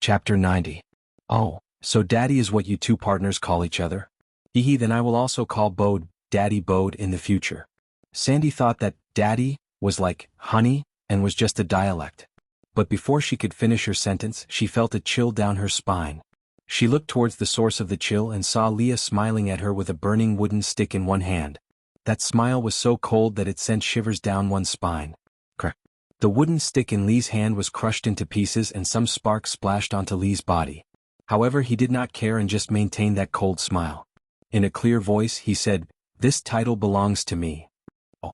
Chapter 90. Oh, so Daddy is what you two partners call each other? Hehe, then I will also call Bode, Daddy Bode in the future. Sandy thought that Daddy was like honey and was just a dialect. But before she could finish her sentence, she felt a chill down her spine. She looked towards the source of the chill and saw Leah smiling at her with a burning wooden stick in one hand. That smile was so cold that it sent shivers down one's spine. Crack. The wooden stick in Lee's hand was crushed into pieces and some sparks splashed onto Lee's body. However, he did not care and just maintained that cold smile. In a clear voice, he said, "This title belongs to me."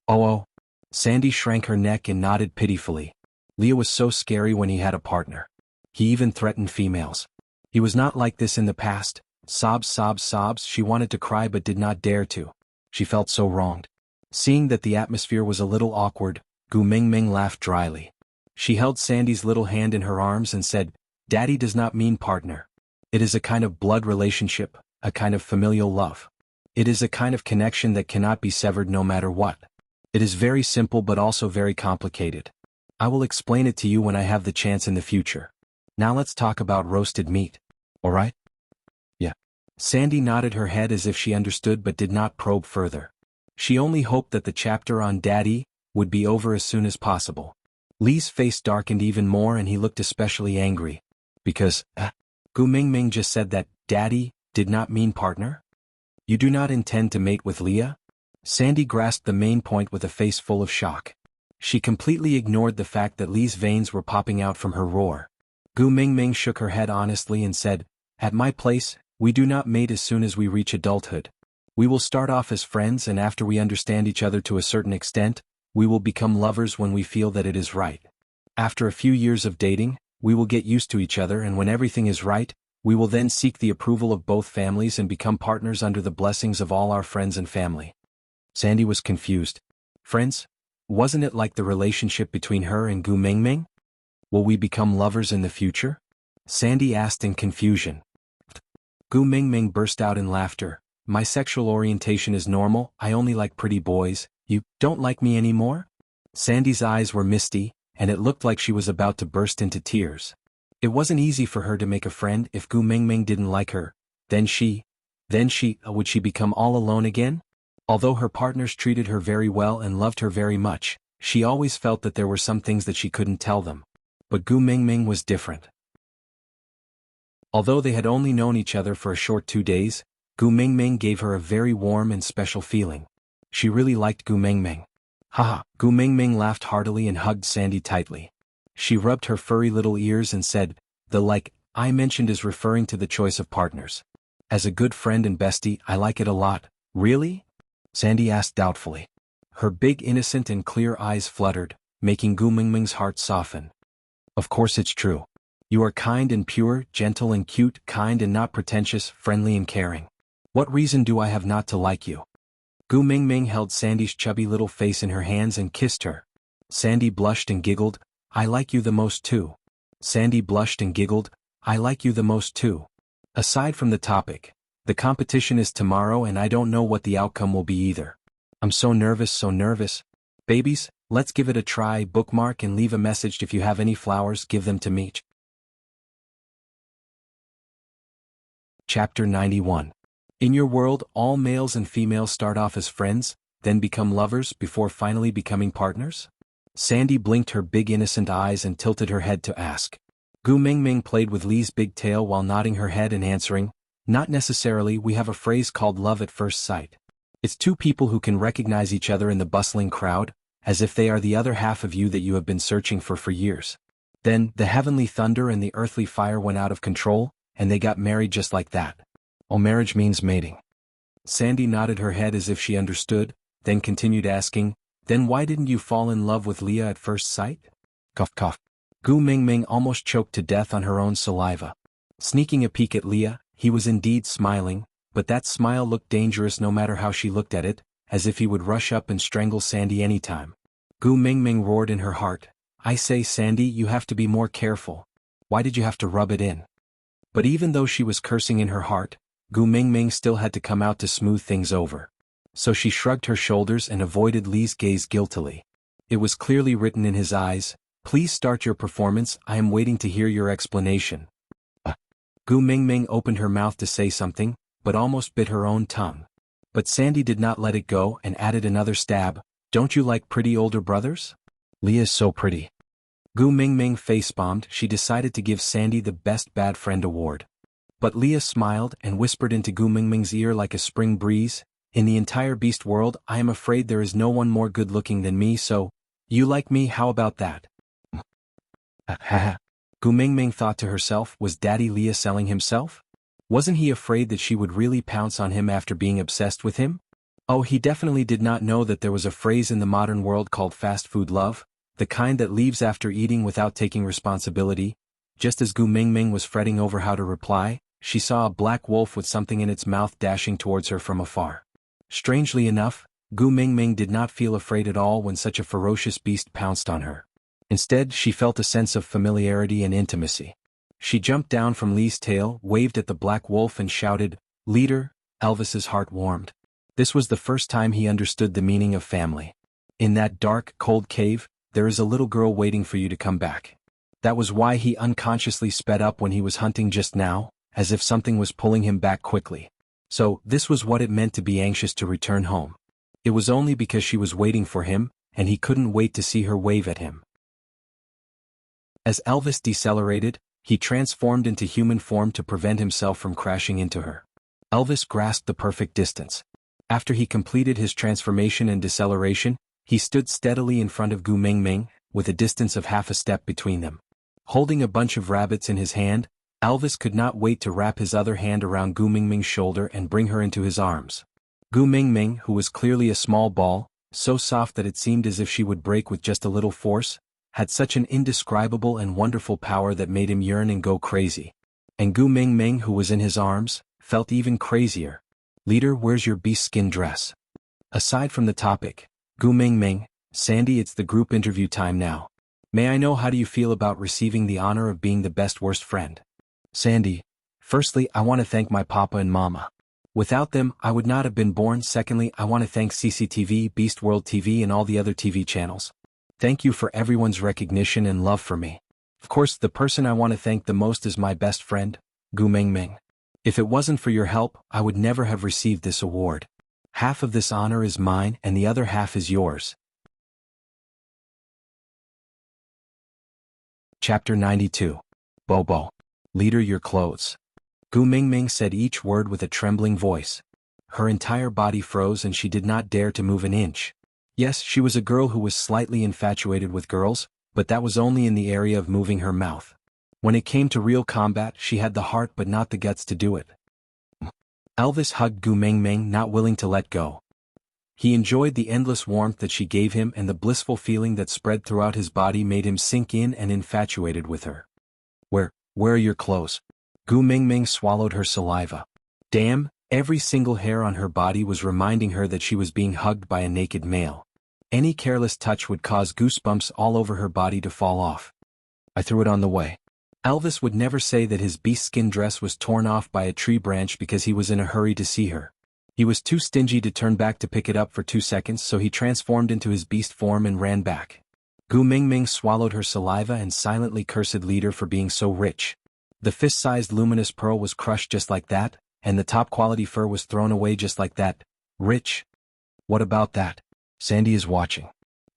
Oh. Sandy shrank her neck and nodded pitifully. Leah was so scary when he had a partner. He even threatened females. He was not like this in the past. Sobs. She wanted to cry but did not dare to. She felt so wronged. Seeing that the atmosphere was a little awkward, Gu Mingming laughed dryly. She held Sandy's little hand in her arms and said, "Daddy does not mean partner. It is a kind of blood relationship, a kind of familial love. It is a kind of connection that cannot be severed no matter what. It is very simple but also very complicated. I will explain it to you when I have the chance in the future. Now let's talk about roasted meat. Alright?" "Yeah." Sandy nodded her head as if she understood but did not probe further. She only hoped that the chapter on Daddy would be over as soon as possible. Lee's face darkened even more and he looked especially angry. Because, Gu Mingming just said that Daddy did not mean partner? You do not intend to mate with Leah? Sandy grasped the main point with a face full of shock. She completely ignored the fact that Lee's veins were popping out from her roar. Gu Mingming shook her head honestly and said, "At my place, we do not mate as soon as we reach adulthood. We will start off as friends and after we understand each other to a certain extent, we will become lovers when we feel that it is right. After a few years of dating, we will get used to each other and when everything is right, we will then seek the approval of both families and become partners under the blessings of all our friends and family." Sandy was confused. Friends? Wasn't it like the relationship between her and Gu Mingming? Will we become lovers in the future? Sandy asked in confusion. Gu Mingming burst out in laughter. "My sexual orientation is normal, I only like pretty boys. You don't like me anymore?" Sandy's eyes were misty, and it looked like she was about to burst into tears. It wasn't easy for her to make a friend if Gu Mingming didn't like her. Would she become all alone again? Although her partners treated her very well and loved her very much, she always felt that there were some things that she couldn't tell them. But Gu Mingming was different. Although they had only known each other for a short 2 days, Gu Mingming gave her a very warm and special feeling. She really liked Gu Mingming. Haha, Gu Mingming laughed heartily and hugged Sandy tightly. She rubbed her furry little ears and said, "The like I mentioned is referring to the choice of partners. As a good friend and bestie, I like it a lot." "Really?" Sandy asked doubtfully. Her big innocent and clear eyes fluttered, making Gu Mingming's heart soften. "Of course it's true. You are kind and pure, gentle and cute, kind and not pretentious, friendly and caring. What reason do I have not to like you?" Gu Mingming held Sandy's chubby little face in her hands and kissed her. Sandy blushed and giggled, "I like you the most too." Sandy blushed and giggled, "I like you the most too." Aside from the topic, the competition is tomorrow and I don't know what the outcome will be either. I'm so nervous. Babies, let's give it a try. Bookmark and leave a message if you have any flowers, give them to me. Chapter 91. In your world, all males and females start off as friends, then become lovers before finally becoming partners? Sandy blinked her big innocent eyes and tilted her head to ask. Gu Mingming played with Lee's big tail while nodding her head and answering, "Not necessarily. We have a phrase called love at first sight. It's two people who can recognize each other in the bustling crowd, as if they are the other half of you that you have been searching for years. Then, the heavenly thunder and the earthly fire went out of control, and they got married just like that. Oh, marriage means mating." Sandy nodded her head as if she understood, then continued asking, "Then why didn't you fall in love with Leah at first sight?" Cough cough. Gu Mingming almost choked to death on her own saliva. Sneaking a peek at Leah, he was indeed smiling, but that smile looked dangerous no matter how she looked at it, as if he would rush up and strangle Sandy anytime. Gu Mingming roared in her heart, "I say, Sandy, you have to be more careful. Why did you have to rub it in?" But even though she was cursing in her heart, Gu Mingming still had to come out to smooth things over. So she shrugged her shoulders and avoided Lee's gaze guiltily. It was clearly written in his eyes, "Please start your performance, I am waiting to hear your explanation." Gu Mingming opened her mouth to say something, but almost bit her own tongue. But Sandy did not let it go and added another stab. Don't you like pretty older brothers? Leah's so pretty. Gu Mingming facepalmed. She decided to give Sandy the Best Bad Friend award. But Leah smiled and whispered into Gu Mingming's ear like a spring breeze, in the entire beast world I am afraid there is no one more good-looking than me, so, you like me, how about that? Haha. Gu Mingming thought to herself, was Daddy Leah selling himself? Wasn't he afraid that she would really pounce on him after being obsessed with him? Oh, he definitely did not know that there was a phrase in the modern world called fast food love, the kind that leaves after eating without taking responsibility. Just as Gu Mingming was fretting over how to reply, she saw a black wolf with something in its mouth dashing towards her from afar. Strangely enough, Gu Mingming did not feel afraid at all when such a ferocious beast pounced on her. Instead, she felt a sense of familiarity and intimacy. She jumped down from Lee's tail, waved at the black wolf and shouted, "Leader!" Elvis's heart warmed. This was the first time he understood the meaning of family. In that dark, cold cave, there is a little girl waiting for you to come back. That was why he unconsciously sped up when he was hunting just now, as if something was pulling him back quickly. So, this was what it meant to be anxious to return home. It was only because she was waiting for him, and he couldn't wait to see her wave at him. As Elvis decelerated, he transformed into human form to prevent himself from crashing into her. Elvis grasped the perfect distance. After he completed his transformation and deceleration, he stood steadily in front of Gu Mingming, with a distance of half a step between them. Holding a bunch of rabbits in his hand, Elvis could not wait to wrap his other hand around Gu Mingming's shoulder and bring her into his arms. Gu Mingming, who was clearly a small ball, so soft that it seemed as if she would break with just a little force, had such an indescribable and wonderful power that made him yearn and go crazy. And Gu Mingming, who was in his arms, felt even crazier. "Leader, where's your beast skin dress?" Aside from the topic, Gu Mingming, Sandy, it's the group interview time now. May I know, how do you feel about receiving the honor of being the best worst friend? Sandy, firstly, I want to thank my papa and mama. Without them, I would not have been born. Secondly, I want to thank CCTV, Beast World TV and all the other TV channels. Thank you for everyone's recognition and love for me. Of course, the person I want to thank the most is my best friend, Gu Mingming. If it wasn't for your help, I would never have received this award. Half of this honor is mine and the other half is yours. Chapter 92. Bobo. Leader, your clothes. Gu Mingming said each word with a trembling voice. Her entire body froze and she did not dare to move an inch. Yes, she was a girl who was slightly infatuated with girls, but that was only in the area of moving her mouth. When it came to real combat, she had the heart but not the guts to do it. Elvis hugged Gu Mingming, not willing to let go. He enjoyed the endless warmth that she gave him, and the blissful feeling that spread throughout his body made him sink in and infatuated with her. Where are your clothes? Gu Mingming swallowed her saliva. Damn, every single hair on her body was reminding her that she was being hugged by a naked male. Any careless touch would cause goosebumps all over her body to fall off. I threw it on the way. Elvis would never say that his beast skin dress was torn off by a tree branch because he was in a hurry to see her. He was too stingy to turn back to pick it up for 2 seconds, so he transformed into his beast form and ran back. Gu Mingming swallowed her saliva and silently cursed Leader for being so rich. The fist-sized luminous pearl was crushed just like that, and the top-quality fur was thrown away just like that. Rich? What about that? Sandy is watching.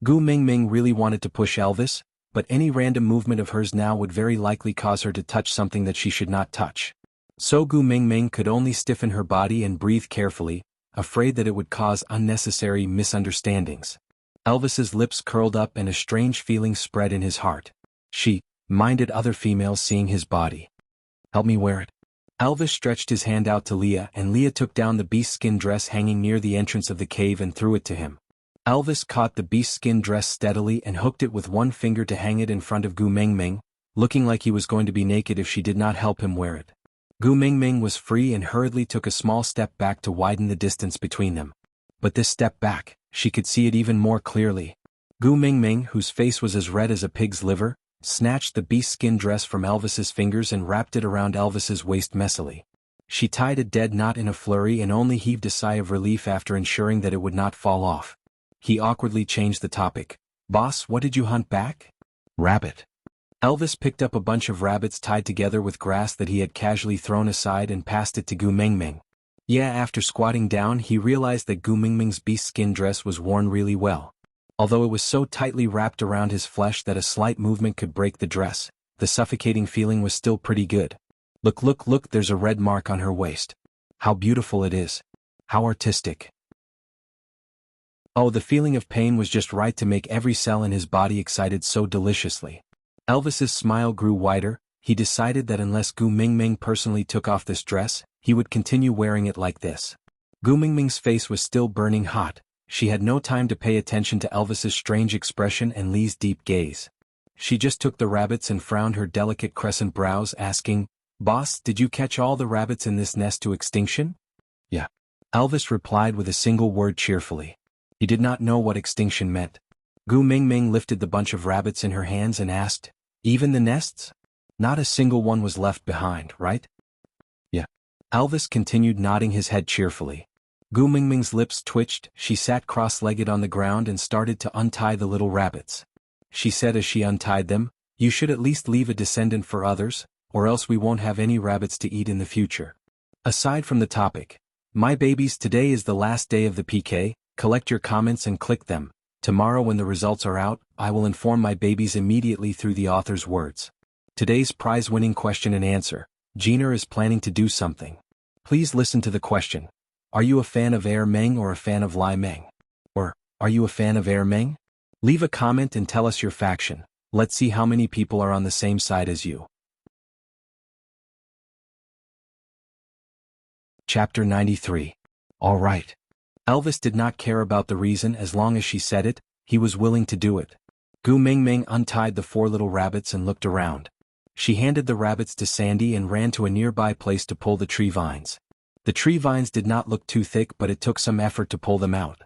Gu Mingming really wanted to push Elvis, but any random movement of hers now would very likely cause her to touch something that she should not touch. So Gu Mingming could only stiffen her body and breathe carefully, afraid that it would cause unnecessary misunderstandings. Elvis's lips curled up and a strange feeling spread in his heart. She minded other females seeing his body. Help me wear it. Elvis stretched his hand out to Leah, and Leah took down the beast skin dress hanging near the entrance of the cave and threw it to him. Elvis caught the beast skin dress steadily and hooked it with one finger to hang it in front of Gu Mingming, looking like he was going to be naked if she did not help him wear it. Gu Mingming was free and hurriedly took a small step back to widen the distance between them. But this step back, she could see it even more clearly. Gu Mingming, whose face was as red as a pig's liver, snatched the beast skin dress from Elvis's fingers and wrapped it around Elvis's waist messily. She tied a dead knot in a flurry and only heaved a sigh of relief after ensuring that it would not fall off. He awkwardly changed the topic. Boss, what did you hunt back? Rabbit. Elvis picked up a bunch of rabbits tied together with grass that he had casually thrown aside and passed it to Gu Mingming. Yeah, after squatting down he realized that Gu Mingming's beast skin dress was worn really well. Although it was so tightly wrapped around his flesh that a slight movement could break the dress, the suffocating feeling was still pretty good. Look, there's a red mark on her waist. How beautiful it is. How artistic. Oh, the feeling of pain was just right to make every cell in his body excited so deliciously. Elvis's smile grew wider. He decided that unless Gu Mingming personally took off this dress, he would continue wearing it like this. Gu Mingming's face was still burning hot. She had no time to pay attention to Elvis's strange expression and Lee's deep gaze. She just took the rabbits and frowned her delicate crescent brows, asking, "Boss, did you catch all the rabbits in this nest to extinction?" "Yeah." Elvis replied with a single word cheerfully. He did not know what extinction meant. Gu Mingming lifted the bunch of rabbits in her hands and asked, "Even the nests? Not a single one was left behind, right?" "Yeah." Elvis continued nodding his head cheerfully. Gu Mingming's lips twitched. She sat cross-legged on the ground and started to untie the little rabbits. She said as she untied them, "You should at least leave a descendant for others, or else we won't have any rabbits to eat in the future. Aside from the topic, my babies, today is the last day of the PK, collect your comments and click them. Tomorrow when the results are out, I will inform my babies immediately through the author's words. Today's prize-winning question and answer. Gina is planning to do something. Please listen to the question. Are you a fan of Air Meng or a fan of Lai Meng? Or, are you a fan of Air Meng? Leave a comment and tell us your faction. Let's see how many people are on the same side as you. Chapter 93. All right. Elvis did not care about the reason as long as she said it, he was willing to do it. Gu Mingming untied the 4 little rabbits and looked around. She handed the rabbits to Sandy and ran to a nearby place to pull the tree vines. The tree vines did not look too thick, but it took some effort to pull them out.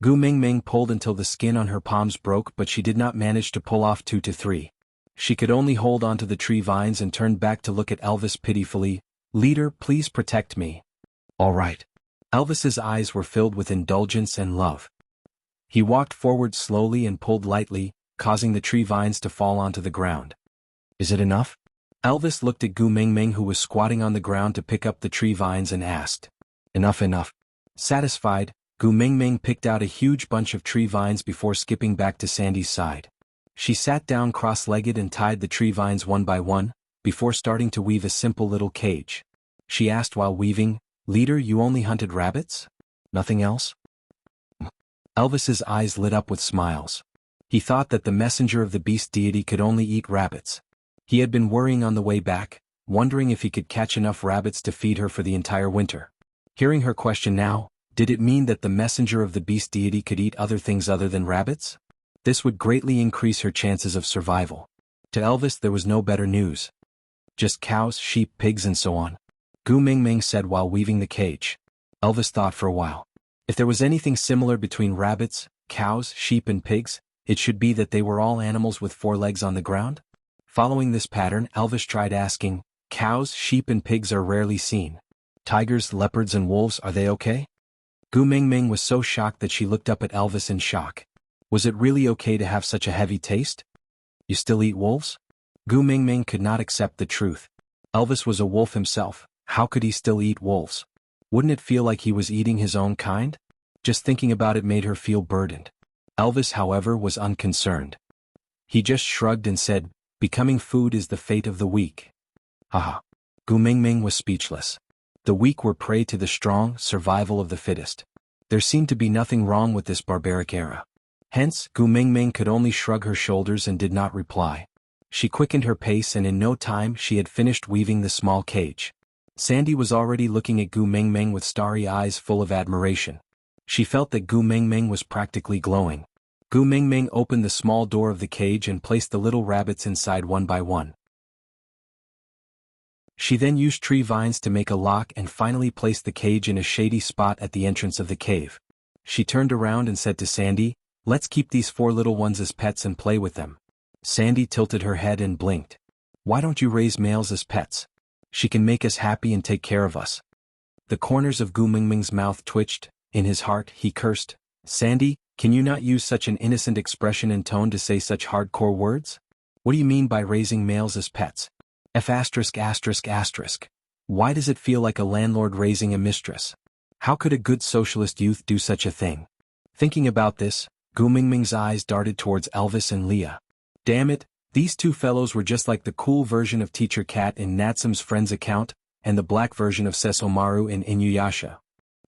Gu Mingming pulled until the skin on her palms broke, but she did not manage to pull off 2 to 3. She could only hold onto the tree vines and turned back to look at Elvis pitifully. "Leader, please protect me." "All right." Elvis's eyes were filled with indulgence and love. He walked forward slowly and pulled lightly, causing the tree vines to fall onto the ground. "Is it enough?" Elvis looked at Gu Mingming, who was squatting on the ground to pick up the tree vines, and asked. Enough. Satisfied, Gu Mingming picked out a huge bunch of tree vines before skipping back to Sandy's side. She sat down cross-legged and tied the tree vines one by one, before starting to weave a simple little cage. She asked while weaving, "Leader, you only hunted rabbits? Nothing else?" Elvis's eyes lit up with smiles. He thought that the messenger of the beast deity could only eat rabbits. He had been worrying on the way back, wondering if he could catch enough rabbits to feed her for the entire winter. Hearing her question now, did it mean that the messenger of the beast deity could eat other things other than rabbits? This would greatly increase her chances of survival. To Elvis there was no better news. Just cows, sheep, pigs and so on. Gu Mingming said while weaving the cage. Elvis thought for a while. If there was anything similar between rabbits, cows, sheep and pigs, it should be that they were all animals with 4 legs on the ground. Following this pattern, Elvis tried asking, "Cows, sheep and pigs are rarely seen. Tigers, leopards and wolves, are they okay?" Gu Mingming was so shocked that she looked up at Elvis in shock. Was it really okay to have such a heavy taste? "You still eat wolves?" Gu Mingming could not accept the truth. Elvis was a wolf himself. How could he still eat wolves? Wouldn't it feel like he was eating his own kind? Just thinking about it made her feel burdened. Elvis, however, was unconcerned. He just shrugged and said, "Becoming food is the fate of the weak." Haha. Gu Mingming was speechless. The weak were prey to the strong, survival of the fittest. There seemed to be nothing wrong with this barbaric era. Hence, Gu Mingming could only shrug her shoulders and did not reply. She quickened her pace and in no time she had finished weaving the small cage. Sandy was already looking at Gu Mingming with starry eyes full of admiration. She felt that Gu Mingming was practically glowing. Gu Mingming opened the small door of the cage and placed the little rabbits inside one by one. She then used tree vines to make a lock and finally placed the cage in a shady spot at the entrance of the cave. She turned around and said to Sandy, "Let's keep these 4 little ones as pets and play with them." Sandy tilted her head and blinked. "Why don't you raise males as pets? She can make us happy and take care of us." The corners of Gu Mingming's mouth twitched. In his heart, he cursed. "Sandy, can you not use such an innocent expression and tone to say such hardcore words? What do you mean by raising males as pets? F asterisk asterisk asterisk. Why does it feel like a landlord raising a mistress? How could a good socialist youth do such a thing? Thinking about this, Gu Mingming's eyes darted towards Elvis and Leah. Damn it, these two fellows were just like the cool version of Teacher Cat in Natsume's Friends account, and the black version of Sesomaru in Inuyasha.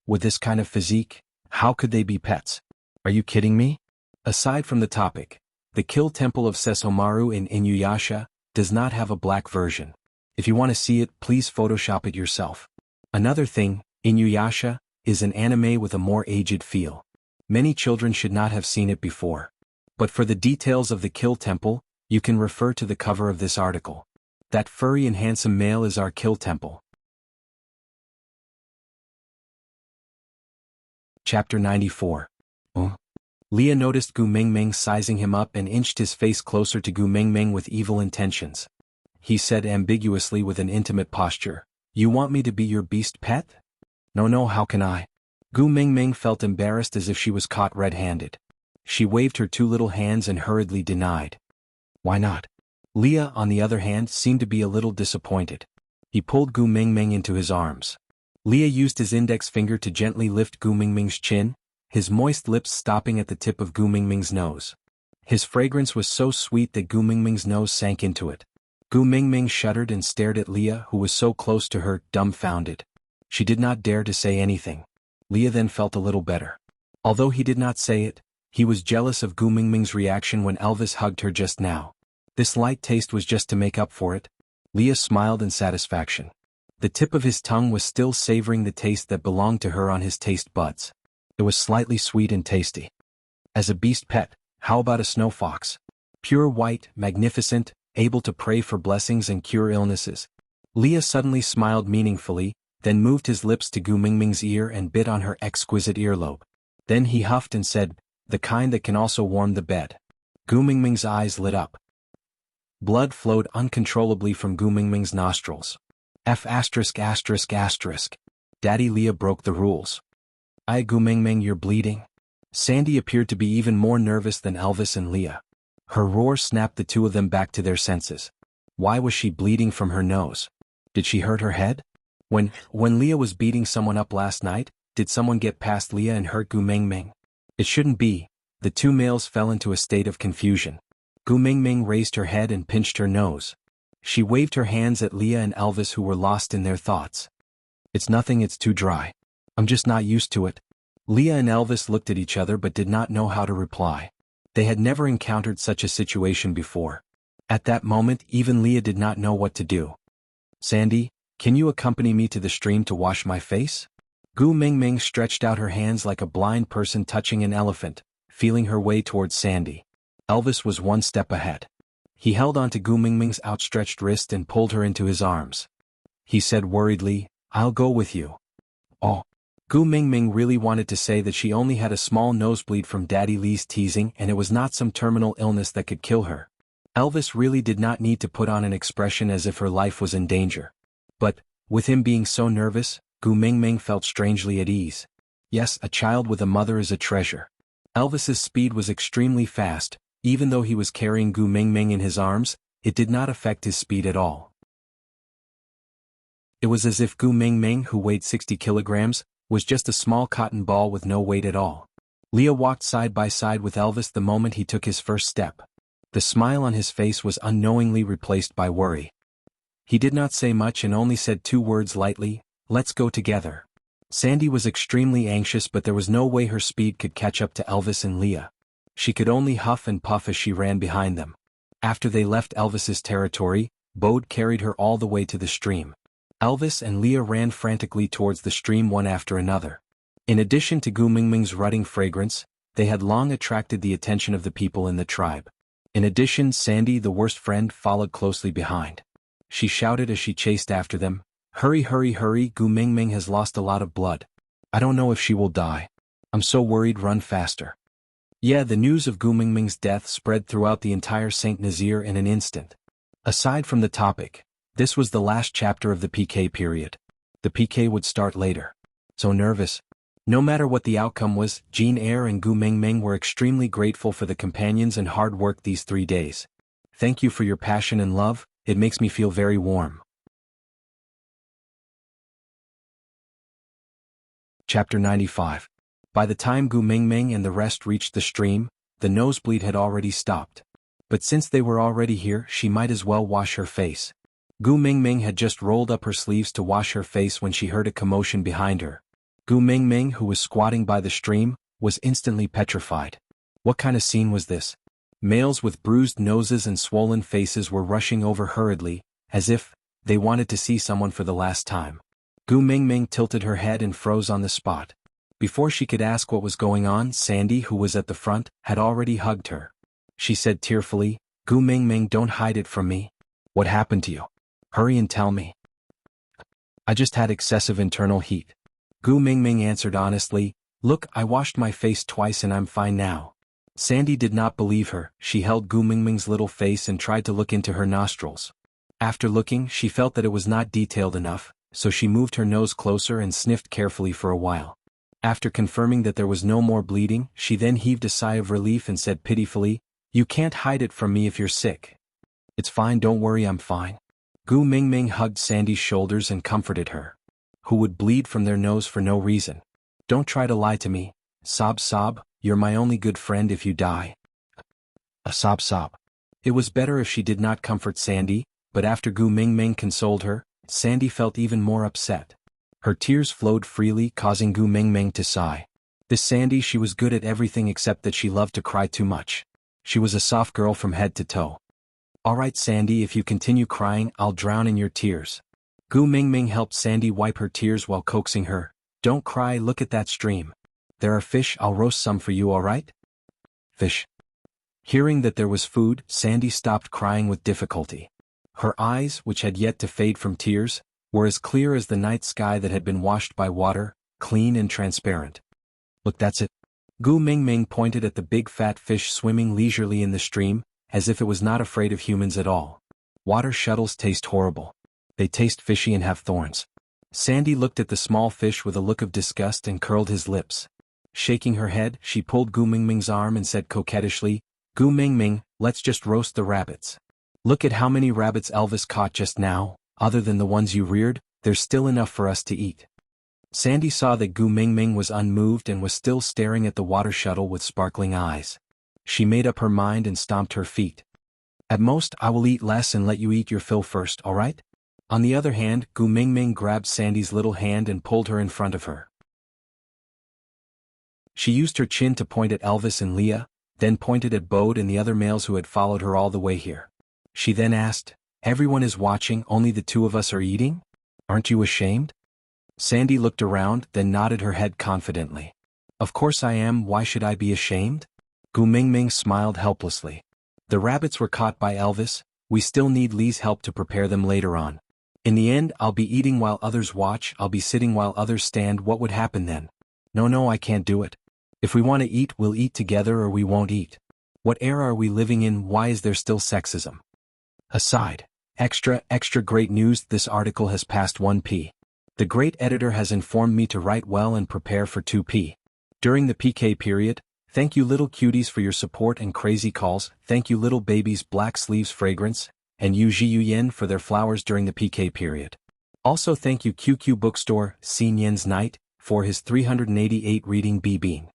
With this kind of physique, how could they be pets? Are you kidding me? Aside from the topic, the Kill Temple of Sesomaru in Inuyasha does not have a black version. If you want to see it, please Photoshop it yourself. Another thing, Inuyasha is an anime with a more aged feel. Many children should not have seen it before. But for the details of the Kill Temple, you can refer to the cover of this article. That furry and handsome male is our Kill Temple. Chapter 94. Leah noticed Gu Mingming sizing him up and inched his face closer to Gu Mingming with evil intentions. He said ambiguously with an intimate posture, "You want me to be your beast pet?" No, how can I? Gu Mingming felt embarrassed as if she was caught red-handed. She waved her two little hands and hurriedly denied. Why not? Leah, on the other hand, seemed to be a little disappointed. He pulled Gu Mingming into his arms. Leah used his index finger to gently lift Gu Mingming's chin, his moist lips stopping at the tip of Gu Mingming's nose. His fragrance was so sweet that Gu Mingming's nose sank into it. Gu Mingming shuddered and stared at Leah, who was so close to her, dumbfounded. She did not dare to say anything. Leah then felt a little better. Although he did not say it, he was jealous of Gu Mingming's reaction when Elvis hugged her just now. This light taste was just to make up for it. Leah smiled in satisfaction. The tip of his tongue was still savoring the taste that belonged to her on his taste buds. It was slightly sweet and tasty. As a beast pet, how about a snow fox? Pure white, magnificent, able to pray for blessings and cure illnesses. Leah suddenly smiled meaningfully, then moved his lips to Gu Mingming's ear and bit on her exquisite earlobe. Then he huffed and said, "The kind that can also warm the bed." Gu Mingming's eyes lit up. Blood flowed uncontrollably from Gu Mingming's nostrils. F asterisk asterisk asterisk. Daddy Leah broke the rules. Gu Mingming, you're bleeding. Sandy appeared to be even more nervous than Elvis and Leah. Her roar snapped the two of them back to their senses. Why was she bleeding from her nose? Did she hurt her head? When Leah was beating someone up last night, did someone get past Leah and hurt Gu Mingming? It shouldn't be. The two males fell into a state of confusion. Gu Mingming raised her head and pinched her nose. She waved her hands at Leah and Elvis, who were lost in their thoughts. It's nothing, it's too dry. I'm just not used to it. Leah and Elvis looked at each other but did not know how to reply. They had never encountered such a situation before. At that moment, even Leah did not know what to do. Sandy, can you accompany me to the stream to wash my face? Gu Mingming stretched out her hands like a blind person touching an elephant, feeling her way towards Sandy. Elvis was one step ahead. He held onto Gu Mingming's outstretched wrist and pulled her into his arms. He said worriedly, "I'll go with you." Oh. Gu Mingming really wanted to say that she only had a small nosebleed from Daddy Lee's teasing and it was not some terminal illness that could kill her. Elvis really did not need to put on an expression as if her life was in danger. But, with him being so nervous, Gu Mingming felt strangely at ease. Yes, a child with a mother is a treasure. Elvis's speed was extremely fast. Even though he was carrying Gu Mingming in his arms, it did not affect his speed at all. It was as if Gu Mingming, who weighed 60 kilograms, was just a small cotton ball with no weight at all. Leah walked side by side with Elvis the moment he took his first step. The smile on his face was unknowingly replaced by worry. He did not say much and only said two words lightly, "Let's go together." Sandy was extremely anxious, but there was no way her speed could catch up to Elvis and Leah. She could only huff and puff as she ran behind them. After they left Elvis's territory, Bode carried her all the way to the stream. Elvis and Leah ran frantically towards the stream one after another. In addition to Gu Mingming's rutting fragrance, they had long attracted the attention of the people in the tribe. In addition, Sandy, the worst friend, followed closely behind. She shouted as she chased after them, "Hurry, hurry, hurry, Gu Mingming has lost a lot of blood. I don't know if she will die. I'm so worried, run faster." Yeah, the news of Gu Mingming's death spread throughout the entire Saint Nazaire in an instant. Aside from the topic, this was the last chapter of the PK period. The PK would start later. So nervous. No matter what the outcome was, Jean Eyre and Gu Mingming were extremely grateful for the companions and hard work these 3 days. thank you for your passion and love, it makes me feel very warm. Chapter 95. By the time Gu Mingming and the rest reached the stream, the nosebleed had already stopped. But since they were already here, she might as well wash her face. Gu Mingming had just rolled up her sleeves to wash her face when she heard a commotion behind her. Gu Mingming, who was squatting by the stream, was instantly petrified. What kind of scene was this? Males with bruised noses and swollen faces were rushing over hurriedly, as if they wanted to see someone for the last time. Gu Mingming tilted her head and froze on the spot. Before she could ask what was going on, Sandy, who was at the front, had already hugged her. She said tearfully, "Gu Mingming, don't hide it from me. What happened to you? Hurry and tell me." "I just had excessive internal heat." Gu Mingming answered honestly, "Look, I washed my face twice and I'm fine now." Sandy did not believe her. She held Gu Mingming's little face and tried to look into her nostrils. After looking, she felt that it was not detailed enough, so she moved her nose closer and sniffed carefully for a while. After confirming that there was no more bleeding, she then heaved a sigh of relief and said pitifully, "You can't hide it from me if you're sick." "It's fine, don't worry, I'm fine." Gu Mingming hugged Sandy's shoulders and comforted her. "Who would bleed from their nose for no reason? Don't try to lie to me. Sob sob, you're my only good friend if you die." A sob sob. It was better if she did not comfort Sandy, but after Gu Mingming consoled her, Sandy felt even more upset. Her tears flowed freely, causing Gu Mingming to sigh. This Sandy, she was good at everything except that she loved to cry too much. She was a soft girl from head to toe. "All right, Sandy, if you continue crying, I'll drown in your tears." Gu Mingming helped Sandy wipe her tears while coaxing her. "Don't cry, look at that stream. There are fish, I'll roast some for you, all right?" Fish. Hearing that there was food, Sandy stopped crying with difficulty. Her eyes, which had yet to fade from tears, were as clear as the night sky that had been washed by water, clean and transparent. "Look, that's it." Gu Mingming pointed at the big fat fish swimming leisurely in the stream, as if it was not afraid of humans at all. "Water shuttles taste horrible. They taste fishy and have thorns." Sandy looked at the small fish with a look of disgust and curled his lips. Shaking her head, she pulled Gu Mingming's arm and said coquettishly, "Gu Mingming, let's just roast the rabbits. Look at how many rabbits Elvis caught just now. Other than the ones you reared, there's still enough for us to eat." Sandy saw that Gu Mingming was unmoved and was still staring at the water shuttle with sparkling eyes. She made up her mind and stomped her feet. "At most, I will eat less and let you eat your fill first, all right?" On the other hand, Gu Mingming grabbed Sandy's little hand and pulled her in front of her. She used her chin to point at Elvis and Leah, then pointed at Bode and the other males who had followed her all the way here. She then asked, "Everyone is watching, only the two of us are eating? Aren't you ashamed?" Sandy looked around, then nodded her head confidently. "Of course I am, why should I be ashamed?" Gu Mingming smiled helplessly. "The rabbits were caught by Elvis, we still need Lee's help to prepare them later on. In the end, I'll be eating while others watch, I'll be sitting while others stand, what would happen then? No, I can't do it. If we want to eat, we'll eat together or we won't eat. What era are we living in, why is there still sexism?" Aside. Extra great news, this article has passed 1p. The great editor has informed me to write well and prepare for 2p. During the PK period, thank you little cuties for your support and crazy calls, thank you little babies Black Sleeves Fragrance, and Yu Ji Yu Yen for their flowers during the PK period. Also thank you QQ Bookstore, Xin Yen's Night, for his 388 reading B-Bean.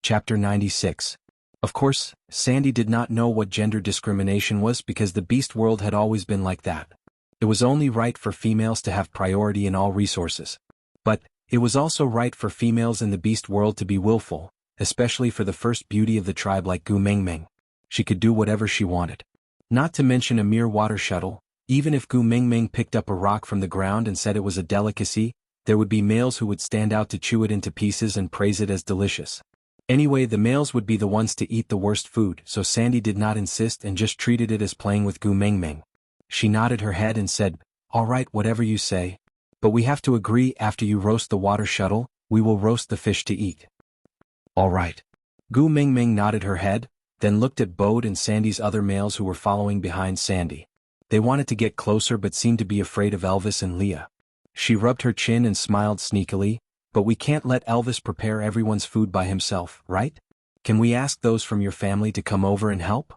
Chapter 96. Of course, Sandy did not know what gender discrimination was because the beast world had always been like that. It was only right for females to have priority in all resources. But, it was also right for females in the beast world to be willful, especially for the first beauty of the tribe like Gu Mingming. She could do whatever she wanted. Not to mention a mere water shuttle, even if Gu Mingming picked up a rock from the ground and said it was a delicacy, there would be males who would stand out to chew it into pieces and praise it as delicious. Anyway, the males would be the ones to eat the worst food, so Sandy did not insist and just treated it as playing with Gu Mingming. She nodded her head and said, "All right, whatever you say. But we have to agree, after you roast the water shuttle, we will roast the fish to eat." "All right." Gu Mingming nodded her head, then looked at Bode and Sandy's other males who were following behind Sandy. They wanted to get closer but seemed to be afraid of Elvis and Leah. She rubbed her chin and smiled sneakily, But we can't let Elvis prepare everyone's food by himself, right? Can we ask those from your family to come over and help?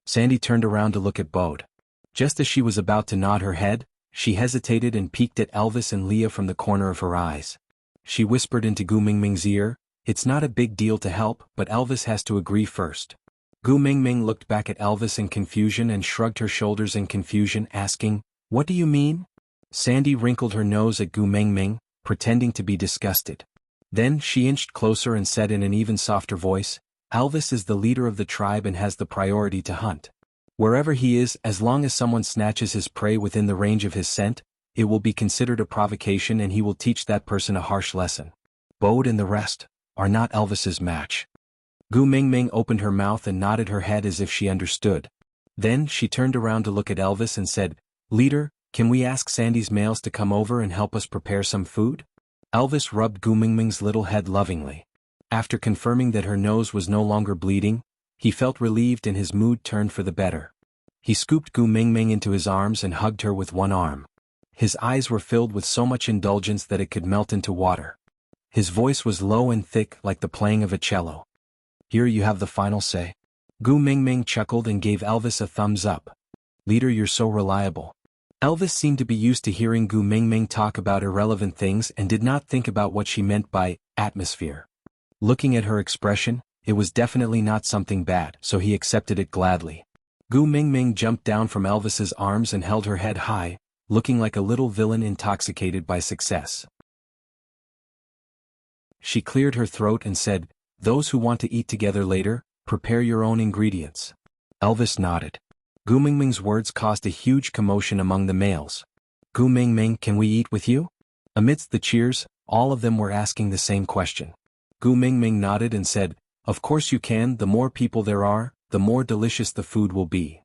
Sandy turned around to look at Bode. Just as she was about to nod her head, she hesitated and peeked at Elvis and Leah from the corner of her eyes. She whispered into Gu Mingming's ear, "It's not a big deal to help, but Elvis has to agree first." Gu Mingming looked back at Elvis in confusion and shrugged her shoulders in confusion, asking, "What do you mean?" Sandy wrinkled her nose at Gu Mingming, pretending to be disgusted. Then she inched closer and said in an even softer voice, "Elvis is the leader of the tribe and has the priority to hunt. Wherever he is, as long as someone snatches his prey within the range of his scent, it will be considered a provocation and he will teach that person a harsh lesson. Bode and the rest are not Elvis's match." Gu Mingming opened her mouth and nodded her head as if she understood. Then she turned around to look at Elvis and said, "Leader, can we ask Sandy's males to come over and help us prepare some food?" Elvis rubbed Gu Mingming's little head lovingly. After confirming that her nose was no longer bleeding, he felt relieved and his mood turned for the better. He scooped Gu Mingming into his arms and hugged her with one arm. His eyes were filled with so much indulgence that it could melt into water. His voice was low and thick like the playing of a cello. "Here you have the final say." Gu Mingming chuckled and gave Elvis a thumbs up. "Leader, you're so reliable." Elvis seemed to be used to hearing Gu Mingming talk about irrelevant things and did not think about what she meant by atmosphere. Looking at her expression, it was definitely not something bad, so he accepted it gladly. Gu Mingming jumped down from Elvis's arms and held her head high, looking like a little villain intoxicated by success. She cleared her throat and said, "Those who want to eat together later, prepare your own ingredients." Elvis nodded. Gu Mingming's words caused a huge commotion among the males. "Gu Mingming, can we eat with you?" Amidst the cheers, all of them were asking the same question. Gu Mingming nodded and said, "Of course you can. The more people there are, the more delicious the food will be."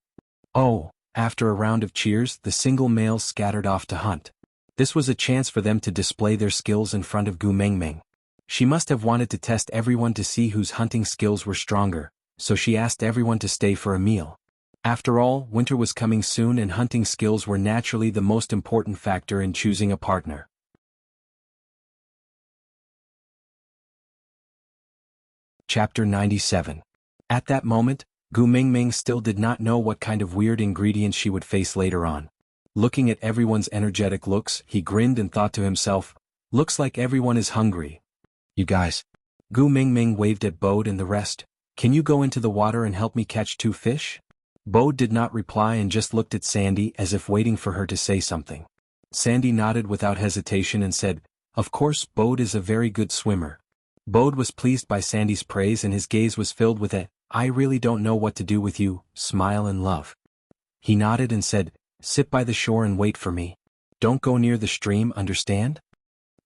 Oh, after a round of cheers, the single males scattered off to hunt. This was a chance for them to display their skills in front of Gu Mingming. She must have wanted to test everyone to see whose hunting skills were stronger, so she asked everyone to stay for a meal. After all, winter was coming soon and hunting skills were naturally the most important factor in choosing a partner. Chapter 97. At that moment, Gu Mingming still did not know what kind of weird ingredients she would face later on. Looking at everyone's energetic looks, he grinned and thought to himself, "Looks like everyone is hungry. You guys." Gu Mingming waved at Bode and the rest. "Can you go into the water and help me catch 2 fish?" Bode did not reply and just looked at Sandy as if waiting for her to say something. Sandy nodded without hesitation and said, "Of course, Bode is a very good swimmer." Bode was pleased by Sandy's praise and his gaze was filled with a, "I really don't know what to do with you," smile and love. He nodded and said, "Sit by the shore and wait for me. Don't go near the stream, understand?"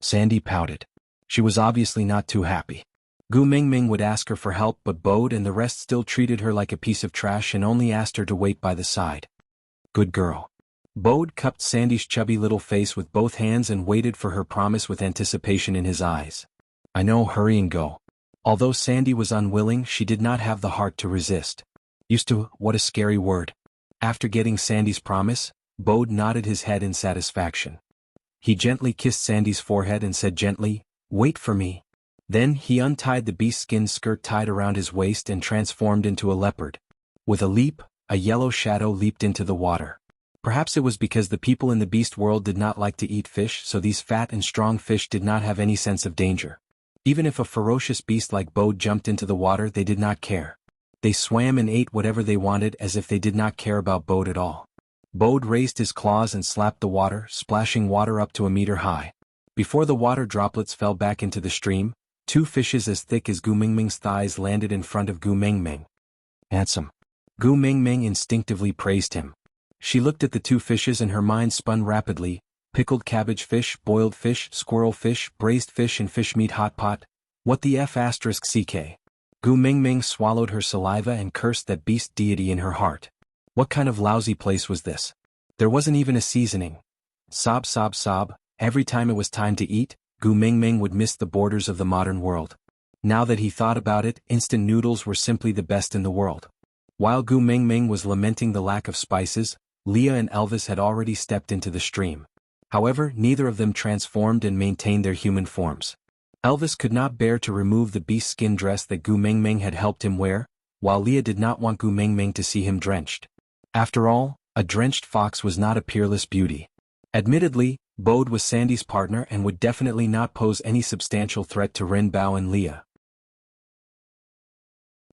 Sandy pouted. She was obviously not too happy. Gu Mingming would ask her for help, but Bode and the rest still treated her like a piece of trash and only asked her to wait by the side. "Good girl." Bode cupped Sandy's chubby little face with both hands and waited for her promise with anticipation in his eyes. "I know, hurry and go." Although Sandy was unwilling, she did not have the heart to resist. Used to, what a scary word. After getting Sandy's promise, Bode nodded his head in satisfaction. He gently kissed Sandy's forehead and said gently, "Wait for me." Then he untied the beast-skin skirt tied around his waist and transformed into a leopard. With a leap, a yellow shadow leaped into the water. Perhaps it was because the people in the beast world did not like to eat fish, so these fat and strong fish did not have any sense of danger. Even if a ferocious beast like Bode jumped into the water, they did not care. They swam and ate whatever they wanted as if they did not care about Bode at all. Bode raised his claws and slapped the water, splashing water up to a meter high. Before the water droplets fell back into the stream, 2 fishes as thick as Gu Mingming's thighs landed in front of Gu Mingming. "Handsome." Gu Mingming instinctively praised him. She looked at the 2 fishes and her mind spun rapidly: pickled cabbage fish, boiled fish, squirrel fish, braised fish and fish meat hot pot. What the f***ck? Gu Mingming swallowed her saliva and cursed that beast deity in her heart. What kind of lousy place was this? There wasn't even a seasoning. Sob sob sob, every time it was time to eat, Gu Mingming would miss the borders of the modern world. Now that he thought about it, instant noodles were simply the best in the world. While Gu Mingming was lamenting the lack of spices, Leah and Elvis had already stepped into the stream. However, neither of them transformed and maintained their human forms. Elvis could not bear to remove the beast skin dress that Gu Mengmeng had helped him wear, while Leah did not want Gu Mengmeng to see him drenched. After all, a drenched fox was not a peerless beauty. Admittedly, Bode was Sandy's partner and would definitely not pose any substantial threat to Ren Bao and Leah.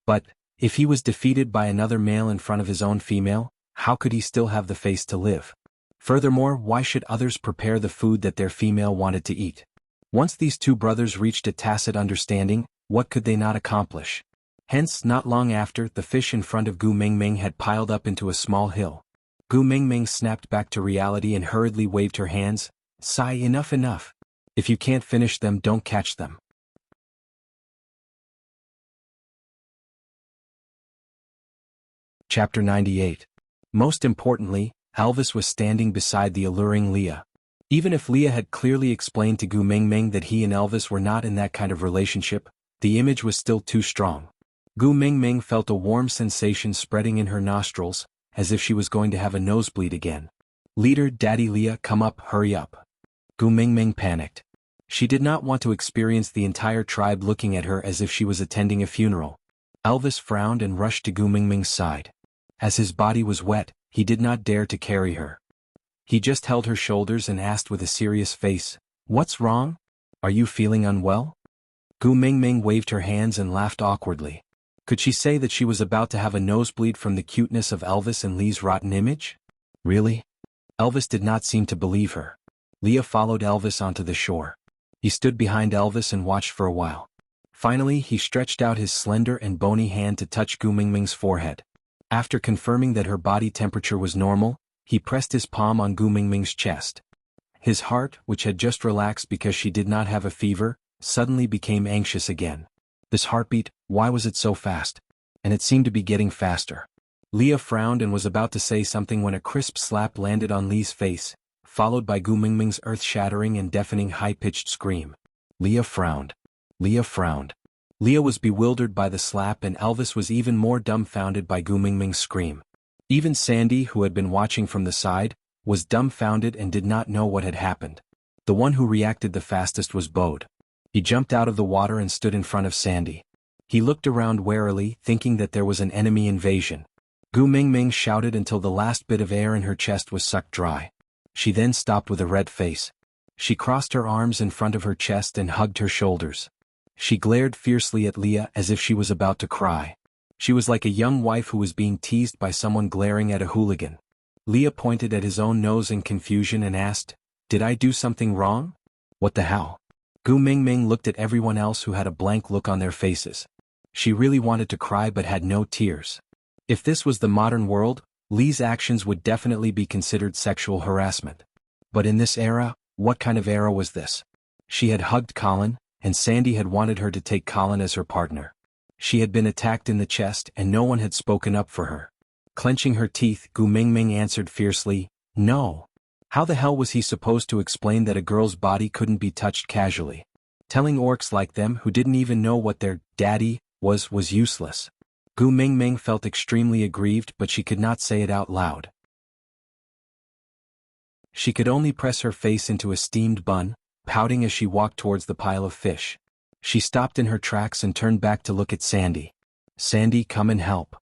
But, if he was defeated by another male in front of his own female, how could he still have the face to live? Furthermore, why should others prepare the food that their female wanted to eat? Once these two brothers reached a tacit understanding, what could they not accomplish? Hence, not long after, the fish in front of Gu Mengmeng had piled up into a small hill. Gu Mengmeng snapped back to reality and hurriedly waved her hands. Sigh, enough, enough. If you can't finish them, don't catch them. Chapter 98. Most importantly, Elvis was standing beside the alluring Leah. Even if Leah had clearly explained to Gu Mengmeng that he and Elvis were not in that kind of relationship, the image was still too strong. Gu Mengmeng felt a warm sensation spreading in her nostrils, as if she was going to have a nosebleed again. Leader, Daddy Leah, come up, hurry up. Gu Mengmeng panicked. She did not want to experience the entire tribe looking at her as if she was attending a funeral. Elvis frowned and rushed to Gu Mengmeng's side. As his body was wet, he did not dare to carry her. He just held her shoulders and asked with a serious face, "What's wrong? Are you feeling unwell?" Gu Mengmeng waved her hands and laughed awkwardly. Could she say that she was about to have a nosebleed from the cuteness of Elvis and Lee's rotten image? Really? Elvis did not seem to believe her. Leah followed Elvis onto the shore. He stood behind Elvis and watched for a while. Finally, he stretched out his slender and bony hand to touch Gu Mengmeng's forehead. After confirming that her body temperature was normal, he pressed his palm on Gu Mengmeng's chest. His heart, which had just relaxed because she did not have a fever, suddenly became anxious again. This heartbeat, why was it so fast? And it seemed to be getting faster. Leah frowned and was about to say something when a crisp slap landed on Lee's face, followed by Gu Mengmeng's earth-shattering and deafening high-pitched scream. Leah frowned. Leah frowned. Leah was bewildered by the slap and Elvis was even more dumbfounded by Gu Mengmeng's scream. Even Sandy, who had been watching from the side, was dumbfounded and did not know what had happened. The one who reacted the fastest was Bode. He jumped out of the water and stood in front of Sandy. He looked around warily, thinking that there was an enemy invasion. Gu Mengmeng shouted until the last bit of air in her chest was sucked dry. She then stopped with a red face. She crossed her arms in front of her chest and hugged her shoulders. She glared fiercely at Leah as if she was about to cry. She was like a young wife who was being teased by someone glaring at a hooligan. Leah pointed at his own nose in confusion and asked, "Did I do something wrong? What the hell?" Gu Mengmeng looked at everyone else who had a blank look on their faces. She really wanted to cry but had no tears. If this was the modern world, Lee's actions would definitely be considered sexual harassment. But in this era, what kind of era was this? She had hugged Colin, and Sandy had wanted her to take Colin as her partner. She had been attacked in the chest and no one had spoken up for her. Clenching her teeth, Gu Mengmeng answered fiercely, "No." How the hell was he supposed to explain that a girl's body couldn't be touched casually? Telling orcs like them who didn't even know what their daddy was useless. Gu Mengmeng felt extremely aggrieved but she could not say it out loud. She could only press her face into a steamed bun, pouting as she walked towards the pile of fish. She stopped in her tracks and turned back to look at Sandy. "Sandy, come and help."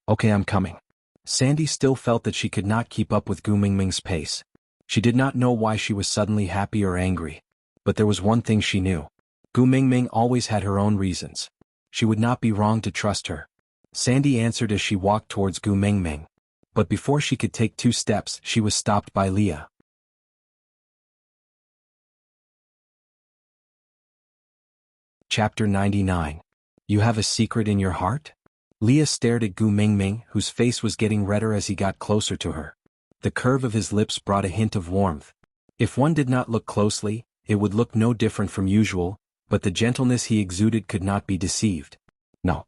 "Okay, I'm coming." Sandy still felt that she could not keep up with Gu Mengmeng's pace. She did not know why she was suddenly happy or angry. But there was one thing she knew. Gu Mengmeng always had her own reasons. She would not be wrong to trust her. Sandy answered as she walked towards Gu Mengmeng. But before she could take 2 steps, she was stopped by Leah. Chapter 99. You have a secret in your heart? Leah stared at Gu Mengmeng, whose face was getting redder as he got closer to her. The curve of his lips brought a hint of warmth. If one did not look closely, it would look no different from usual, but the gentleness he exuded could not be deceived. No.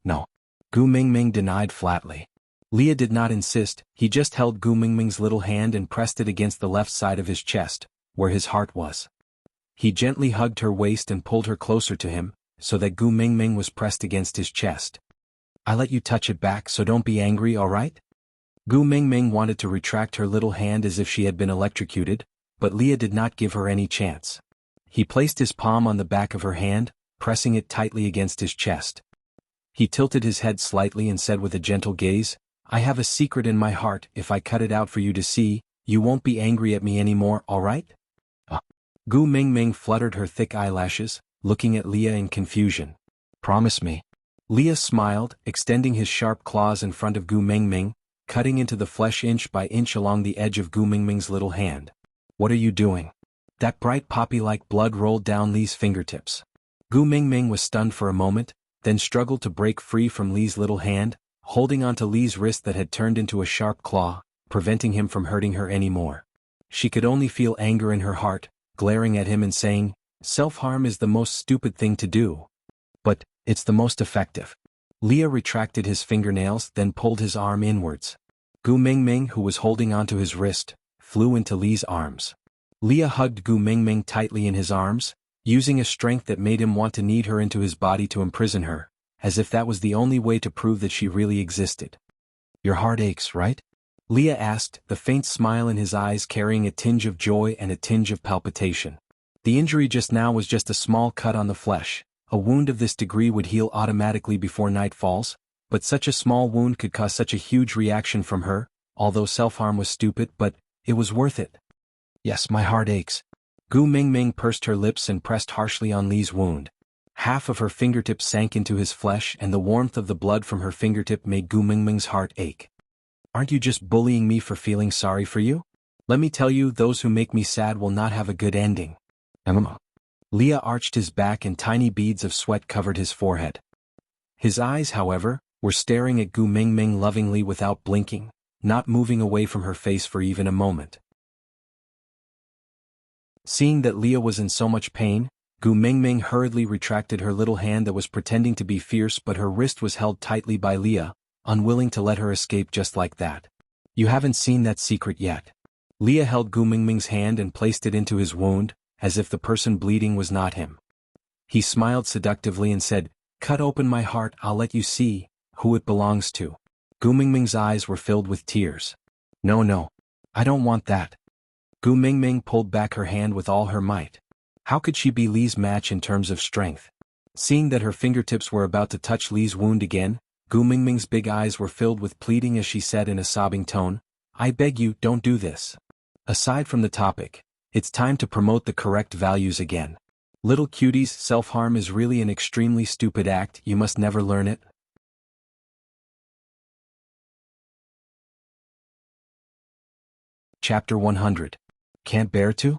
Gu Mengmeng denied flatly. Leah did not insist, he just held Gu Mengmeng's little hand and pressed it against the left side of his chest, where his heart was. He gently hugged her waist and pulled her closer to him, so that Gu Mengmeng was pressed against his chest. "I let you touch it back, so don't be angry, alright?" Gu Mengmeng wanted to retract her little hand as if she had been electrocuted, but Leah did not give her any chance. He placed his palm on the back of her hand, pressing it tightly against his chest. He tilted his head slightly and said with a gentle gaze, "I have a secret in my heart. If I cut it out for you to see, you won't be angry at me anymore, all right?" Gu Mingming fluttered her thick eyelashes, looking at Leah in confusion. "Promise me." Leah smiled, extending his sharp claws in front of Gu Mingming, cutting into the flesh inch by inch along the edge of Gu Mingming's little hand. "What are you doing?" That bright poppy-like blood rolled down Li's fingertips. Gu Mingming was stunned for a moment, then struggled to break free from Li's little hand, holding onto Li's wrist that had turned into a sharp claw, preventing him from hurting her anymore. She could only feel anger in her heart, glaring at him and saying, "Self-harm is the most stupid thing to do. But it's the most effective." Leah retracted his fingernails, then pulled his arm inwards. Gu Mingming, who was holding onto his wrist, flew into Li's arms. Leah hugged Gu Mingming tightly in his arms, using a strength that made him want to knead her into his body to imprison her, as if that was the only way to prove that she really existed. "Your heart aches, right?" Leah asked, the faint smile in his eyes carrying a tinge of joy and a tinge of palpitation. The injury just now was just a small cut on the flesh. A wound of this degree would heal automatically before night falls, but such a small wound could cause such a huge reaction from her, although self-harm was stupid, but it was worth it. "Yes, my heart aches." Gu Mingming pursed her lips and pressed harshly on Li's wound. Half of her fingertip sank into his flesh and the warmth of the blood from her fingertip made Gu Mingming's heart ache. "Aren't you just bullying me for feeling sorry for you? Let me tell you, those who make me sad will not have a good ending." Leah arched his back and tiny beads of sweat covered his forehead. His eyes, however, were staring at Gu Mingming lovingly without blinking, not moving away from her face for even a moment. Seeing that Leah was in so much pain, Gu Mingming hurriedly retracted her little hand that was pretending to be fierce, but her wrist was held tightly by Leah, unwilling to let her escape just like that. "You haven't seen that secret yet." Leah held Gu Mingming's hand and placed it into his wound, as if the person bleeding was not him. He smiled seductively and said, "Cut open my heart, I'll let you see who it belongs to." Gu Mingming's eyes were filled with tears. No, I don't want that." Gu Mingming pulled back her hand with all her might. How could she be Li's match in terms of strength? Seeing that her fingertips were about to touch Li's wound again, Gu Mingming's big eyes were filled with pleading as she said in a sobbing tone, "I beg you, don't do this." Aside from the topic, it's time to promote the correct values again. Little cuties, self-harm is really an extremely stupid act, you must never learn it. Chapter 100. Can't bear to?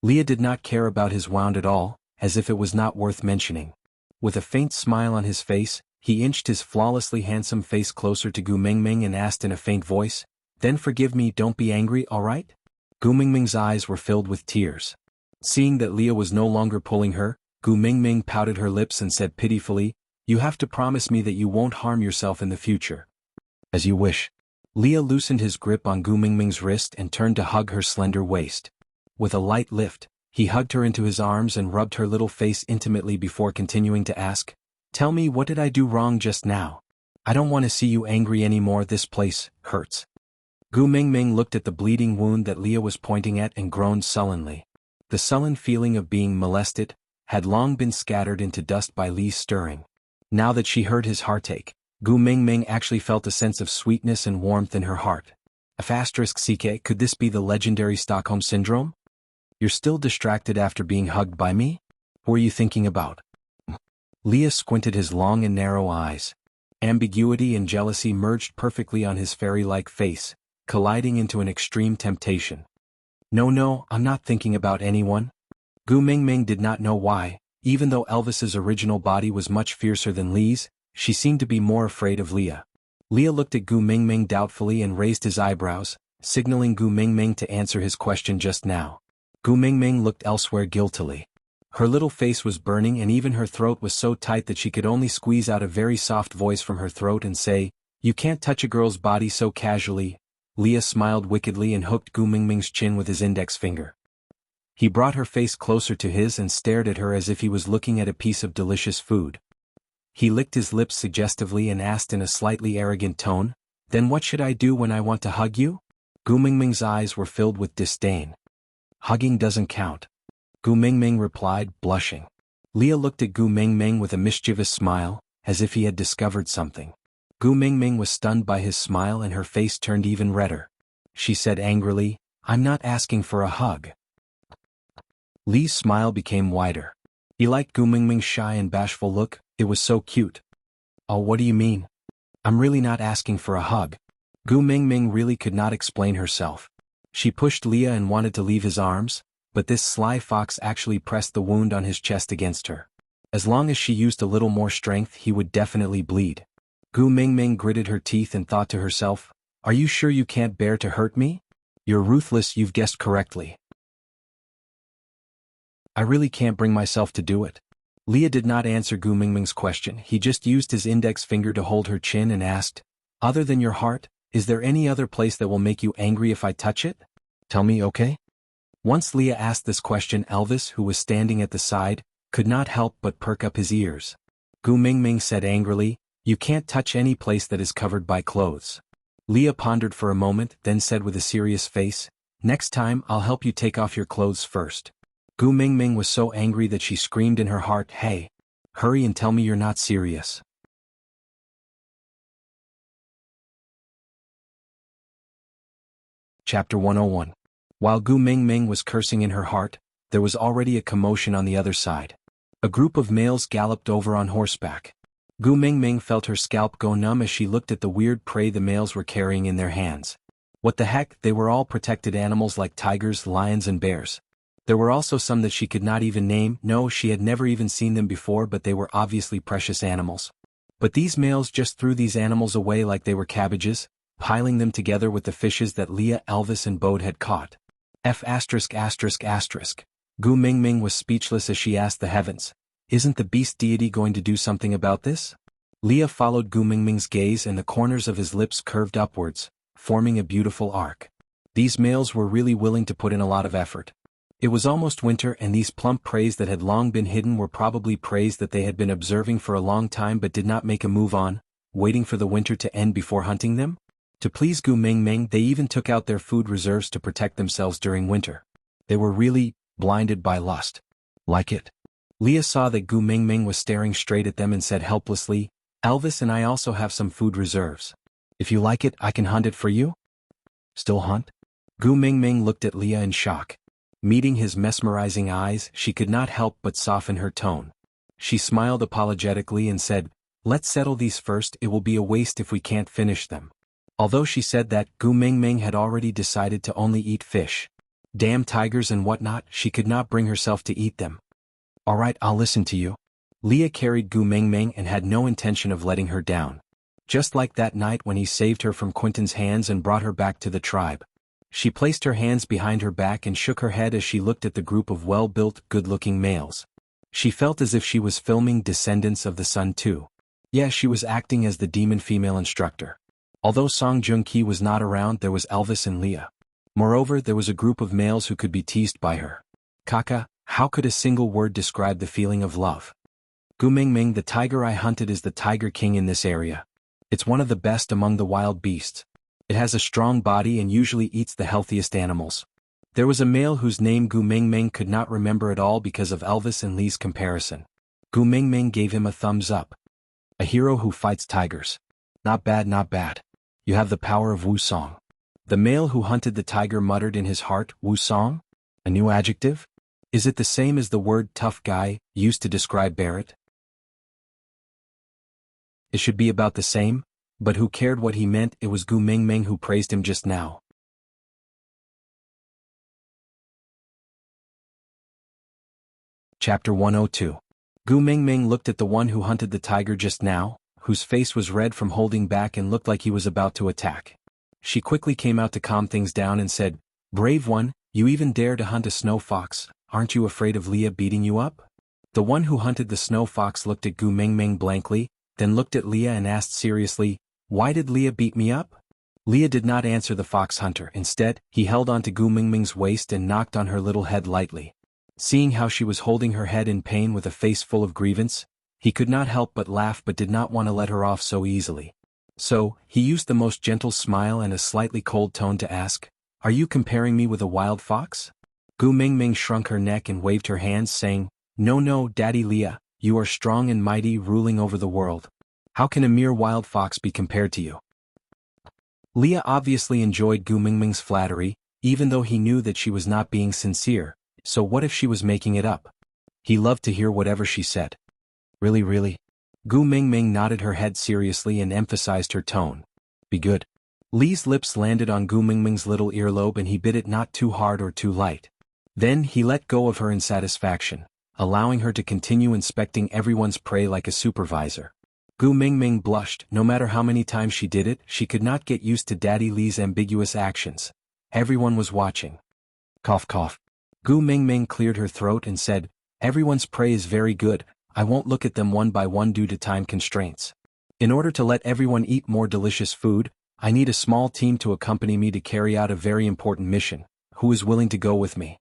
Leah did not care about his wound at all, as if it was not worth mentioning. With a faint smile on his face, he inched his flawlessly handsome face closer to Gu Mingming and asked in a faint voice, "Then forgive me, don't be angry, all right?" Gu Mingming's eyes were filled with tears. Seeing that Leah was no longer pulling her, Gu Mingming pouted her lips and said pitifully, "You have to promise me that you won't harm yourself in the future." "As you wish." Leah loosened his grip on Gu Mingming's wrist and turned to hug her slender waist. With a light lift, he hugged her into his arms and rubbed her little face intimately before continuing to ask, "Tell me, what did I do wrong just now? I don't want to see you angry anymore, this place hurts." Gu Mingming looked at the bleeding wound that Leah was pointing at and groaned sullenly. The sullen feeling of being molested had long been scattered into dust by Li's stirring. Now that she heard his heartache, Gu Mingming actually felt a sense of sweetness and warmth in her heart. *CK, could this be the legendary Stockholm Syndrome? You're still distracted after being hugged by me? Who are you thinking about? Leah squinted his long and narrow eyes. Ambiguity and jealousy merged perfectly on his fairy-like face, colliding into an extreme temptation. No, I'm not thinking about anyone. Gu Mingming did not know why, even though Elvis's original body was much fiercer than Li's, she seemed to be more afraid of Leah. Leah looked at Gu Mingming doubtfully and raised his eyebrows, signaling Gu Mingming to answer his question just now. Gu Mingming looked elsewhere guiltily. Her little face was burning and even her throat was so tight that she could only squeeze out a very soft voice from her throat and say, "You can't touch a girl's body so casually." Leah smiled wickedly and hooked Gu Mingming's chin with his index finger. He brought her face closer to his and stared at her as if he was looking at a piece of delicious food. He licked his lips suggestively and asked in a slightly arrogant tone, "Then what should I do when I want to hug you?" Gu Mingming's eyes were filled with disdain. "Hugging doesn't count." Gu Mingming replied, blushing. Leah looked at Gu Mingming with a mischievous smile, as if he had discovered something. Gu Mingming was stunned by his smile and her face turned even redder. She said angrily, I'm not asking for a hug. Li's smile became wider. He liked Gu Mingming's shy and bashful look, it was so cute. Oh, what do you mean? I'm really not asking for a hug. Gu Mingming really could not explain herself. She pushed Leah and wanted to leave his arms, but this sly fox actually pressed the wound on his chest against her. As long as she used a little more strength, he would definitely bleed. Gu Mingming gritted her teeth and thought to herself, are you sure you can't bear to hurt me? You're ruthless, you've guessed correctly. I really can't bring myself to do it. Leah did not answer Gu Mingming's question, he just used his index finger to hold her chin and asked, other than your heart, is there any other place that will make you angry if I touch it? Tell me, okay? Once Leah asked this question, Elvis, who was standing at the side, could not help but perk up his ears. Gu Mingming said angrily, you can't touch any place that is covered by clothes. Leah pondered for a moment, then said with a serious face, next time I'll help you take off your clothes first. Gu Mingming was so angry that she screamed in her heart, hey! Hurry and tell me you're not serious. Chapter 101. While Gu Mingming was cursing in her heart, there was already a commotion on the other side. A group of males galloped over on horseback. Gu Mingming felt her scalp go numb as she looked at the weird prey the males were carrying in their hands. What the heck, they were all protected animals like tigers, lions and bears. There were also some that she could not even name, no, she had never even seen them before, but they were obviously precious animals. But these males just threw these animals away like they were cabbages, piling them together with the fishes that Leah, Elvis and Bode had caught. Gu Mingming was speechless as she asked the heavens, isn't the beast deity going to do something about this? Leah followed Gu Mingming's gaze and the corners of his lips curved upwards, forming a beautiful arc. These males were really willing to put in a lot of effort. It was almost winter and these plump preys that had long been hidden were probably preys that they had been observing for a long time but did not make a move on, waiting for the winter to end before hunting them? To please Gu Mingming, they even took out their food reserves to protect themselves during winter. They were really blinded by lust. Like it? Leah saw that Gu Mingming was staring straight at them and said helplessly, Elvis and I also have some food reserves. If you like it, I can hunt it for you? Still hunt? Gu Mingming looked at Leah in shock. Meeting his mesmerizing eyes, she could not help but soften her tone. She smiled apologetically and said, let's settle these first, it will be a waste if we can't finish them. Although she said that, Gu Mingming had already decided to only eat fish. Damn tigers and whatnot, she could not bring herself to eat them. Alright, I'll listen to you. Leah carried Gu Mingming and had no intention of letting her down. Just like that night when he saved her from Quentin's hands and brought her back to the tribe. She placed her hands behind her back and shook her head as she looked at the group of well-built, good-looking males. She felt as if she was filming Descendants of the Sun 2. Yeah, she was acting as the demon female instructor. Although Song Joong-ki was not around, there was Elvis and Leah. Moreover, there was a group of males who could be teased by her. Kaka, how could a single word describe the feeling of love? Gu Mingming, the tiger I hunted is the tiger king in this area. It's one of the best among the wild beasts. It has a strong body and usually eats the healthiest animals. There was a male whose name Gu Mingming could not remember at all because of Elvis and Lee's comparison. Gu Mingming gave him a thumbs up. A hero who fights tigers. Not bad, not bad. You have the power of Wusong. The male who hunted the tiger muttered in his heart, Wusong? A new adjective? Is it the same as the word tough guy, used to describe Barrett? It should be about the same, but who cared what he meant? It was Gu Mingming who praised him just now. Chapter 102. Gu Mingming looked at the one who hunted the tiger just now, whose face was red from holding back and looked like he was about to attack. She quickly came out to calm things down and said, Brave one, you even dare to hunt a snow fox, aren't you afraid of Leah beating you up? The one who hunted the snow fox looked at Gu Mingming blankly, then looked at Leah and asked seriously, Why did Leah beat me up? Leah did not answer the fox hunter. Instead, he held onto Gu Mingming's waist and knocked on her little head lightly. Seeing how she was holding her head in pain with a face full of grievance, he could not help but laugh but did not want to let her off so easily. So, he used the most gentle smile and a slightly cold tone to ask, Are you comparing me with a wild fox? Gu Mingming shrunk her neck and waved her hands saying, "No no, Daddy Leah, you are strong and mighty ruling over the world. How can a mere wild fox be compared to you?" Leah obviously enjoyed Gu Mingming's flattery, even though he knew that she was not being sincere, so what if she was making it up? He loved to hear whatever she said. "Really really?" Gu Mingming nodded her head seriously and emphasized her tone. "Be good." Lee's lips landed on Gu Mingming's little earlobe and he bit it not too hard or too light. Then he let go of her in satisfaction, allowing her to continue inspecting everyone's prey like a supervisor. Gu Mingming blushed. No matter how many times she did it, she could not get used to Daddy Lee's ambiguous actions. Everyone was watching. Cough cough. Gu Mingming cleared her throat and said, "Everyone's prey is very good, I won't look at them one by one due to time constraints. In order to let everyone eat more delicious food, I need a small team to accompany me to carry out a very important mission. Who is willing to go with me?"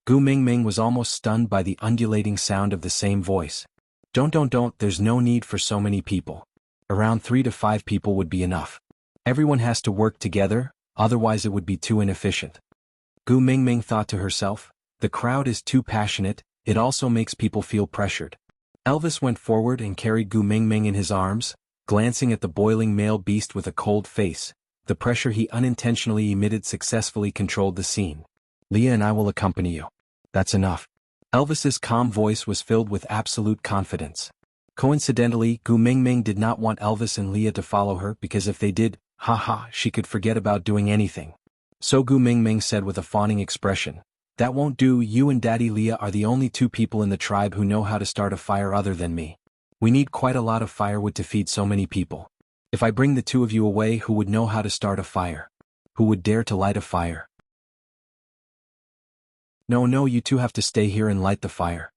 Gu Mingming was almost stunned by the undulating sound of the same voice. Don't, there's no need for so many people. Around 3 to 5 people would be enough. Everyone has to work together, otherwise it would be too inefficient. Gu Mingming thought to herself, the crowd is too passionate, it also makes people feel pressured. Elvis went forward and carried Gu Mingming in his arms, glancing at the boiling male beast with a cold face. The pressure he unintentionally emitted successfully controlled the scene. "Leah and I will accompany you. That's enough." Elvis's calm voice was filled with absolute confidence. Coincidentally, Gu Mingming did not want Elvis and Leah to follow her because if they did, she could forget about doing anything. So Gu Mingming said with a fawning expression, "That won't do, you and Daddy Leah are the only 2 people in the tribe who know how to start a fire other than me. We need quite a lot of firewood to feed so many people. If I bring the 2 of you away, who would know how to start a fire? Who would dare to light a fire?" No, you 2 have to stay here and light the fire."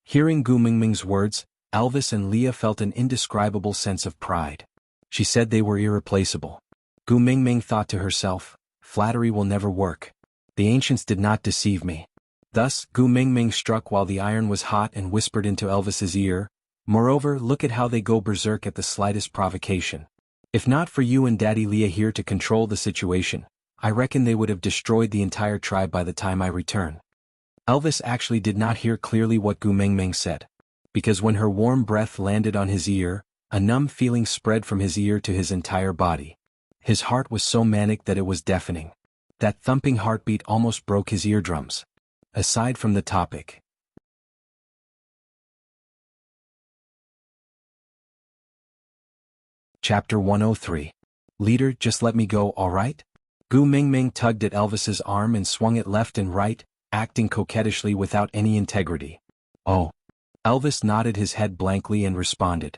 Hearing Gu Mingming's words, Elvis and Leah felt an indescribable sense of pride. She said they were irreplaceable. Gu Mingming thought to herself, flattery will never work. The ancients did not deceive me. Thus, Gu Mingming struck while the iron was hot and whispered into Elvis's ear, "Moreover, look at how they go berserk at the slightest provocation. If not for you and Daddy Leah here to control the situation, I reckon they would have destroyed the entire tribe by the time I return." Elvis actually did not hear clearly what Gu Mingming said. Because when her warm breath landed on his ear, a numb feeling spread from his ear to his entire body. His heart was so manic that it was deafening. That thumping heartbeat almost broke his eardrums. Aside from the topic. Chapter 103. "Leader, just let me go, alright?" Gu Mingming tugged at Elvis's arm and swung it left and right, acting coquettishly without any integrity. "Oh." Elvis nodded his head blankly and responded,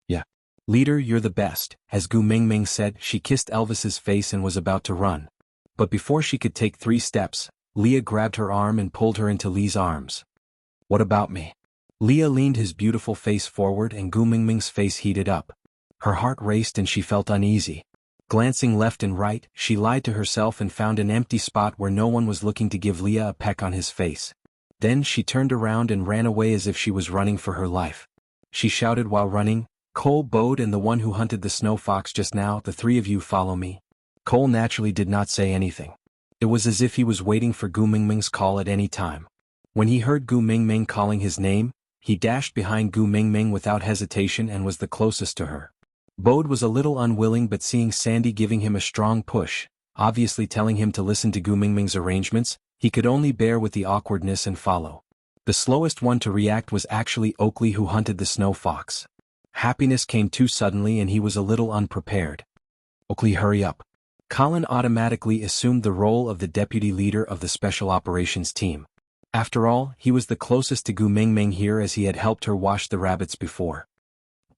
"Yeah. Leader, you're the best." As Gu Mingming said, she kissed Elvis's face and was about to run. But before she could take 3 steps, Leah grabbed her arm and pulled her into Lee's arms. "What about me?" Leah leaned his beautiful face forward and Gu Mingming's face heated up. Her heart raced and she felt uneasy. Glancing left and right, she lied to herself and found an empty spot where no one was looking to give Leah a peck on his face. Then she turned around and ran away as if she was running for her life. She shouted while running, "Cole, Bode and the one who hunted the snow fox just now, the 3 of you follow me." Cole naturally did not say anything. It was as if he was waiting for Gu Mingming's call at any time. When he heard Gu Mingming calling his name, he dashed behind Gu Mingming without hesitation and was the closest to her. Bode was a little unwilling, but seeing Sandy giving him a strong push, obviously telling him to listen to Gu Mingming's arrangements, he could only bear with the awkwardness and follow. The slowest one to react was actually Oakley, who hunted the snow fox. Happiness came too suddenly and he was a little unprepared. "Oakley, hurry up." Colin automatically assumed the role of the deputy leader of the Special Operations Team. After all, he was the closest to Gu Mingming here as he had helped her wash the rabbits before.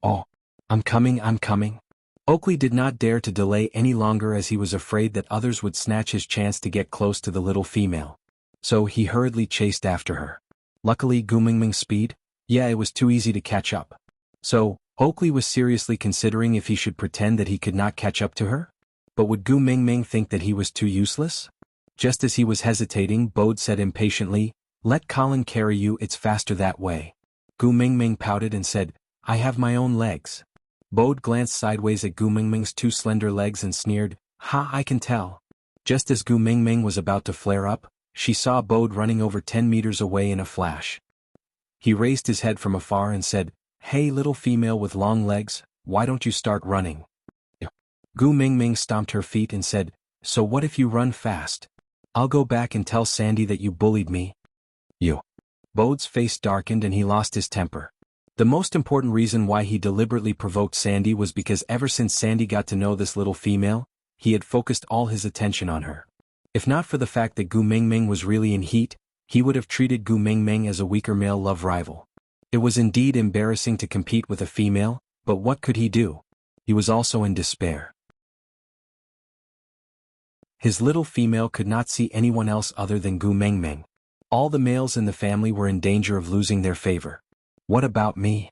"Oh. I'm coming." Oakley did not dare to delay any longer as he was afraid that others would snatch his chance to get close to the little female. So he hurriedly chased after her. Luckily, Gu Mingming's speed? Yeah, it was too easy to catch up. So, Oakley was seriously considering if he should pretend that he could not catch up to her? But would Gu Mingming think that he was too useless? Just as he was hesitating, Bode said impatiently, "Let Colin carry you, it's faster that way." Gu Mingming pouted and said, "I have my own legs." Bode glanced sideways at Gu Mingming's 2 slender legs and sneered, "Ha, I can tell." Just as Gu Mingming was about to flare up, she saw Bode running over 10 meters away in a flash. He raised his head from afar and said, "Hey little female with long legs, why don't you start running?" Gu Mingming stomped her feet and said, "So what if you run fast? I'll go back and tell Sandy that you bullied me." Bode's face darkened and he lost his temper. The most important reason why he deliberately provoked Sandy was because ever since Sandy got to know this little female, he had focused all his attention on her. If not for the fact that Gu Mingming was really in heat, he would have treated Gu Mingming as a weaker male love rival. It was indeed embarrassing to compete with a female, but what could he do? He was also in despair. His little female could not see anyone else other than Gu Mingming. All the males in the family were in danger of losing their favor. What about me?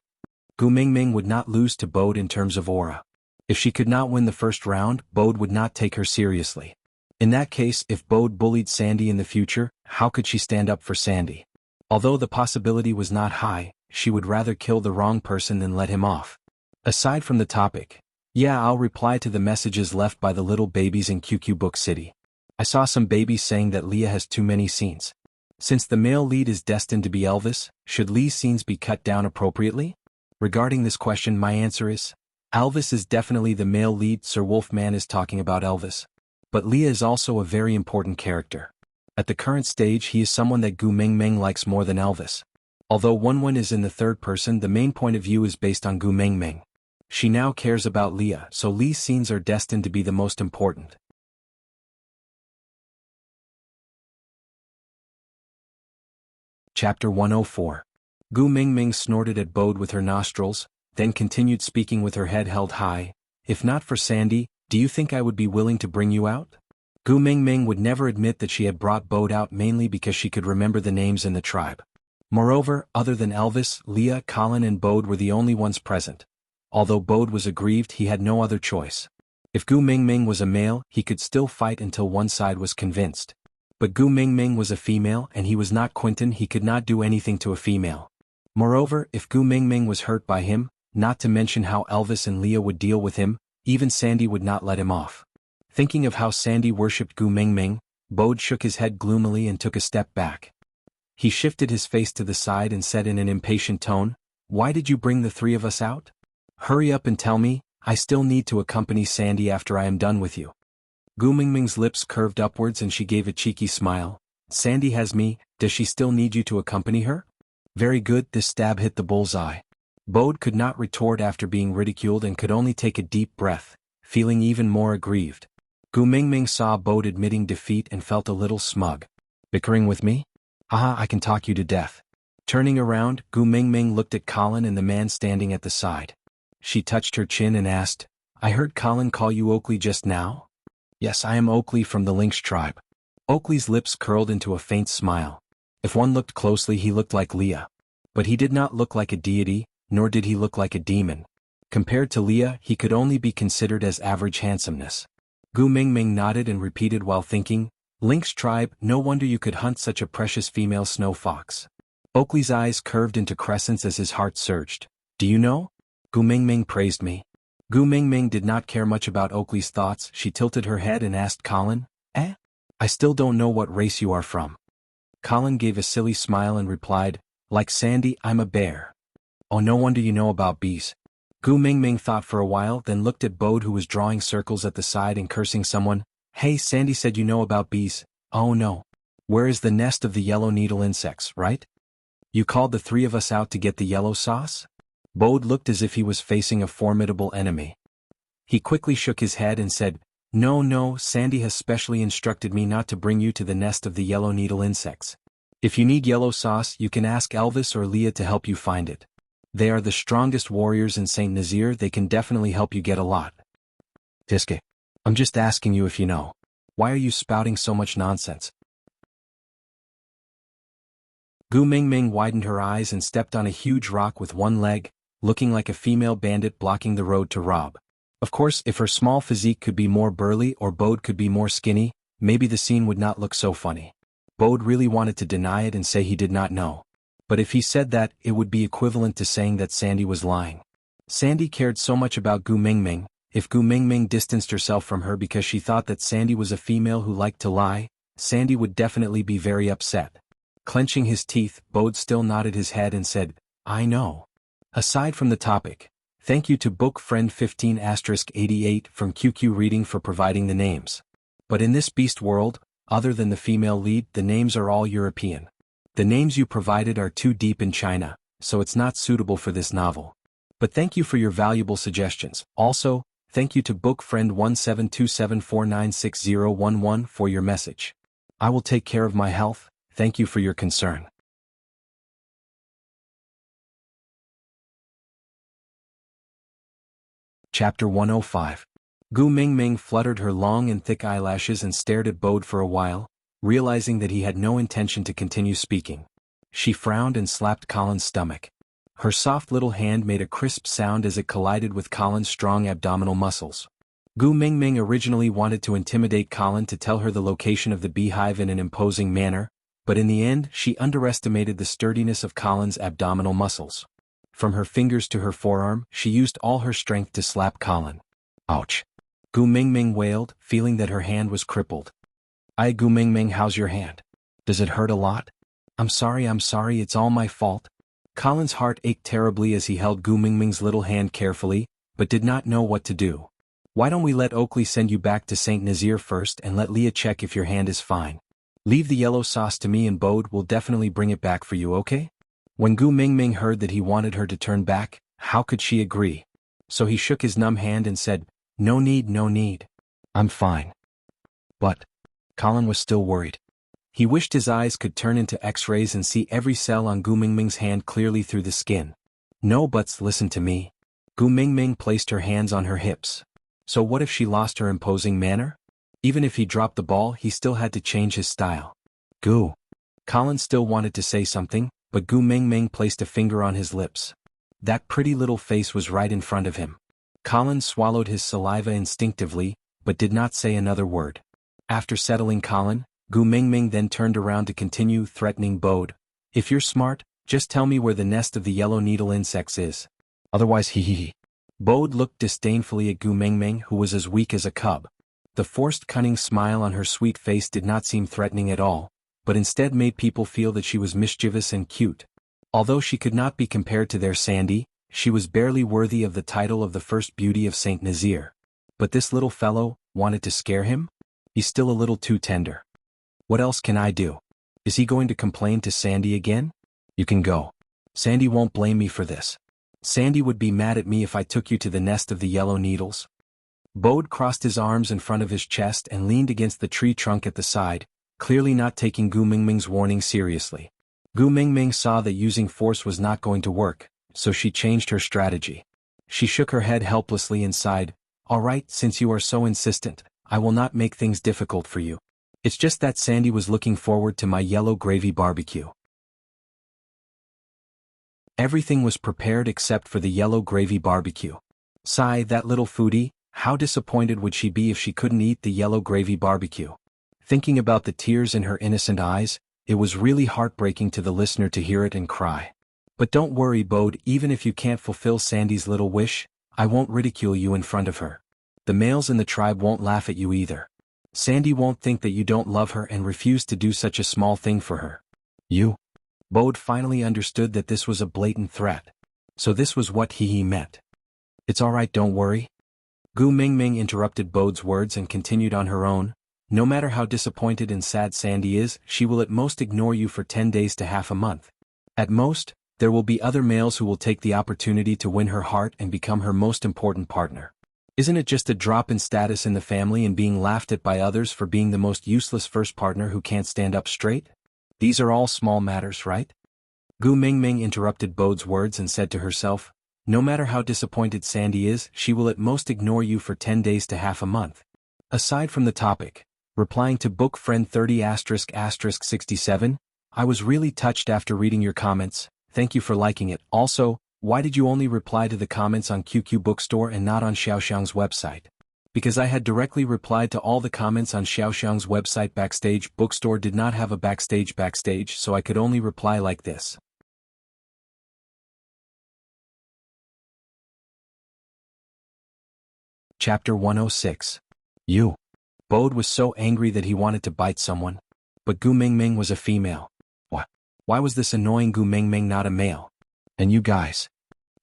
Gu Mingming would not lose to Bode in terms of aura. If she could not win the first round, Bode would not take her seriously. In that case, if Bode bullied Sandy in the future, how could she stand up for Sandy? Although the possibility was not high, she would rather kill the wrong person than let him off. Aside from the topic, yeah, I'll reply to the messages left by the little babies in QQ Book City. I saw some babies saying that Leah has too many scenes. Since the male lead is destined to be Elvis, should Lee's scenes be cut down appropriately? Regarding this question, my answer is, Elvis is definitely the male lead. Sir Wolfman is talking about Elvis. But Leah is also a very important character. At the current stage, he is someone that Gu Mingming likes more than Elvis. Although Wenwen is in the third person, the main point of view is based on Gu Mingming. She now cares about Leah, so Lee's scenes are destined to be the most important. Chapter 104. Gu Mingming snorted at Bode with her nostrils, then continued speaking with her head held high. "If not for Sandy, do you think I would be willing to bring you out?" Gu Mingming would never admit that she had brought Bode out mainly because she could remember the names in the tribe. Moreover, other than Elvis, Leah, Colin and Bode were the only ones present. Although Bode was aggrieved, he had no other choice. If Gu Mingming was a male, he could still fight until one side was convinced. But Gu Mingming was a female and he was not Quentin, he could not do anything to a female. Moreover, if Gu Mingming was hurt by him, not to mention how Elvis and Leah would deal with him, even Sandy would not let him off. Thinking of how Sandy worshipped Gu Mingming, Bode shook his head gloomily and took a step back. He shifted his face to the side and said in an impatient tone, "Why did you bring the three of us out? Hurry up and tell me, I still need to accompany Sandy after I am done with you." Gu Mingming's lips curved upwards and she gave a cheeky smile. "Sandy has me, does she still need you to accompany her?" Very good, this stab hit the bullseye. Bode could not retort after being ridiculed and could only take a deep breath, feeling even more aggrieved. Gu Mingming saw Bode admitting defeat and felt a little smug. "Bickering with me? Haha, I can talk you to death." Turning around, Gu Mingming looked at Colin and the man standing at the side. She touched her chin and asked, "I heard Colin call you Oakley just now?" "Yes, I am Oakley from the Lynx tribe." Oakley's lips curled into a faint smile. If one looked closely, he looked like Leah. But he did not look like a deity, nor did he look like a demon. Compared to Leah, he could only be considered as average handsomeness. Gu Mingming nodded and repeated while thinking, "Lynx tribe, no wonder you could hunt such a precious female snow fox." Oakley's eyes curved into crescents as his heart surged. "Do you know? Gu Mingming praised me." Gu Mingming did not care much about Oakley's thoughts. She tilted her head and asked Colin, I still don't know what race you are from." Colin gave a silly smile and replied, "Like Sandy, I'm a bear." "Oh, no wonder you know about bees." Gu Mingming thought for a while, then looked at Bode who was drawing circles at the side and cursing someone. "Hey, Sandy said you know about bees." "Oh no. Where is the nest of the yellow needle insects, right? You called the three of us out to get the yellow sauce?" Bode looked as if he was facing a formidable enemy. He quickly shook his head and said, No, Sandy has specially instructed me not to bring you to the nest of the yellow needle insects. If you need yellow sauce, you can ask Elvis or Leah to help you find it. They are the strongest warriors in St. Nazir, they can definitely help you get a lot." "Tiske. I'm just asking you if you know. Why are you spouting so much nonsense?" Gu Mingming widened her eyes and stepped on a huge rock with one leg, looking like a female bandit blocking the road to rob. Of course, if her small physique could be more burly or Bode could be more skinny, maybe the scene would not look so funny. Bode really wanted to deny it and say he did not know. But if he said that, it would be equivalent to saying that Sandy was lying. Sandy cared so much about Gu Mingming. If Gu Mingming distanced herself from her because she thought that Sandy was a female who liked to lie, Sandy would definitely be very upset. Clenching his teeth, Bode still nodded his head and said, I know. Aside from the topic, thank you to book friend 15*88 from QQ Reading for providing the names. But in this beast world, other than the female lead, the names are all European. The names you provided are too deep in China, so it's not suitable for this novel. But thank you for your valuable suggestions. Also, thank you to book friend 1727496011 for your message. I will take care of my health. Thank you for your concern. Chapter 105. Gu Mingming fluttered her long and thick eyelashes and stared at Bode for a while, realizing that he had no intention to continue speaking. She frowned and slapped Colin's stomach. Her soft little hand made a crisp sound as it collided with Colin's strong abdominal muscles. Gu Mingming originally wanted to intimidate Colin to tell her the location of the beehive in an imposing manner, but in the end she underestimated the sturdiness of Colin's abdominal muscles. From her fingers to her forearm, she used all her strength to slap Colin. Ouch! Gu Mingming wailed, feeling that her hand was crippled. Gu Mingming, how's your hand? Does it hurt a lot? I'm sorry, it's all my fault. Colin's heart ached terribly as he held Gu Mingming's little hand carefully, but did not know what to do. Why don't we let Oakley send you back to St. Nazaire first and let Leah check if your hand is fine? Leave the yellow sauce to me and Bode will definitely bring it back for you, okay? When Gu Mingming heard that he wanted her to turn back, how could she agree? So he shook his numb hand and said, No need. I'm fine. But Colin was still worried. He wished his eyes could turn into X-rays and see every cell on Gu Mingming's hand clearly through the skin. No buts, listen to me. Gu Mingming placed her hands on her hips. So what if she lost her imposing manner? Even if he dropped the ball, he still had to change his style. Gu. Colin still wanted to say something, but Gu Mingming placed a finger on his lips. That pretty little face was right in front of him. Colin swallowed his saliva instinctively, but did not say another word. After settling Colin, Gu Mingming then turned around to continue threatening Bode. If you're smart, just tell me where the nest of the yellow needle insects is. Otherwise hee. Bode looked disdainfully at Gu Mingming, who was as weak as a cub. The forced cunning smile on her sweet face did not seem threatening at all, but instead made people feel that she was mischievous and cute. Although she could not be compared to their Sandy, she was barely worthy of the title of the first beauty of St. Nazaire. But this little fellow wanted to scare him? He's still a little too tender. What else can I do? Is he going to complain to Sandy again? You can go. Sandy won't blame me for this. Sandy would be mad at me if I took you to the nest of the yellow needles. Bode crossed his arms in front of his chest and leaned against the tree trunk at the side, clearly not taking Gu Mingming's warning seriously. Gu Mingming saw that using force was not going to work, so she changed her strategy. She shook her head helplessly and sighed, All right, since you are so insistent, I will not make things difficult for you. It's just that Sandy was looking forward to my yellow gravy barbecue. Everything was prepared except for the yellow gravy barbecue. Sigh, that little foodie, how disappointed would she be if she couldn't eat the yellow gravy barbecue? Thinking about the tears in her innocent eyes, it was really heartbreaking to the listener to hear it and cry. But don't worry, Bode, even if you can't fulfill Sandy's little wish, I won't ridicule you in front of her. The males in the tribe won't laugh at you either. Sandy won't think that you don't love her and refuse to do such a small thing for her. You? Bode finally understood that this was a blatant threat. So this was what he meant. It's all right, don't worry. Gu Mingming interrupted Bode's words and continued on her own. No matter how disappointed and sad Sandy is, she will at most ignore you for 10 days to half a month. At most, there will be other males who will take the opportunity to win her heart and become her most important partner. Isn't it just a drop in status in the family and being laughed at by others for being the most useless first partner who can't stand up straight? These are all small matters, right? Gu Mingming interrupted Bode's words and said to herself, No matter how disappointed Sandy is, she will at most ignore you for 10 days to half a month. Aside from the topic, replying to book friend 30**67, I was really touched after reading your comments, thank you for liking it. Also, why did you only reply to the comments on QQ Bookstore and not on Xiaoxiang's website? Because I had directly replied to all the comments on Xiaoxiang's website. Backstage Bookstore did not have a backstage, so I could only reply like this. Chapter 106. You. Bode was so angry that he wanted to bite someone. But Gu Mingming was a female. What? Why was this annoying Gu Mingming not a male? And you guys?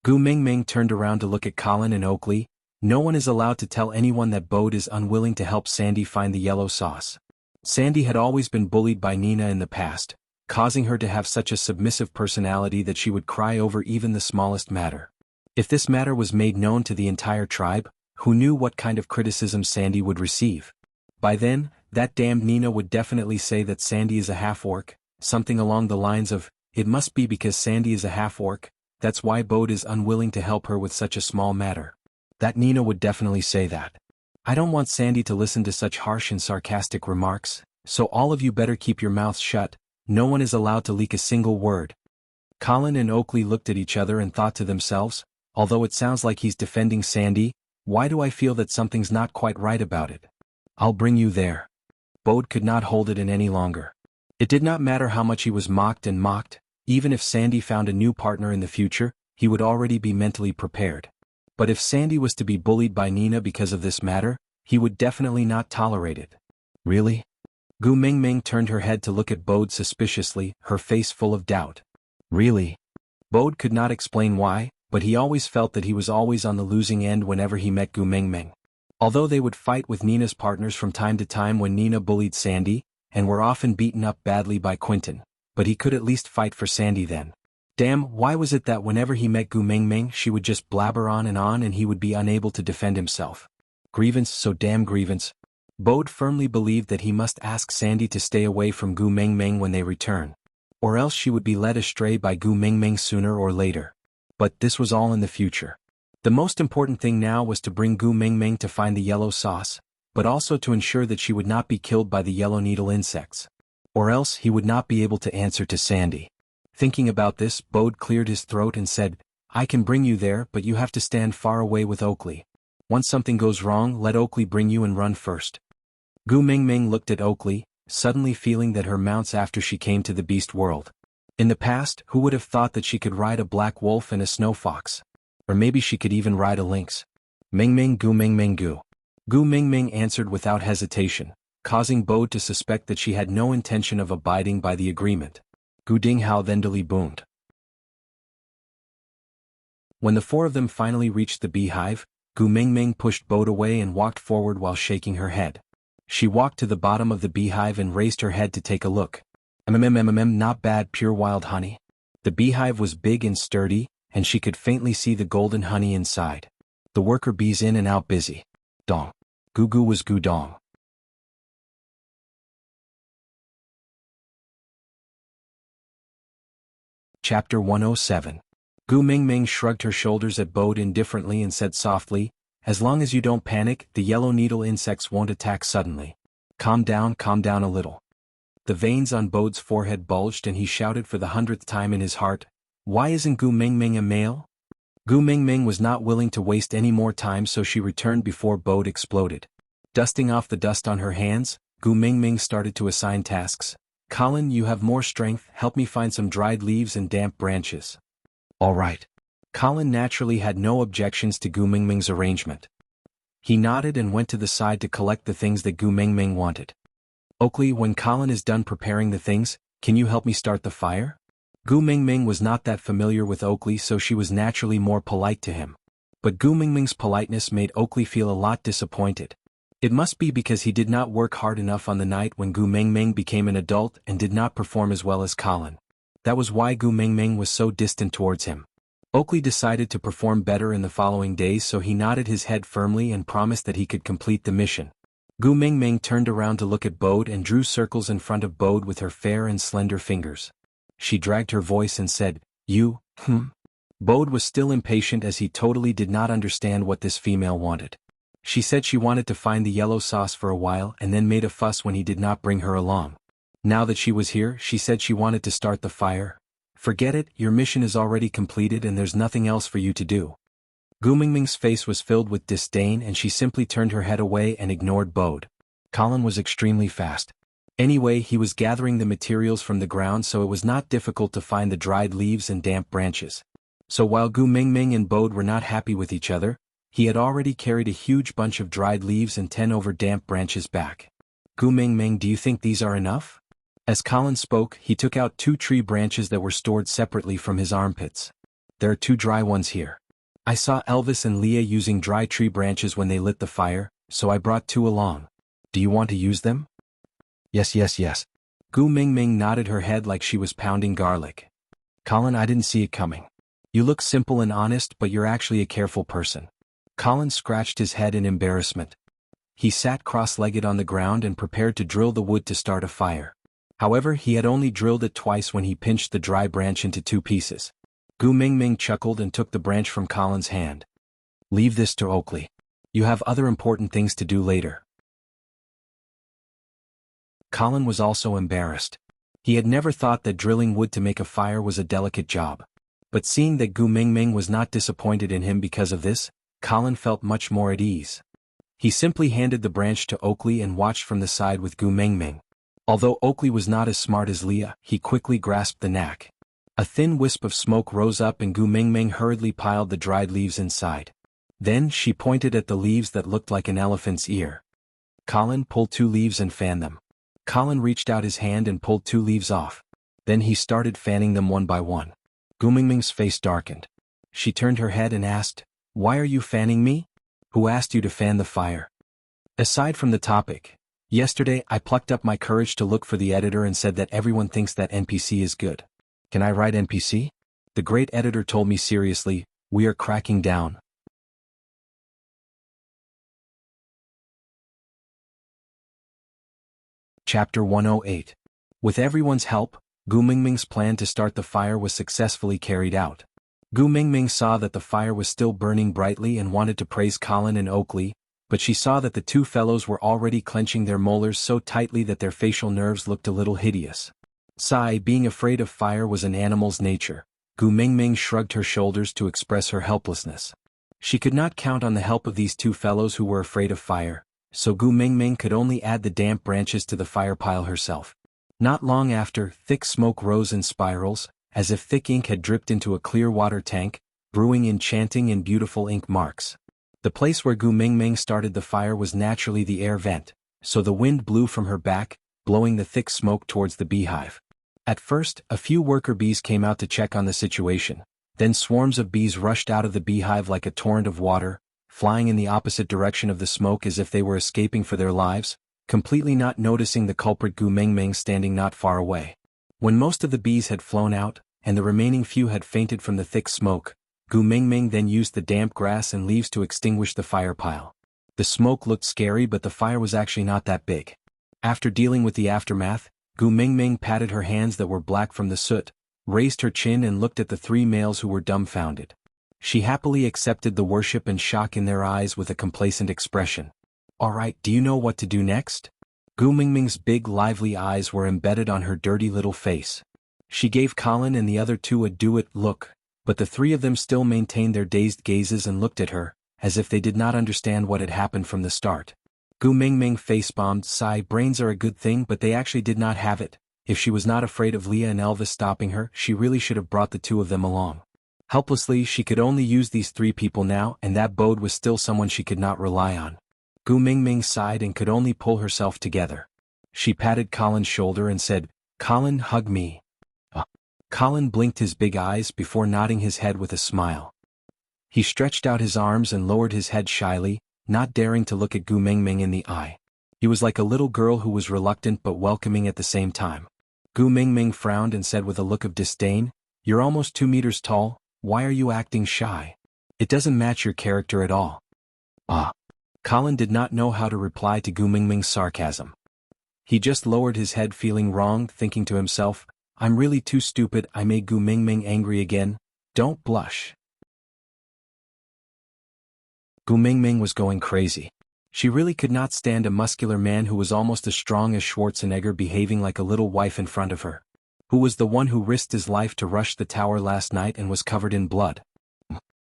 Gu Mingming turned around to look at Colin and Oakley. No one is allowed to tell anyone that Bode is unwilling to help Sandy find the yellow sauce. Sandy had always been bullied by Nina in the past, causing her to have such a submissive personality that she would cry over even the smallest matter. If this matter was made known to the entire tribe, who knew what kind of criticism Sandy would receive? By then, that damned Nina would definitely say that Sandy is a half-orc, something along the lines of, "It must be because Sandy is a half-orc, that's why Bode is unwilling to help her with such a small matter." That Nina would definitely say that. I don't want Sandy to listen to such harsh and sarcastic remarks, so all of you better keep your mouths shut. No one is allowed to leak a single word. Colin and Oakley looked at each other and thought to themselves, although it sounds like he's defending Sandy, why do I feel that something's not quite right about it? I'll bring you there. Bode could not hold it in any longer. It did not matter how much he was mocked and mocked, even if Sandy found a new partner in the future, he would already be mentally prepared. But if Sandy was to be bullied by Nina because of this matter, he would definitely not tolerate it. Really? Gu Mingming turned her head to look at Bode suspiciously, her face full of doubt. Really? Bode could not explain why, but he always felt that he was always on the losing end whenever he met Gu Mingming. Although they would fight with Nina's partners from time to time when Nina bullied Sandy, and were often beaten up badly by Quentin, but he could at least fight for Sandy then. Damn, why was it that whenever he met Gu Mingming she would just blabber on and he would be unable to defend himself? Grievance, so damn grievance. Bode firmly believed that he must ask Sandy to stay away from Gu Mingming when they return. Or else she would be led astray by Gu Mingming sooner or later. But this was all in the future. The most important thing now was to bring Gu Mingming to find the yellow sauce, but also to ensure that she would not be killed by the yellow needle insects. Or else he would not be able to answer to Sandy. Thinking about this, Bode cleared his throat and said, I can bring you there, but you have to stand far away with Oakley. Once something goes wrong, let Oakley bring you and run first. Gu Mingming looked at Oakley, suddenly feeling that her mounts after she came to the beast world. In the past, who would have thought that she could ride a black wolf and a snow fox? Or maybe she could even ride a lynx. Mingming Gu Mingming Gu. Gu Mingming answered without hesitation, causing Bode to suspect that she had no intention of abiding by the agreement. Gu Dinghao then boomed. When the four of them finally reached the beehive, Gu Mingming pushed Bode away and walked forward while shaking her head. She walked to the bottom of the beehive and raised her head to take a look. Not bad, pure wild honey. The beehive was big and sturdy, and she could faintly see the golden honey inside. The worker bees in and out busy. Dong. Gu Gu was Gu Dong. Chapter 107. Gu Mingming shrugged her shoulders at Bode indifferently and said softly, as long as you don't panic, the yellow needle insects won't attack suddenly. Calm down a little. The veins on Bode's forehead bulged and he shouted for the 100th time in his heart, why isn't Gu Mingming a male? Gu Mingming was not willing to waste any more time, so she returned before Bode exploded. Dusting off the dust on her hands, Gu Mingming started to assign tasks. Colin, you have more strength, help me find some dried leaves and damp branches. All right. Colin naturally had no objections to Gu Mingming's arrangement. He nodded and went to the side to collect the things that Gu Mingming wanted. Oakley, when Colin is done preparing the things, can you help me start the fire? Gu Mingming was not that familiar with Oakley, so she was naturally more polite to him. But Gu Mingming's politeness made Oakley feel a lot disappointed. It must be because he did not work hard enough on the night when Gu Mingming became an adult and did not perform as well as Colin. That was why Gu Mingming was so distant towards him. Oakley decided to perform better in the following days, so he nodded his head firmly and promised that he could complete the mission. Gu Mingming turned around to look at Bode and drew circles in front of Bode with her fair and slender fingers. She dragged her voice and said, You. Bode was still impatient as he totally did not understand what this female wanted. She said she wanted to find the yellow sauce for a while and then made a fuss when he did not bring her along. Now that she was here, she said she wanted to start the fire. Forget it, your mission is already completed and there's nothing else for you to do. Gu Mingming's face was filled with disdain and she simply turned her head away and ignored Bode. Colin was extremely fast. Anyway, he was gathering the materials from the ground, so it was not difficult to find the dried leaves and damp branches. So while Gu Mingming and Bode were not happy with each other, he had already carried a huge bunch of dried leaves and 10 over damp branches back. Gu Mingming, do you think these are enough? As Colin spoke, he took out 2 tree branches that were stored separately from his armpits. There are 2 dry ones here. I saw Elvis and Leah using dry tree branches when they lit the fire, so I brought 2 along. Do you want to use them? Yes, yes, yes. Gu Mingming nodded her head like she was pounding garlic. Colin, I didn't see it coming. You look simple and honest, but you're actually a careful person. Colin scratched his head in embarrassment. He sat cross-legged on the ground and prepared to drill the wood to start a fire. However, he had only drilled it twice when he pinched the dry branch into 2 pieces. Gu Mingming chuckled and took the branch from Colin's hand. Leave this to Oakley. You have other important things to do later. Colin was also embarrassed. He had never thought that drilling wood to make a fire was a delicate job. But seeing that Gu Mingming was not disappointed in him because of this, Colin felt much more at ease. He simply handed the branch to Oakley and watched from the side with Gu Mingming. Although Oakley was not as smart as Leah, he quickly grasped the knack. A thin wisp of smoke rose up and Gu Mingming hurriedly piled the dried leaves inside. Then she pointed at the leaves that looked like an elephant's ear. Colin, pull 2 leaves and fan them. Colin reached out his hand and pulled 2 leaves off. Then he started fanning them one by one. Gu Mingming's face darkened. She turned her head and asked, "Why are you fanning me? Who asked you to fan the fire?" Aside from the topic, yesterday I plucked up my courage to look for the editor and said that everyone thinks that NPC is good. Can I write NPC? The great editor told me seriously, we are cracking down. Chapter 108. With everyone's help, Gu Mingming's plan to start the fire was successfully carried out. Gu Mingming saw that the fire was still burning brightly and wanted to praise Colin and Oakley, but she saw that the 2 fellows were already clenching their molars so tightly that their facial nerves looked a little hideous. Being afraid of fire was an animal's nature. Gu Mingming shrugged her shoulders to express her helplessness. She could not count on the help of these 2 fellows who were afraid of fire, so Gu Mingming could only add the damp branches to the fire pile herself. Not long after, thick smoke rose in spirals, as if thick ink had dripped into a clear water tank, brewing enchanting and beautiful ink marks. The place where Gu Mingming started the fire was naturally the air vent, so the wind blew from her back, blowing the thick smoke towards the beehive. At first, a few worker bees came out to check on the situation, then swarms of bees rushed out of the beehive like a torrent of water, flying in the opposite direction of the smoke as if they were escaping for their lives, completely not noticing the culprit Gu Mingming standing not far away. When most of the bees had flown out, and the remaining few had fainted from the thick smoke, Gu Mingming then used the damp grass and leaves to extinguish the fire pile. The smoke looked scary, but the fire was actually not that big. After dealing with the aftermath, Gu Mingming patted her hands that were black from the soot, raised her chin and looked at the 3 males who were dumbfounded. She happily accepted the worship and shock in their eyes with a complacent expression. Alright, do you know what to do next? Gu Mingming's big lively eyes were embedded on her dirty little face. She gave Colin and the other 2 a do-it look, but the 3 of them still maintained their dazed gazes and looked at her, as if they did not understand what had happened from the start. Gu Mingming face-bombed, brains are a good thing, but they actually did not have it. If she was not afraid of Leah and Elvis stopping her, she really should have brought the 2 of them along. Helplessly, she could only use these 3 people now, and that Bode was still someone she could not rely on. Gu Mingming sighed and could only pull herself together. She patted Colin's shoulder and said, "Colin, hug me." Colin blinked his big eyes before nodding his head with a smile. He stretched out his arms and lowered his head shyly, not daring to look at Gu Mingming in the eye. He was like a little girl who was reluctant but welcoming at the same time. Gu Mingming frowned and said with a look of disdain, "You're almost 2 meters tall, why are you acting shy? It doesn't match your character at all." Colin did not know how to reply to Gu Mingming's sarcasm. He just lowered his head feeling wronged, thinking to himself, "I'm really too stupid, I made Gu Mingming angry again, don't blush." Gu Mingming was going crazy. She really could not stand a muscular man who was almost as strong as Schwarzenegger behaving like a little wife in front of her. Who was the one who risked his life to rush the tower last night and was covered in blood?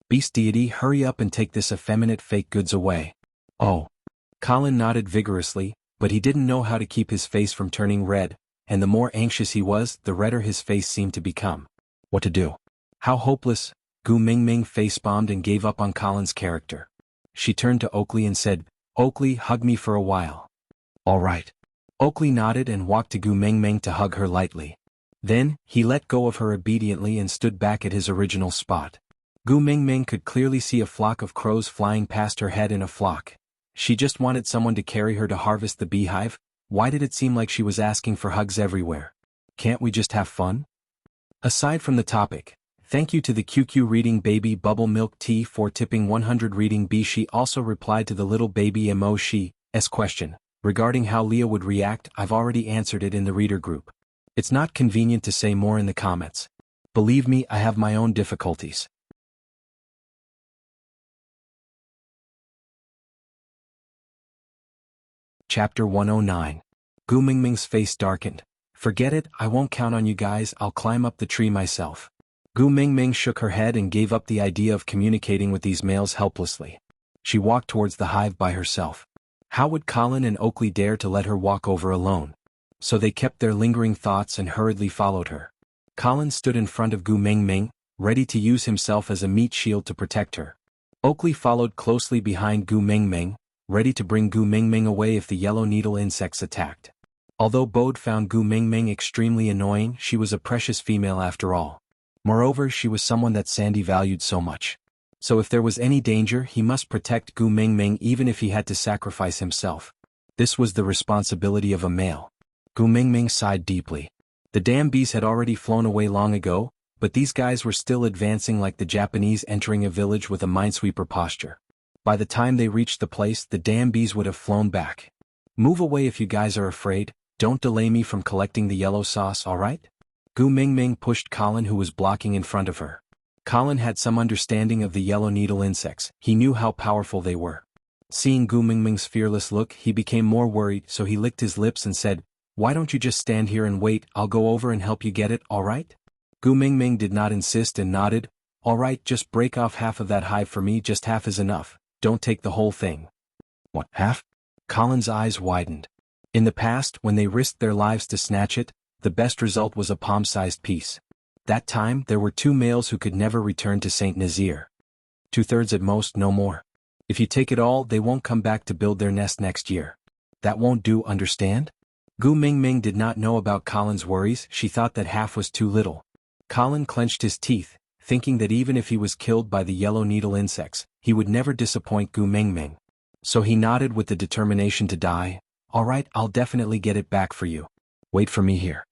Beast deity, hurry up and take this effeminate fake goods away. Oh. Colin nodded vigorously, but he didn't know how to keep his face from turning red, and the more anxious he was, the redder his face seemed to become. What to do? How hopeless! Gu Mingming face-bombed and gave up on Colin's character. She turned to Oakley and said, "Oakley, hug me for a while." "All right." Oakley nodded and walked to Gu Mengmeng to hug her lightly. Then, he let go of her obediently and stood back at his original spot. Gu Mengmeng could clearly see a flock of crows flying past her head in a flock. She just wanted someone to carry her to harvest the beehive. Why did it seem like she was asking for hugs everywhere? Can't we just have fun? Aside from the topic, thank you to the QQ reading baby bubble milk tea for tipping 100 reading B. She also replied to the little baby Mo she's question. Regarding how Leah would react, I've already answered it in the reader group. It's not convenient to say more in the comments. Believe me, I have my own difficulties. Chapter 109. Gu Mingming's face darkened. Forget it, I won't count on you guys, I'll climb up the tree myself. Gu Mingming shook her head and gave up the idea of communicating with these males helplessly. She walked towards the hive by herself. How would Colin and Oakley dare to let her walk over alone? So they kept their lingering thoughts and hurriedly followed her. Colin stood in front of Gu Mingming, ready to use himself as a meat shield to protect her. Oakley followed closely behind Gu Mingming, ready to bring Gu Mingming away if the yellow needle insects attacked. Although Bode found Gu Mingming extremely annoying, she was a precious female after all. Moreover, she was someone that Sandy valued so much. So if there was any danger, he must protect Gu Mingming even if he had to sacrifice himself. This was the responsibility of a male. Gu Mingming sighed deeply. The damn bees had already flown away long ago, but these guys were still advancing like the Japanese entering a village with a minesweeper posture. By the time they reached the place, the damn bees would have flown back. Move away if you guys are afraid, don't delay me from collecting the yellow sauce, alright? Gu Mingming pushed Colin, who was blocking in front of her. Colin had some understanding of the yellow needle insects, he knew how powerful they were. Seeing Gu Mingming's fearless look, he became more worried, so he licked his lips and said, "Why don't you just stand here and wait, I'll go over and help you get it, alright?" Gu Mingming did not insist and nodded. "Alright, just break off half of that hive for me, just half is enough, don't take the whole thing." "What, half?" Colin's eyes widened. In the past, when they risked their lives to snatch it, the best result was a palm-sized piece. That time, there were 2 males who could never return to St. Nazaire. 2/3 at most, no more. If you take it all, they won't come back to build their nest next year. That won't do, understand? Gu Mingming did not know about Colin's worries, she thought that half was too little. Colin clenched his teeth, thinking that even if he was killed by the yellow needle insects, he would never disappoint Gu Mingming. So he nodded with the determination to die. "Alright, I'll definitely get it back for you. Wait for me here."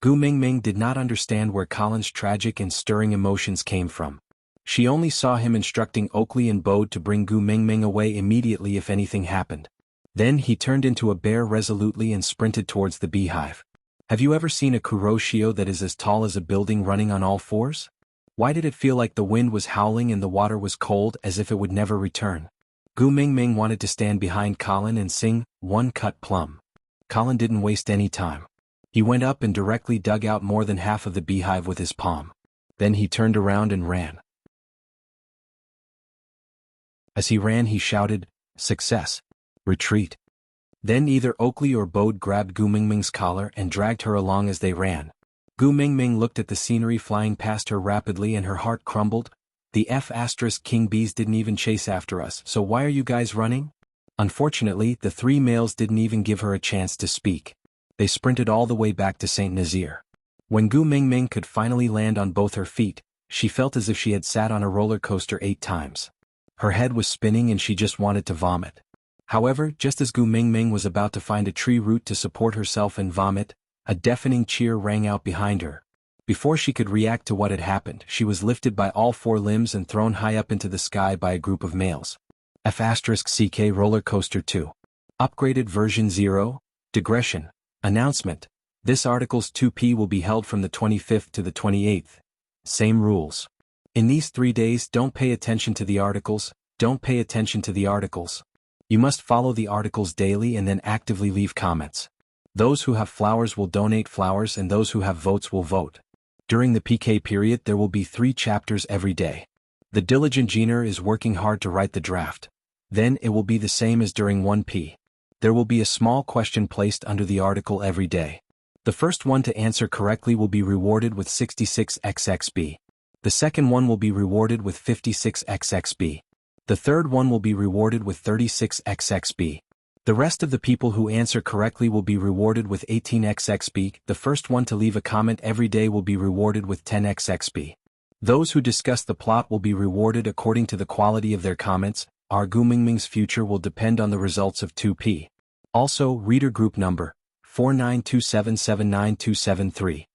Gu Mingming did not understand where Colin's tragic and stirring emotions came from. She only saw him instructing Oakley and Bode to bring Gu Mingming away immediately if anything happened. Then he turned into a bear resolutely and sprinted towards the beehive. Have you ever seen a kuroshio that is as tall as a building running on all fours? Why did it feel like the wind was howling and the water was cold, as if it would never return? Gu Mingming wanted to stand behind Colin and sing, "One Cut Plum." Colin didn't waste any time. He went up and directly dug out more than half of the beehive with his palm. Then he turned around and ran. As he ran, he shouted, "Success! Retreat!" Then either Oakley or Bode grabbed Gu Mingming's collar and dragged her along as they ran. Gu Mingming looked at the scenery flying past her rapidly and her heart crumbled. The King bees didn't even chase after us, so why are you guys running? Unfortunately, the 3 males didn't even give her a chance to speak. They sprinted all the way back to St. Nazaire. When Gu Mingming could finally land on both her feet, she felt as if she had sat on a roller coaster 8 times. Her head was spinning and she just wanted to vomit. However, just as Gu Mingming was about to find a tree root to support herself and vomit, a deafening cheer rang out behind her. Before she could react to what had happened, she was lifted by all 4 limbs and thrown high up into the sky by a group of males. F***CK Roller Coaster 2. Upgraded version 0, Digression. Announcement. This article's 2P will be held from the 25th to the 28th. Same rules. In these 3 days, don't pay attention to the articles, don't pay attention to the articles. You must follow the articles daily and then actively leave comments. Those who have flowers will donate flowers and those who have votes will vote. During the PK period, there will be 3 chapters every day. The diligent Jeaner is working hard to write the draft. Then it will be the same as during 1P. There will be a small question placed under the article every day. The first one to answer correctly will be rewarded with 66xxb. The second one will be rewarded with 56xxb. The third one will be rewarded with 36xxb. The rest of the people who answer correctly will be rewarded with 18x XP. The first one to leave a comment every day will be rewarded with 10x XP. Those who discuss the plot will be rewarded according to the quality of their comments. Our Gu Mingming's future will depend on the results of 2P. Also, reader group number 492779273.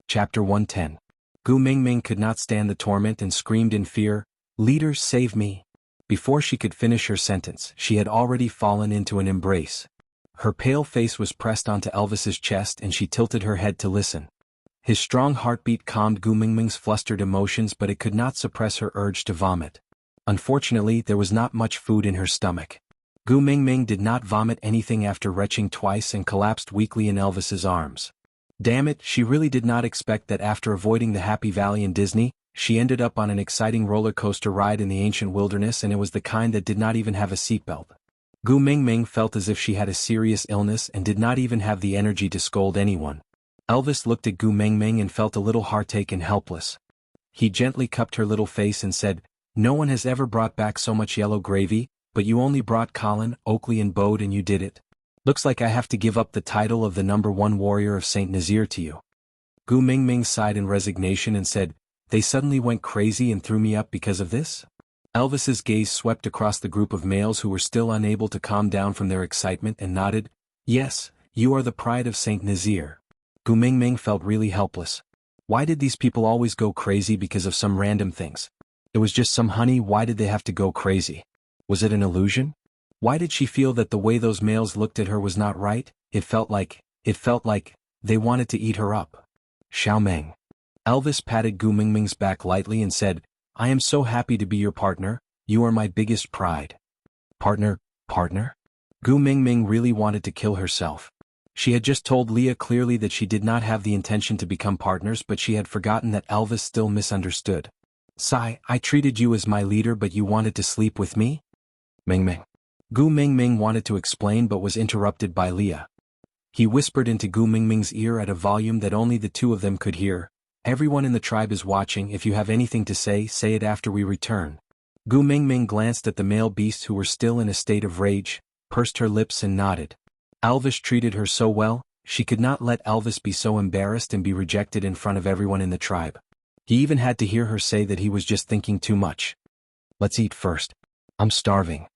Chapter 110. Gu Mingming could not stand the torment and screamed in fear, "Leader, save me!" Before she could finish her sentence, she had already fallen into an embrace. Her pale face was pressed onto Elvis's chest and she tilted her head to listen. His strong heartbeat calmed Gu Mingming's flustered emotions, but it could not suppress her urge to vomit. Unfortunately, there was not much food in her stomach. Gu Mingming did not vomit anything after retching twice and collapsed weakly in Elvis's arms. Damn it, she really did not expect that after avoiding the Happy Valley in Disney, she ended up on an exciting roller coaster ride in the ancient wilderness, and it was the kind that did not even have a seatbelt. Gu Mingming felt as if she had a serious illness and did not even have the energy to scold anyone. Elvis looked at Gu Mingming and felt a little heartache and helpless. He gently cupped her little face and said, "No one has ever brought back so much yellow gravy, but you only brought Colin, Oakley and Bode and you did it. Looks like I have to give up the title of the #1 warrior of Saint Nazaire to you." Gu Mingming sighed in resignation and said, "They suddenly went crazy and threw me up because of this?" Elvis's gaze swept across the group of males who were still unable to calm down from their excitement and nodded, "Yes, you are the pride of Saint Nazaire." Gu Mingming felt really helpless. Why did these people always go crazy because of some random things? It was just some honey, why did they have to go crazy? Was it an illusion? Why did she feel that the way those males looked at her was not right? It felt like they wanted to eat her up. Xiao Meng. Elvis patted Gu Mingming's back lightly and said, "I am so happy to be your partner, you are my biggest pride." Partner? Gu Mingming really wanted to kill herself. She had just told Leah clearly that she did not have the intention to become partners, but she had forgotten that Elvis still misunderstood. "Sai, I treated you as my leader but you wanted to sleep with me?" Mingming. Gu Mingming wanted to explain but was interrupted by Leah. He whispered into Gu Mingming's ear at a volume that only the two of them could hear, "Everyone in the tribe is watching, if you have anything to say it after we return." Gu Mingming glanced at the male beasts who were still in a state of rage, pursed her lips and nodded. Elvis treated her so well, she could not let Elvis be so embarrassed and be rejected in front of everyone in the tribe. He even had to hear her say that he was just thinking too much. "Let's eat first. I'm starving."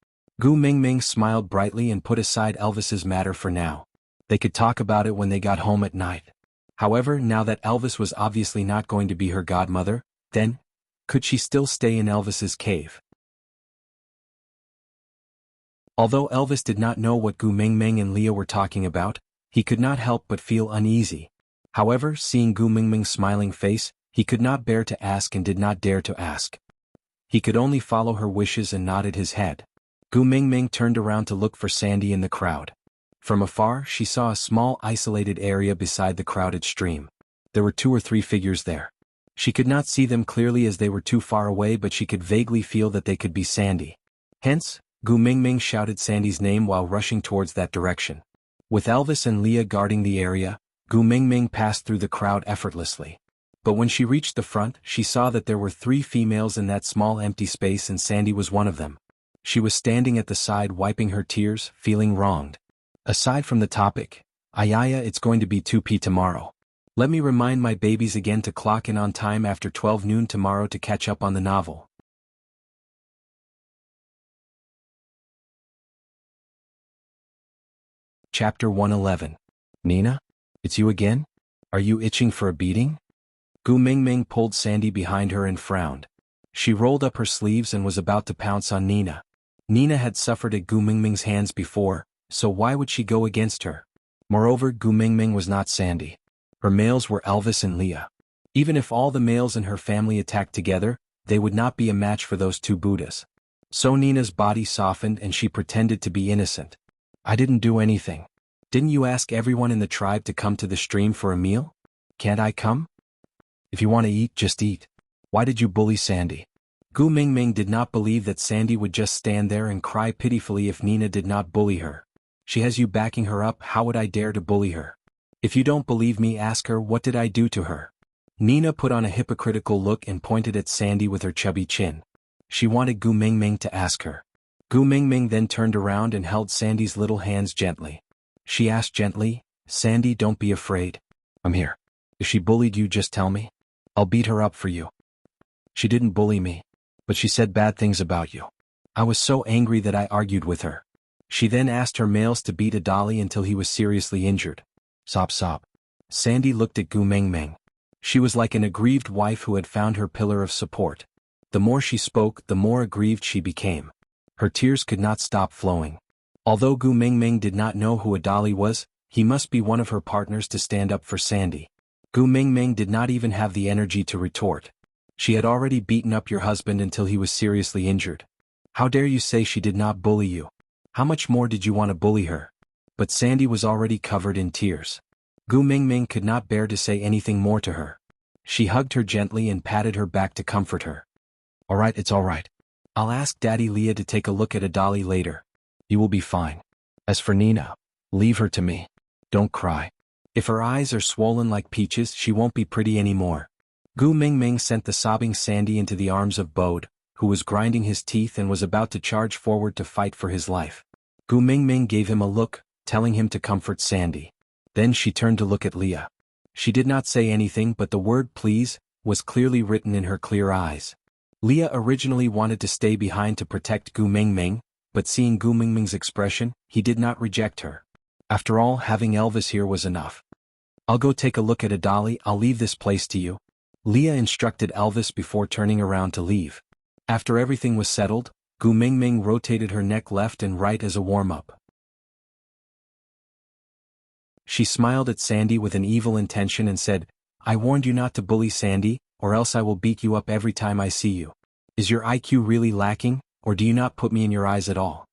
Gu Mingming smiled brightly and put aside Elvis's matter for now. They could talk about it when they got home at night. However, now that Elvis was obviously not going to be her godmother, then, could she still stay in Elvis's cave? Although Elvis did not know what Gu Mingming and Leah were talking about, he could not help but feel uneasy. However, seeing Gu Mingming's smiling face, he could not bear to ask and did not dare to ask. He could only follow her wishes and nodded his head. Gu Mingming turned around to look for Sandy in the crowd. From afar, she saw a small isolated area beside the crowded stream. There were 2 or 3 figures there. She could not see them clearly as they were too far away, but she could vaguely feel that they could be Sandy. Hence, Gu Mingming shouted Sandy's name while rushing towards that direction. With Elvis and Leah guarding the area, Gu Mingming passed through the crowd effortlessly. But when she reached the front, she saw that there were 3 females in that small empty space and Sandy was one of them. She was standing at the side wiping her tears, feeling wronged. "Aside from the topic, Ayaya, it's going to be 2P tomorrow. Let me remind my babies again to clock in on time after 12 noon tomorrow to catch up on the novel." Chapter 111. "Nina? It's you again? Are you itching for a beating?" Gu Mingming pulled Sandy behind her and frowned. She rolled up her sleeves and was about to pounce on Nina. Nina had suffered at Gu Mingming's hands before, so why would she go against her? Moreover, Gu Mingming was not Sandy. Her males were Elvis and Leah. Even if all the males in her family attacked together, they would not be a match for those 2 Buddhas. So Nina's body softened and she pretended to be innocent. "I didn't do anything. Didn't you ask everyone in the tribe to come to the stream for a meal? Can't I come? If you want to eat, just eat. Why did you bully Sandy?" Gu Mingming did not believe that Sandy would just stand there and cry pitifully if Nina did not bully her. She has you backing her up, how would I dare to bully her? If you don't believe me, ask her what did I do to her. Nina put on a hypocritical look and pointed at Sandy with her chubby chin. She wanted Gu Mingming to ask her. Gu Mingming then turned around and held Sandy's little hands gently. She asked gently, Sandy, don't be afraid. I'm here. If she bullied you, just tell me. I'll beat her up for you. She didn't bully me, but she said bad things about you. I was so angry that I argued with her. She then asked her males to beat a dolly until he was seriously injured. Sob sob. Sandy looked at Gu Mingming. She was like an aggrieved wife who had found her pillar of support. The more she spoke, the more aggrieved she became. Her tears could not stop flowing. Although Gu Mingming did not know who a dolly was, he must be one of her partners to stand up for Sandy. Gu Mingming did not even have the energy to retort. She had already beaten up your husband until he was seriously injured. How dare you say she did not bully you? How much more did you want to bully her? But Sandy was already covered in tears. Gu Mingming could not bear to say anything more to her. She hugged her gently and patted her back to comfort her. All right, it's all right. I'll ask Daddy Leah to take a look at a dolly later. You will be fine. As for Nina, leave her to me. Don't cry. If her eyes are swollen like peaches, she won't be pretty anymore. Gu Mingming sent the sobbing Sandy into the arms of Bode, who was grinding his teeth and was about to charge forward to fight for his life. Gu Mingming gave him a look, telling him to comfort Sandy. Then she turned to look at Leah. She did not say anything, but the word please was clearly written in her clear eyes. Leah originally wanted to stay behind to protect Gu Mingming, but seeing Gu Mingming's expression, he did not reject her. After all, having Elvis here was enough. I'll go take a look at a dolly. I'll leave this place to you. Leah instructed Elvis before turning around to leave. After everything was settled, Gu Mingming rotated her neck left and right as a warm-up. She smiled at Sandy with an evil intention and said, I warned you not to bully Sandy, or else I will beat you up every time I see you. Is your IQ really lacking, or do you not put me in your eyes at all?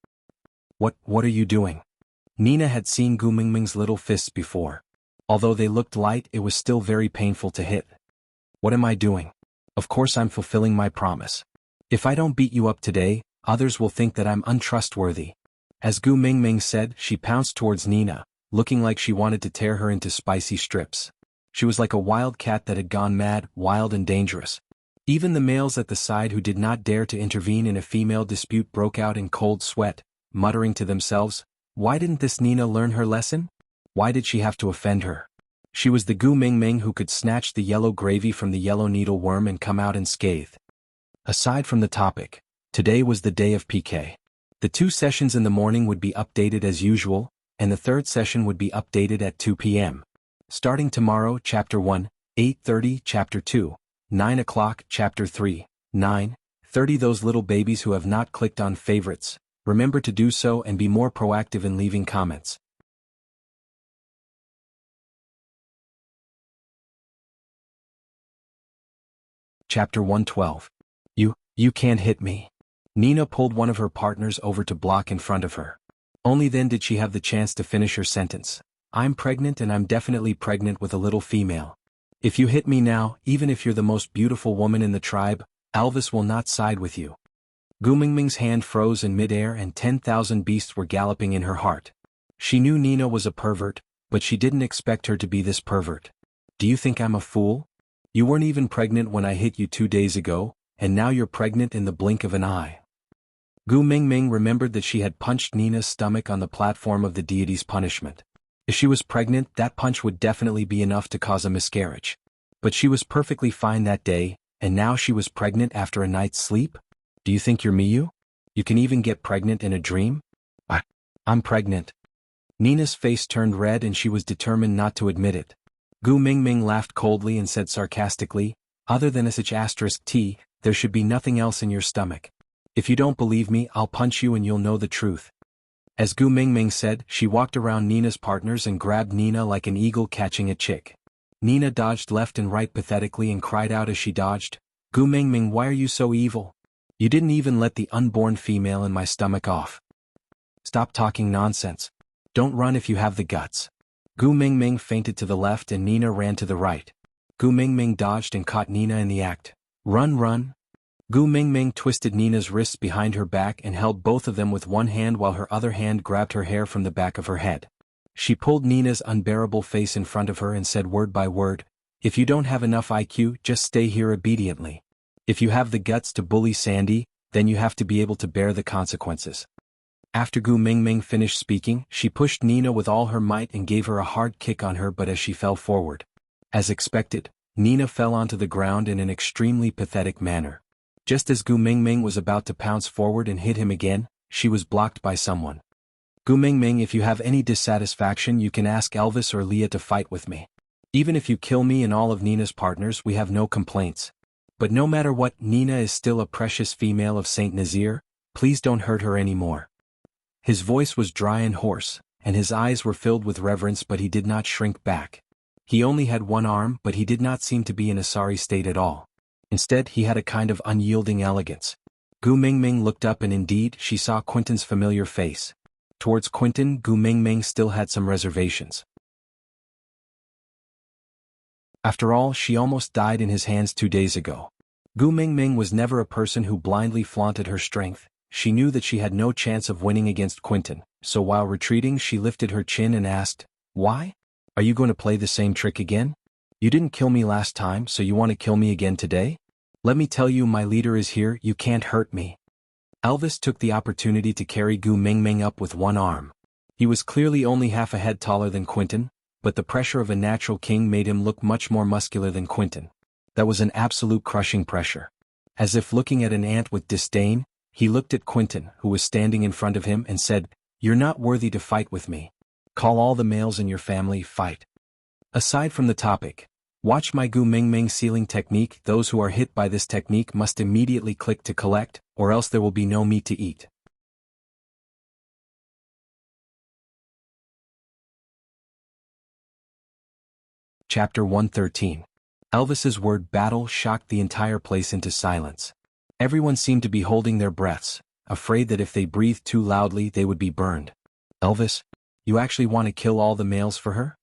What are you doing? Nina had seen Gu Mingming's little fists before. Although they looked light, it was still very painful to hit. What am I doing? Of course I'm fulfilling my promise. If I don't beat you up today, others will think that I'm untrustworthy. As Gu Mingming said, she pounced towards Nina, looking like she wanted to tear her into spicy strips. She was like a wild cat that had gone mad, wild and dangerous. Even the males at the side who did not dare to intervene in a female dispute broke out in cold sweat, muttering to themselves, why didn't this Nina learn her lesson? Why did she have to offend her? She was the Gu Mingming who could snatch the yellow gravy from the yellow needle worm and come out unscathed. Aside from the topic, today was the day of PK. The 2 sessions in the morning would be updated as usual, and the 3rd session would be updated at 2 p.m. Starting tomorrow, Chapter 1, 8:30, Chapter 2, 9 o'clock, Chapter 3, 9:30. Those little babies who have not clicked on favorites, remember to do so and be more proactive in leaving comments. Chapter 112. You can't hit me. Nina pulled one of her partners over to block in front of her. Only then did she have the chance to finish her sentence. I'm pregnant and I'm definitely pregnant with a little female. If you hit me now, even if you're the most beautiful woman in the tribe, Elvis will not side with you. Gu Mingming's hand froze in midair and 10,000 beasts were galloping in her heart. She knew Nina was a pervert, but she didn't expect her to be this pervert. Do you think I'm a fool? You weren't even pregnant when I hit you 2 days ago, and now you're pregnant in the blink of an eye. Gu Mingming remembered that she had punched Nina's stomach on the platform of the deity's punishment. If she was pregnant, that punch would definitely be enough to cause a miscarriage. But she was perfectly fine that day, and now she was pregnant after a night's sleep? Do you think you're Miyu? You can even get pregnant in a dream? I'm pregnant. Nina's face turned red and she was determined not to admit it. Gu Mingming laughed coldly and said sarcastically, other than a such *T, there should be nothing else in your stomach. If you don't believe me, I'll punch you and you'll know the truth. As Gu Mingming said, she walked around Nina's partners and grabbed Nina like an eagle catching a chick. Nina dodged left and right pathetically and cried out as she dodged, Gu Mingming, why are you so evil? You didn't even let the unborn female in my stomach off. Stop talking nonsense. Don't run if you have the guts. Gu Mingming feinted to the left and Nina ran to the right. Gu Mingming dodged and caught Nina in the act. Run. Gu Mingming twisted Nina's wrists behind her back and held both of them with one hand while her other hand grabbed her hair from the back of her head. She pulled Nina's unbearable face in front of her and said word by word, If you don't have enough IQ, just stay here obediently. If you have the guts to bully Sandy, then you have to be able to bear the consequences. After Gu Mingming finished speaking, she pushed Nina with all her might and gave her a hard kick on her, but as she fell forward, as expected, Nina fell onto the ground in an extremely pathetic manner. Just as Gu Mingming was about to pounce forward and hit him again, she was blocked by someone. Gu Mingming, if you have any dissatisfaction, you can ask Elvis or Leah to fight with me. Even if you kill me and all of Nina's partners, we have no complaints. But no matter what, Nina is still a precious female of Saint Nazir, please don't hurt her anymore. His voice was dry and hoarse, and his eyes were filled with reverence, but he did not shrink back. He only had one arm, but he did not seem to be in a sorry state at all. Instead, he had a kind of unyielding elegance. Gu Mingming looked up and indeed, she saw Quentin's familiar face. Towards Quentin, Gu Mingming still had some reservations. After all, she almost died in his hands 2 days ago. Gu Mingming was never a person who blindly flaunted her strength. She knew that she had no chance of winning against Quentin, so while retreating she lifted her chin and asked, "Why? Are you going to play the same trick again? You didn't kill me last time, so you want to kill me again today? Let me tell you, my leader is here, you can't hurt me." Elvis took the opportunity to carry Gu Mingming up with one arm. He was clearly only half a head taller than Quentin, but the pressure of a natural king made him look much more muscular than Quentin. That was an absolute crushing pressure. As if looking at an ant with disdain, he looked at Quentin, who was standing in front of him, and said, "You're not worthy to fight with me. Call all the males in your family, fight." Aside from the topic, watch my Gu Mingming sealing technique. Those who are hit by this technique must immediately click to collect, or else there will be no meat to eat. Chapter 113. Elvis's word battle shocked the entire place into silence. Everyone seemed to be holding their breaths, afraid that if they breathed too loudly they would be burned. "Elvis, you actually want to kill all the males for her?"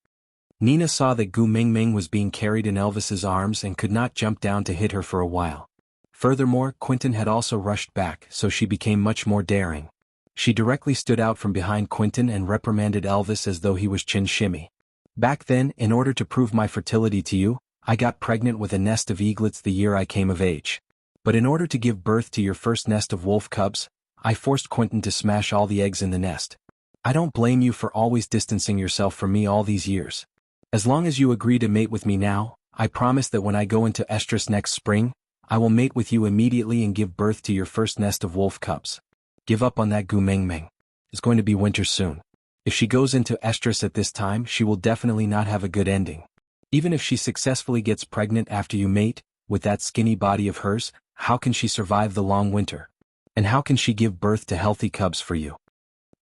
Nina saw that Gu Mingming was being carried in Elvis's arms and could not jump down to hit her for a while. Furthermore, Quentin had also rushed back, so she became much more daring. She directly stood out from behind Quentin and reprimanded Elvis as though he was Chin Shimmy. "Back then, in order to prove my fertility to you, I got pregnant with a nest of eaglets the year I came of age. But in order to give birth to your first nest of wolf cubs, I forced Quentin to smash all the eggs in the nest. I don't blame you for always distancing yourself from me all these years. As long as you agree to mate with me now, I promise that when I go into estrus next spring, I will mate with you immediately and give birth to your first nest of wolf cubs. Give up on that, Gu Mingming. It's going to be winter soon. If she goes into estrus at this time, she will definitely not have a good ending. Even if she successfully gets pregnant after you mate, with that skinny body of hers, how can she survive the long winter? And how can she give birth to healthy cubs for you?"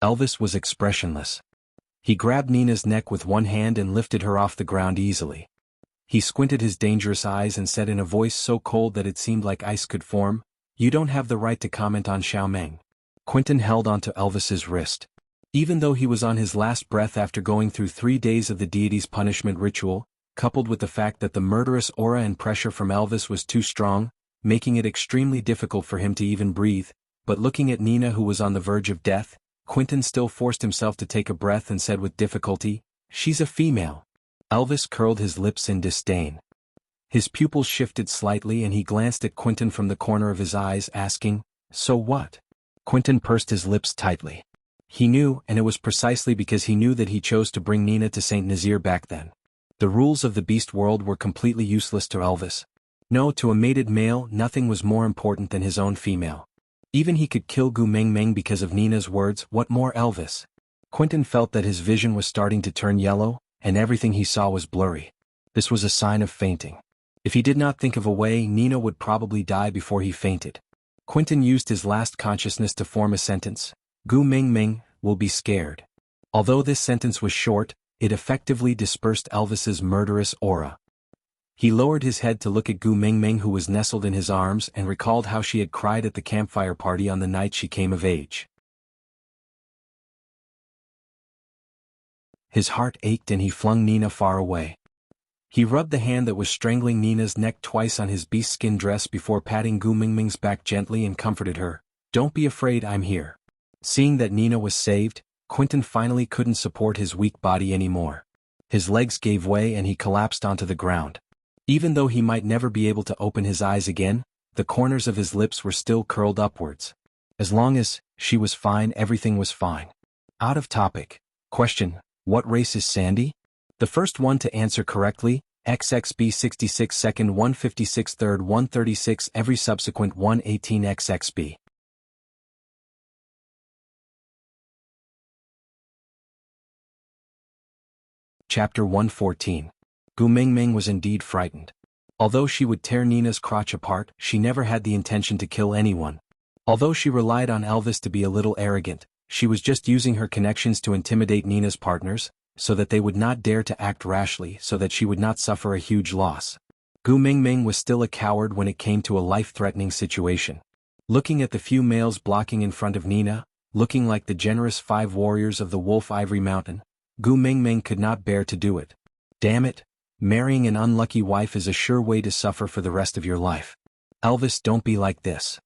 Elvis was expressionless. He grabbed Nina's neck with one hand and lifted her off the ground easily. He squinted his dangerous eyes and said in a voice so cold that it seemed like ice could form, "You don't have the right to comment on Xiaomeng." Quentin held onto Elvis's wrist. Even though he was on his last breath after going through 3 days of the deity's punishment ritual, coupled with the fact that the murderous aura and pressure from Elvis was too strong, making it extremely difficult for him to even breathe, but looking at Nina who was on the verge of death, Quentin still forced himself to take a breath and said with difficulty, "She's a female." Elvis curled his lips in disdain. His pupils shifted slightly and he glanced at Quentin from the corner of his eyes, asking, "So what?" Quentin pursed his lips tightly. He knew, and it was precisely because he knew that he chose to bring Nina to Saint Nazir back then. The rules of the beast world were completely useless to Elvis. No, to a mated male, nothing was more important than his own female. Even he could kill Gu Mingming because of Nina's words, what more Elvis? Quentin felt that his vision was starting to turn yellow, and everything he saw was blurry. This was a sign of fainting. If he did not think of a way, Nina would probably die before he fainted. Quentin used his last consciousness to form a sentence. "Gu Mingming will be scared." Although this sentence was short, it effectively dispersed Elvis's murderous aura. He lowered his head to look at Gu Mingming, who was nestled in his arms, and recalled how she had cried at the campfire party on the night she came of age. His heart ached and he flung Nina far away. He rubbed the hand that was strangling Nina's neck twice on his beast-skin dress before patting Gu Mingming's back gently and comforted her. "Don't be afraid, I'm here." Seeing that Nina was saved, Quentin finally couldn't support his weak body anymore. His legs gave way and he collapsed onto the ground. Even though he might never be able to open his eyes again, the corners of his lips were still curled upwards. As long as she was fine, everything was fine. Out of topic. Question: what race is Sandy? The first one to answer correctly, XXB 66, second 156, third 136, every subsequent 118 XXB. Chapter 114. Gu Mingming was indeed frightened. Although she would tear Nina's crotch apart, she never had the intention to kill anyone. Although she relied on Elvis to be a little arrogant, she was just using her connections to intimidate Nina's partners, so that they would not dare to act rashly, so that she would not suffer a huge loss. Gu Mingming was still a coward when it came to a life-threatening situation. Looking at the few males blocking in front of Nina, looking like the generous 5 warriors of the Wolf Ivory Mountain, Gu Mingming could not bear to do it. Damn it, marrying an unlucky wife is a sure way to suffer for the rest of your life. Elvis, don't be like this.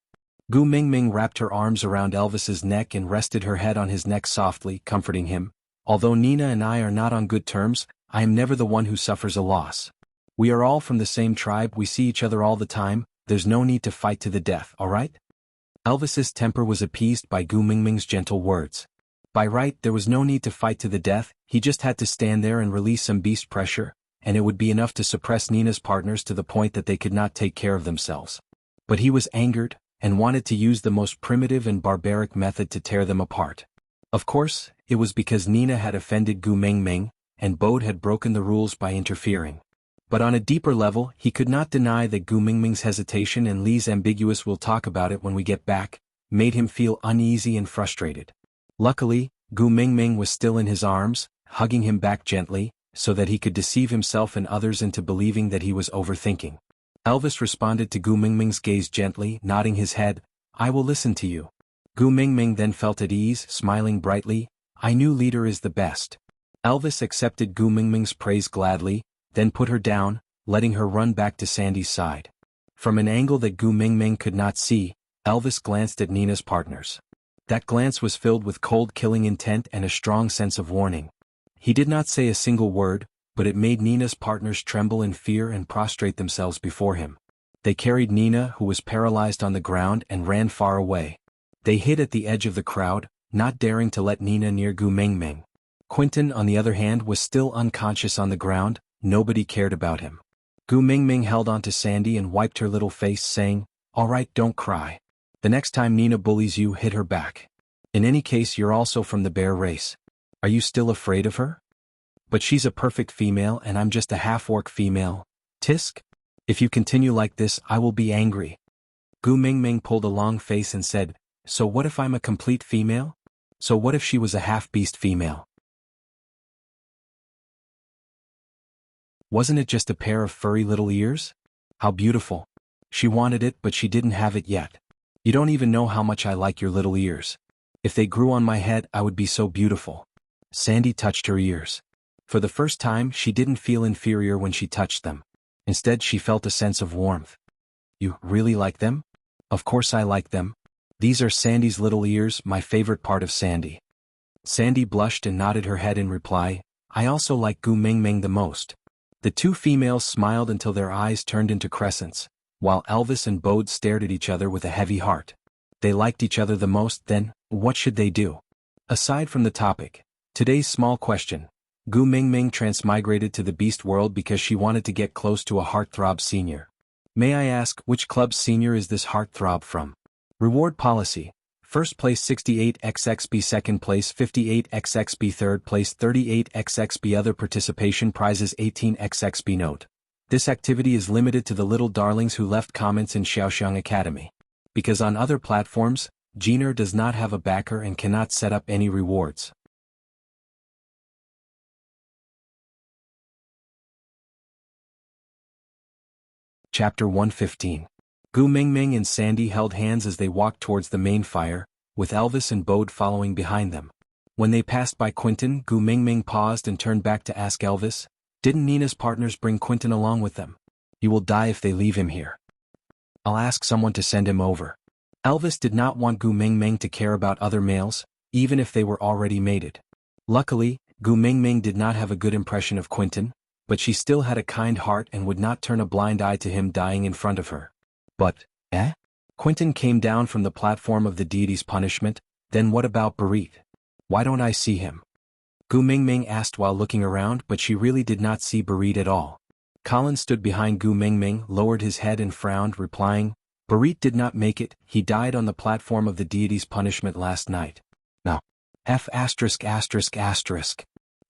Gu Mingming wrapped her arms around Elvis's neck and rested her head on his neck softly, comforting him. Although Nina and I are not on good terms, I am never the one who suffers a loss. We are all from the same tribe, we see each other all the time, there's no need to fight to the death, alright? Elvis's temper was appeased by Gu Mingming's gentle words. By right, there was no need to fight to the death, he just had to stand there and release some beast pressure, and it would be enough to suppress Nina's partners to the point that they could not take care of themselves. But he was angered, and wanted to use the most primitive and barbaric method to tear them apart. Of course, it was because Nina had offended Gu Mingming, and Bode had broken the rules by interfering. But on a deeper level, he could not deny that Gu Mingming's hesitation and Li's ambiguous "we'll talk about it when we get back" made him feel uneasy and frustrated. Luckily, Gu Mingming was still in his arms, hugging him back gently, so that he could deceive himself and others into believing that he was overthinking. Elvis responded to Gu Mingming's gaze gently, nodding his head. "I will listen to you." Gu Mingming then felt at ease, smiling brightly. "I knew leader is the best." Elvis accepted Gu Mingming's praise gladly, then put her down, letting her run back to Sandy's side. From an angle that Gu Mingming could not see, Elvis glanced at Nina's partners. That glance was filled with cold killing intent and a strong sense of warning. He did not say a single word, but it made Nina's partners tremble in fear and prostrate themselves before him. They carried Nina, who was paralyzed, on the ground and ran far away. They hid at the edge of the crowd, not daring to let Nina near Gu Mingming. Quentin, on the other hand, was still unconscious on the ground, nobody cared about him. Gu Mingming held onto Sandy and wiped her little face, saying, "All right, don't cry. The next time Nina bullies you, hit her back. In any case, you're also from the bear race. Are you still afraid of her? But she's a perfect female and I'm just a half-orc female. Tisk? If you continue like this, I will be angry." Gu Mingming pulled a long face and said, "So what if I'm a complete female? So what if she was a half-beast female? Wasn't it just a pair of furry little ears? How beautiful. She wanted it, but she didn't have it yet. You don't even know how much I like your little ears. If they grew on my head, I would be so beautiful." Sandy touched her ears. For the first time, she didn't feel inferior when she touched them. Instead, she felt a sense of warmth. "You really like them?" "Of course I like them. These are Sandy's little ears, my favorite part of Sandy." Sandy blushed and nodded her head in reply. "I also like Gu Mingming the most." The two females smiled until their eyes turned into crescents, while Elvis and Bode stared at each other with a heavy heart. They liked each other the most, then, what should they do? Aside from the topic, today's small question, Gu Mingming transmigrated to the beast world because she wanted to get close to a heartthrob senior. May I ask, which club's senior is this heartthrob from? Reward policy: first place 68 XXB, second place 58 XXB, third place 38 XXB. Other participation prizes 18 XXB. Note: this activity is limited to the little darlings who left comments in Xiaoxiang Academy. Because on other platforms, Jiner does not have a backer and cannot set up any rewards. Chapter 115. Gu Mingming and Sandy held hands as they walked towards the main fire, with Elvis and Bode following behind them. When they passed by Quentin, Gu Mingming paused and turned back to ask Elvis, "Didn't Nina's partners bring Quentin along with them? You will die if they leave him here. I'll ask someone to send him over." Elvis did not want Gu Mingming to care about other males, even if they were already mated. Luckily, Gu Mingming did not have a good impression of Quentin, but she still had a kind heart and would not turn a blind eye to him dying in front of her. But, Quentin came down from the platform of the deity's punishment. Then what about Barit? Why don't I see him? Gu Mingming asked while looking around, but she really did not see Barit at all. Colin stood behind Gu Mingming, lowered his head and frowned, replying, Barit did not make it, he died on the platform of the deity's punishment last night. Now, F******.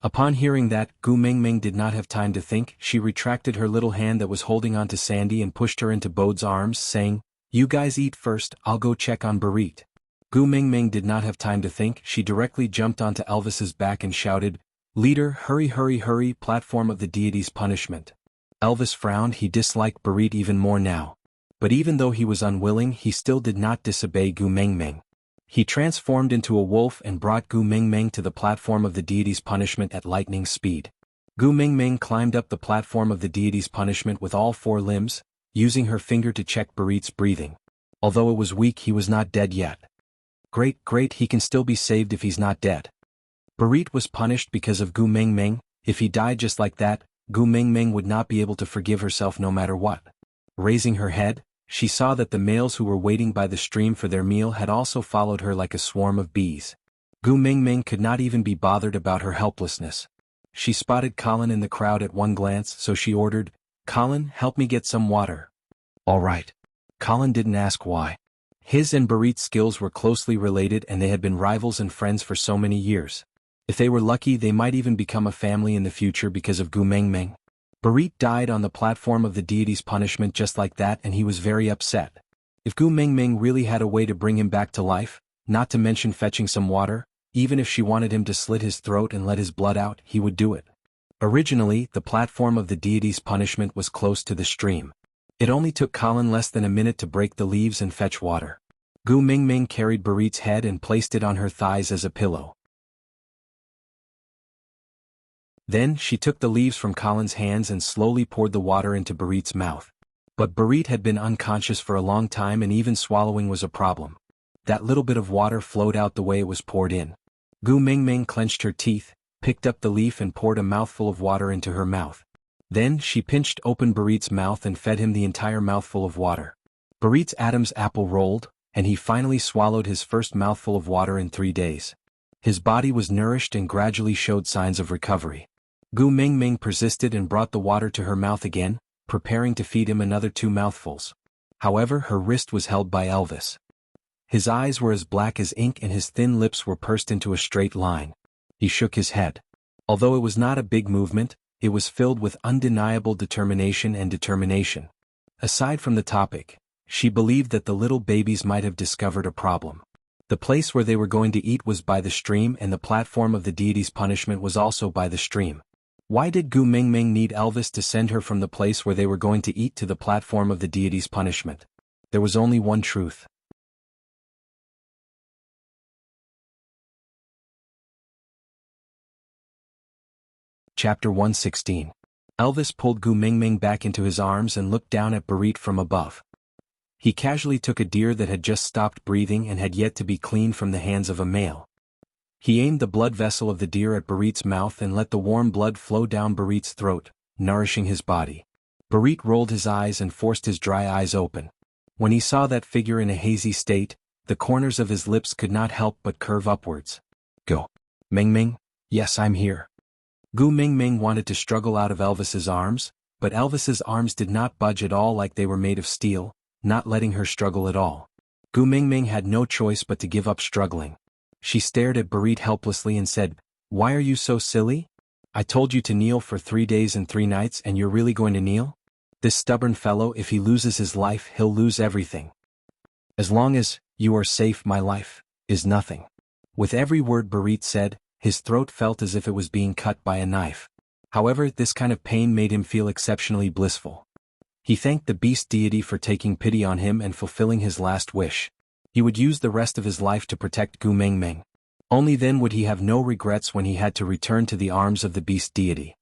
Upon hearing that, Gu Mingming did not have time to think. She retracted her little hand that was holding on to Sandy and pushed her into Bode's arms, saying, You guys eat first, I'll go check on Barit. Gu Mingming did not have time to think. She directly jumped onto Elvis's back and shouted, Leader, hurry hurry hurry, platform of the deity's punishment. Elvis frowned. He disliked Barit even more now. But even though he was unwilling, he still did not disobey Gu Mingming. He transformed into a wolf and brought Gu Mingming to the platform of the deity's punishment at lightning speed. Gu Mingming climbed up the platform of the deity's punishment with all 4 limbs, using her finger to check Barit's breathing. Although it was weak, he was not dead yet. Great, he can still be saved if he's not dead. Barit was punished because of Gu Mingming. If he died just like that, Gu Mingming would not be able to forgive herself no matter what. Raising her head, she saw that the males who were waiting by the stream for their meal had also followed her like a swarm of bees. Gu Mingming could not even be bothered about her helplessness. She spotted Colin in the crowd at one glance, so she ordered, Colin, help me get some water. All right. Colin didn't ask why. His and Barit's skills were closely related and they had been rivals and friends for so many years. If they were lucky, they might even become a family in the future because of Gu Mingming. Barit died on the platform of the deity's punishment just like that, and he was very upset. If Gu Mingming really had a way to bring him back to life, not to mention fetching some water, even if she wanted him to slit his throat and let his blood out, he would do it. Originally, the platform of the deity's punishment was close to the stream. It only took Colin less than a minute to break the leaves and fetch water. Gu Mingming carried Barit's head and placed it on her thighs as a pillow. Then she took the leaves from Colin's hands and slowly poured the water into Barit's mouth. But Barit had been unconscious for a long time and even swallowing was a problem. That little bit of water flowed out the way it was poured in. Gu Mingming clenched her teeth, picked up the leaf and poured a mouthful of water into her mouth. Then she pinched open Barit's mouth and fed him the entire mouthful of water. Barit's Adam's apple rolled, and he finally swallowed his first mouthful of water in 3 days. His body was nourished and gradually showed signs of recovery. Gu Mingming persisted and brought the water to her mouth again, preparing to feed him another 2 mouthfuls. However, her wrist was held by Elvis. His eyes were as black as ink and his thin lips were pursed into a straight line. He shook his head. Although it was not a big movement, it was filled with undeniable determination. Aside from the topic, she believed that the little babies might have discovered a problem. The place where they were going to eat was by the stream and the platform of the deity's punishment was also by the stream. Why did Gu Mingming need Elvis to send her from the place where they were going to eat to the platform of the deity's punishment? There was only one truth. Chapter 116. Elvis pulled Gu Mingming back into his arms and looked down at Barit from above. He casually took a deer that had just stopped breathing and had yet to be cleaned from the hands of a male. He aimed the blood vessel of the deer at Barit's mouth and let the warm blood flow down Barit's throat, nourishing his body. Barit rolled his eyes and forced his dry eyes open. When he saw that figure in a hazy state, the corners of his lips could not help but curve upwards. Go. Mingming? Yes, I'm here. Gu Mingming wanted to struggle out of Elvis's arms, but Elvis's arms did not budge at all like they were made of steel, not letting her struggle at all. Gu Mingming had no choice but to give up struggling. She stared at Barit helplessly and said, Why are you so silly? I told you to kneel for 3 days and 3 nights and you're really going to kneel? This stubborn fellow, if he loses his life, he'll lose everything. As long as you are safe, my life is nothing. With every word Barit said, his throat felt as if it was being cut by a knife. However, this kind of pain made him feel exceptionally blissful. He thanked the beast deity for taking pity on him and fulfilling his last wish. He would use the rest of his life to protect Gu Mingming. Only then would he have no regrets when he had to return to the arms of the beast deity.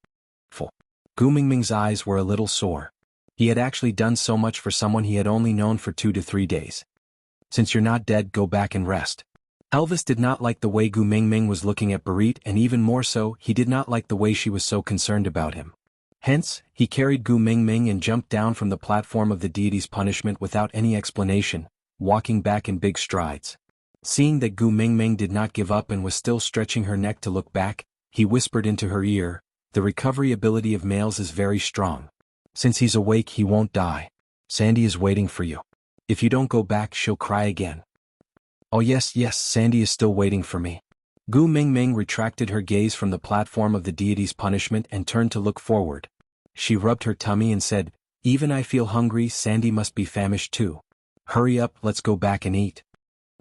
Gu Mingming's eyes were a little sore. He had actually done so much for someone he had only known for 2 to 3 days. Since you're not dead, go back and rest. Elvis did not like the way Gu Mingming was looking at Barit, and even more so, he did not like the way she was so concerned about him. Hence, he carried Gu Mingming and jumped down from the platform of the deity's punishment without any explanation, walking back in big strides. Seeing that Gu Mingming did not give up and was still stretching her neck to look back, he whispered into her ear, "The recovery ability of males is very strong. Since he's awake he won't die. Sandy is waiting for you. If you don't go back she'll cry again." "Oh yes, Sandy is still waiting for me." Gu Mingming retracted her gaze from the platform of the deity's punishment and turned to look forward. She rubbed her tummy and said, "Even I feel hungry, Sandy must be famished too. Hurry up, let's go back and eat."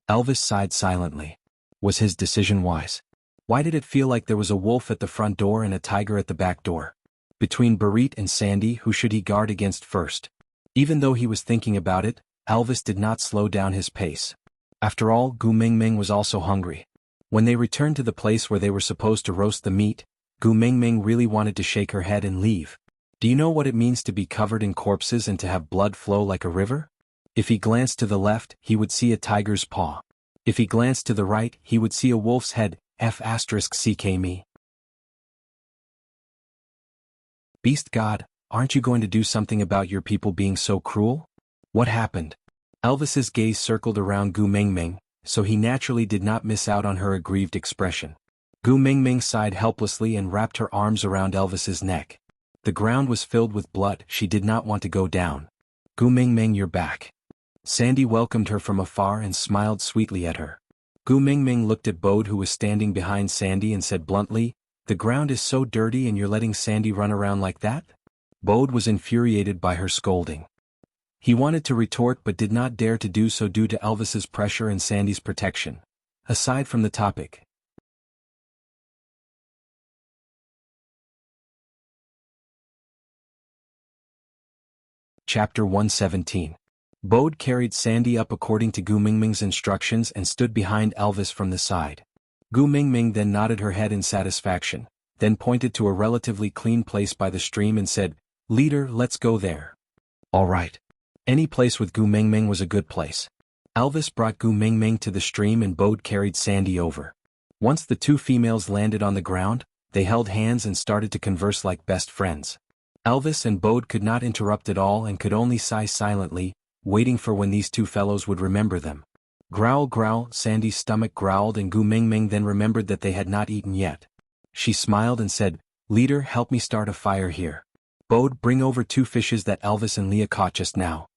Elvis sighed silently. Was his decision wise? Why did it feel like there was a wolf at the front door and a tiger at the back door? Between Barit and Sandy, who should he guard against first? Even though he was thinking about it, Elvis did not slow down his pace. After all, Gu Mingming was also hungry. When they returned to the place where they were supposed to roast the meat, Gu Mingming really wanted to shake her head and leave. Do you know what it means to be covered in corpses and to have blood flow like a river? If he glanced to the left, he would see a tiger's paw. If he glanced to the right, he would see a wolf's head, F***ck me. Beast God, aren't you going to do something about your people being so cruel? What happened? Elvis's gaze circled around Gu Mingming, so he naturally did not miss out on her aggrieved expression. Gu Mingming sighed helplessly and wrapped her arms around Elvis's neck. The ground was filled with blood, she did not want to go down. "Gu Mingming, you're back." Sandy welcomed her from afar and smiled sweetly at her. Gu Mingming looked at Bode, who was standing behind Sandy, and said bluntly, "The ground is so dirty and you're letting Sandy run around like that?" Bode was infuriated by her scolding. He wanted to retort but did not dare to do so due to Elvis's pressure and Sandy's protection. Aside from the topic. Chapter 117. Bode carried Sandy up according to Gu Mingming's instructions and stood behind Elvis from the side. Gu Mingming then nodded her head in satisfaction, then pointed to a relatively clean place by the stream and said, "Leader, let's go there." "All right." Any place with Gu Mingming was a good place. Elvis brought Gu Mingming to the stream and Bode carried Sandy over. Once the two females landed on the ground, they held hands and started to converse like best friends. Elvis and Bode could not interrupt at all and could only sigh silently, waiting for when these two fellows would remember them. Growl, growl, Sandy's stomach growled and Gu Mingming then remembered that they had not eaten yet. She smiled and said, "Leader, help me start a fire here. Bode, bring over 2 fishes that Elvis and Leah caught just now."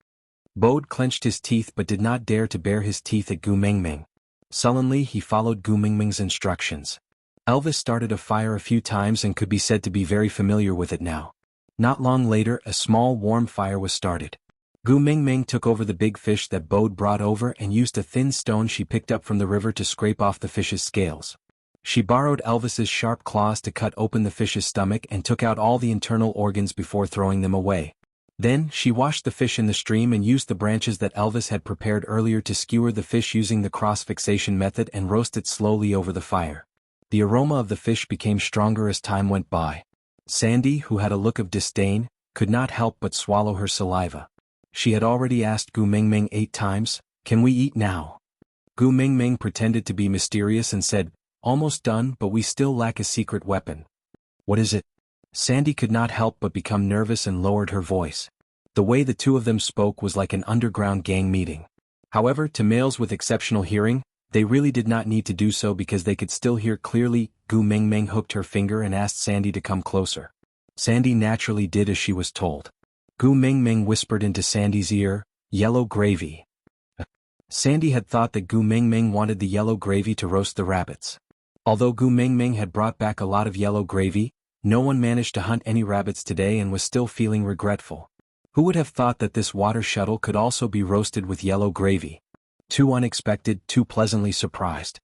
Bode clenched his teeth but did not dare to bare his teeth at Gu Mingming. Sullenly he followed Gu Mingming's instructions. Elvis started a fire a few times and could be said to be very familiar with it now. Not long later, a small warm fire was started. Gu Mingming took over the big fish that Bode brought over and used a thin stone she picked up from the river to scrape off the fish's scales. She borrowed Elvis's sharp claws to cut open the fish's stomach and took out all the internal organs before throwing them away. Then, she washed the fish in the stream and used the branches that Elvis had prepared earlier to skewer the fish using the cross-fixation method and roast it slowly over the fire. The aroma of the fish became stronger as time went by. Sandy, who had a look of disdain, could not help but swallow her saliva. She had already asked Gu Mingming 8 times, "Can we eat now?" Gu Mingming pretended to be mysterious and said, "Almost done, but we still lack a secret weapon." "What is it?" Sandy could not help but become nervous and lowered her voice. The way the two of them spoke was like an underground gang meeting. However, to males with exceptional hearing, they really did not need to do so because they could still hear clearly. Gu Mingming hooked her finger and asked Sandy to come closer. Sandy naturally did as she was told. Gu Mingming whispered into Sandy's ear, "Yellow gravy." Sandy had thought that Gu Mingming wanted the yellow gravy to roast the rabbits. Although Gu Mingming had brought back a lot of yellow gravy, no one managed to hunt any rabbits today and was still feeling regretful. Who would have thought that this water shuttle could also be roasted with yellow gravy? Too unexpected, too pleasantly surprised.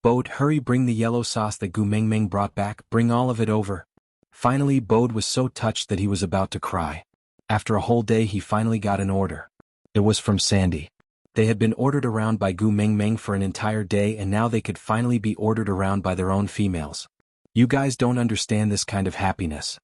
"Bode, hurry, bring the yellow sauce that Gu Mingming brought back, bring all of it over." Finally Bode was so touched that he was about to cry. After a whole day he finally got an order. It was from Sandy. They had been ordered around by Gu Mingming for an entire day and now they could finally be ordered around by their own females. You guys don't understand this kind of happiness.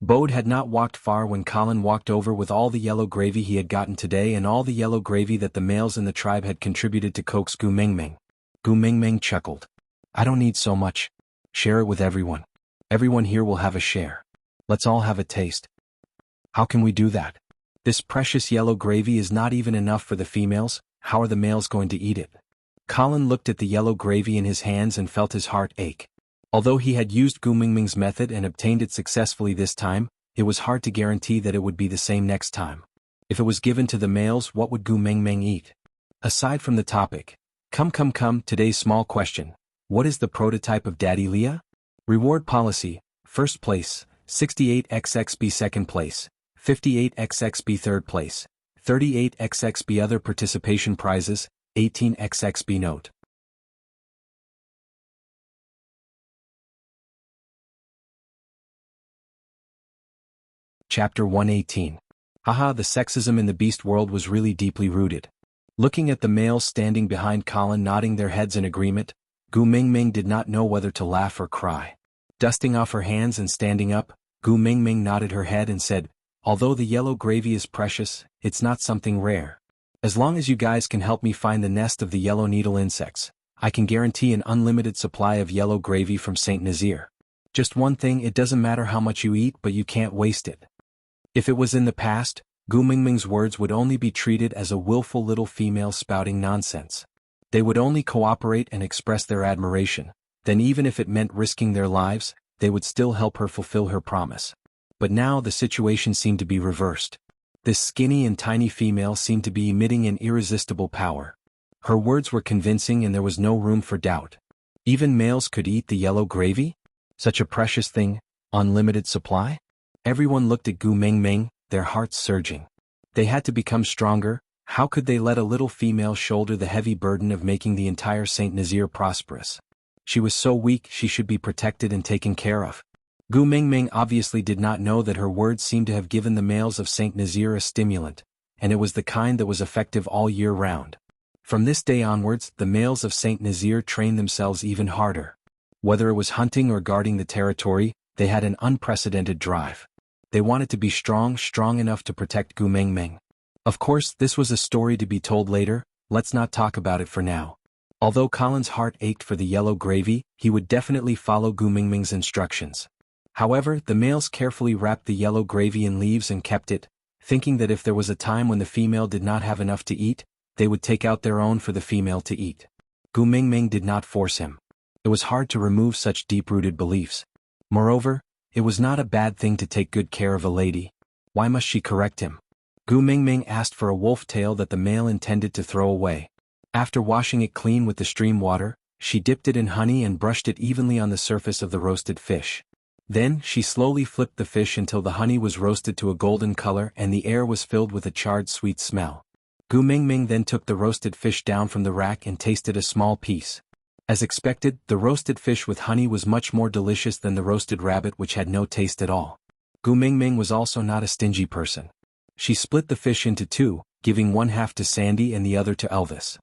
Bode had not walked far when Colin walked over with all the yellow gravy he had gotten today and all the yellow gravy that the males in the tribe had contributed to coax Gu Mingming. Gu Mingming chuckled. "I don't need so much. Share it with everyone." Everyone here will have a share. Let's all have a taste. How can we do that? This precious yellow gravy is not even enough for the females. How are the males going to eat it? Colin looked at the yellow gravy in his hands and felt his heart ache. Although he had used Gu Mingming's method and obtained it successfully this time, it was hard to guarantee that it would be the same next time. If it was given to the males, what would Gu Mingming eat? Aside from the topic, come, today's small question. What is the prototype of Daddy Leah? Reward policy, first place, 68xxb second place, 58xxb third place, 38xxb other participation prizes, 18xxb note. Chapter 118. Haha, the sexism in the beast world was really deeply rooted. Looking at the males standing behind Colin nodding their heads in agreement, Gu Mingming did not know whether to laugh or cry. Dusting off her hands and standing up, Gu Mingming nodded her head and said, although the yellow gravy is precious, it's not something rare. As long as you guys can help me find the nest of the yellow needle insects, I can guarantee an unlimited supply of yellow gravy from Saint Nazir. Just one thing, it doesn't matter how much you eat, but you can't waste it. If it was in the past, Gu Mingming's words would only be treated as a willful little female spouting nonsense. They would only cooperate and express their admiration. Then even if it meant risking their lives, they would still help her fulfill her promise. But now the situation seemed to be reversed. This skinny and tiny female seemed to be emitting an irresistible power. Her words were convincing and there was no room for doubt. Even males could eat the yellow gravy? Such a precious thing, unlimited supply? Everyone looked at Gu Mingming, their hearts surging. They had to become stronger. How could they let a little female shoulder the heavy burden of making the entire Saint Nazir prosperous? She was so weak, she should be protected and taken care of. Gu Mingming obviously did not know that her words seemed to have given the males of Saint Nazir a stimulant, and it was the kind that was effective all year round. From this day onwards, the males of Saint Nazir trained themselves even harder. Whether it was hunting or guarding the territory, they had an unprecedented drive. They wanted to be strong enough to protect Gu Mingming. Of course, this was a story to be told later. Let's not talk about it for now. Although Colin's heart ached for the yellow gravy, he would definitely follow Gu Mingming's instructions. However, the males carefully wrapped the yellow gravy in leaves and kept it, thinking that if there was a time when the female did not have enough to eat, they would take out their own for the female to eat. Gu Mingming did not force him. It was hard to remove such deep-rooted beliefs. Moreover, it was not a bad thing to take good care of a lady. Why must she correct him? Gu Mingming asked for a wolf tail that the male intended to throw away. After washing it clean with the stream water, she dipped it in honey and brushed it evenly on the surface of the roasted fish. Then, she slowly flipped the fish until the honey was roasted to a golden color and the air was filled with a charred sweet smell. Gu Mingming then took the roasted fish down from the rack and tasted a small piece. As expected, the roasted fish with honey was much more delicious than the roasted rabbit which had no taste at all. Gu Mingming was also not a stingy person. She split the fish into two, giving one half to Sandy and the other to Elvis.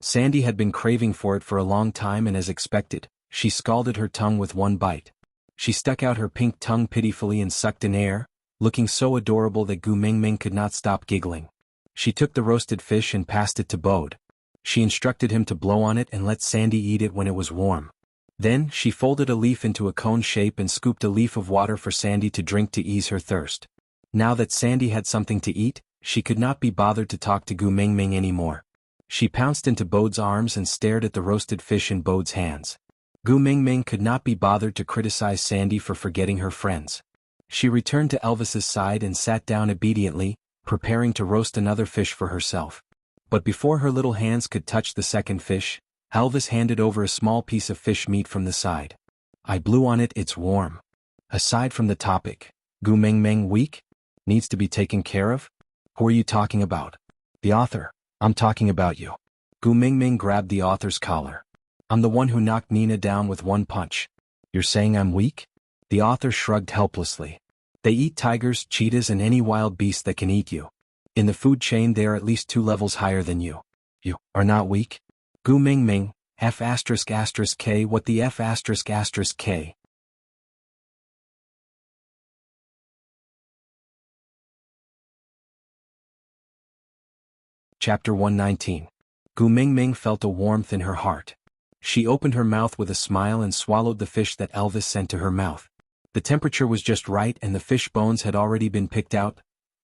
Sandy had been craving for it for a long time and as expected, she scalded her tongue with one bite. She stuck out her pink tongue pitifully and sucked in air, looking so adorable that Gu Mingming could not stop giggling. She took the roasted fish and passed it to Bode. She instructed him to blow on it and let Sandy eat it when it was warm. Then, she folded a leaf into a cone shape and scooped a leaf of water for Sandy to drink to ease her thirst. Now that Sandy had something to eat, she could not be bothered to talk to Gu Mingming anymore. She pounced into Bode's arms and stared at the roasted fish in Bode's hands. Gu Mingming could not be bothered to criticize Sandy for forgetting her friends. She returned to Elvis's side and sat down obediently, preparing to roast another fish for herself. But before her little hands could touch the second fish, Elvis handed over a small piece of fish meat from the side. I blew on it, it's warm. Aside from the topic, Gu Mingming weak? Needs to be taken care of? Who are you talking about? The author. I'm talking about you. Gu Mingming grabbed the author's collar. I'm the one who knocked Nina down with one punch. You're saying I'm weak? The author shrugged helplessly. They eat tigers, cheetahs and any wild beast that can eat you. In the food chain they are at least 2 levels higher than you. You are not weak? Gu Mingming, F***K what the F***K? Chapter 119. Gu Mingming felt a warmth in her heart. She opened her mouth with a smile and swallowed the fish that Elvis sent to her mouth. The temperature was just right and the fish bones had already been picked out.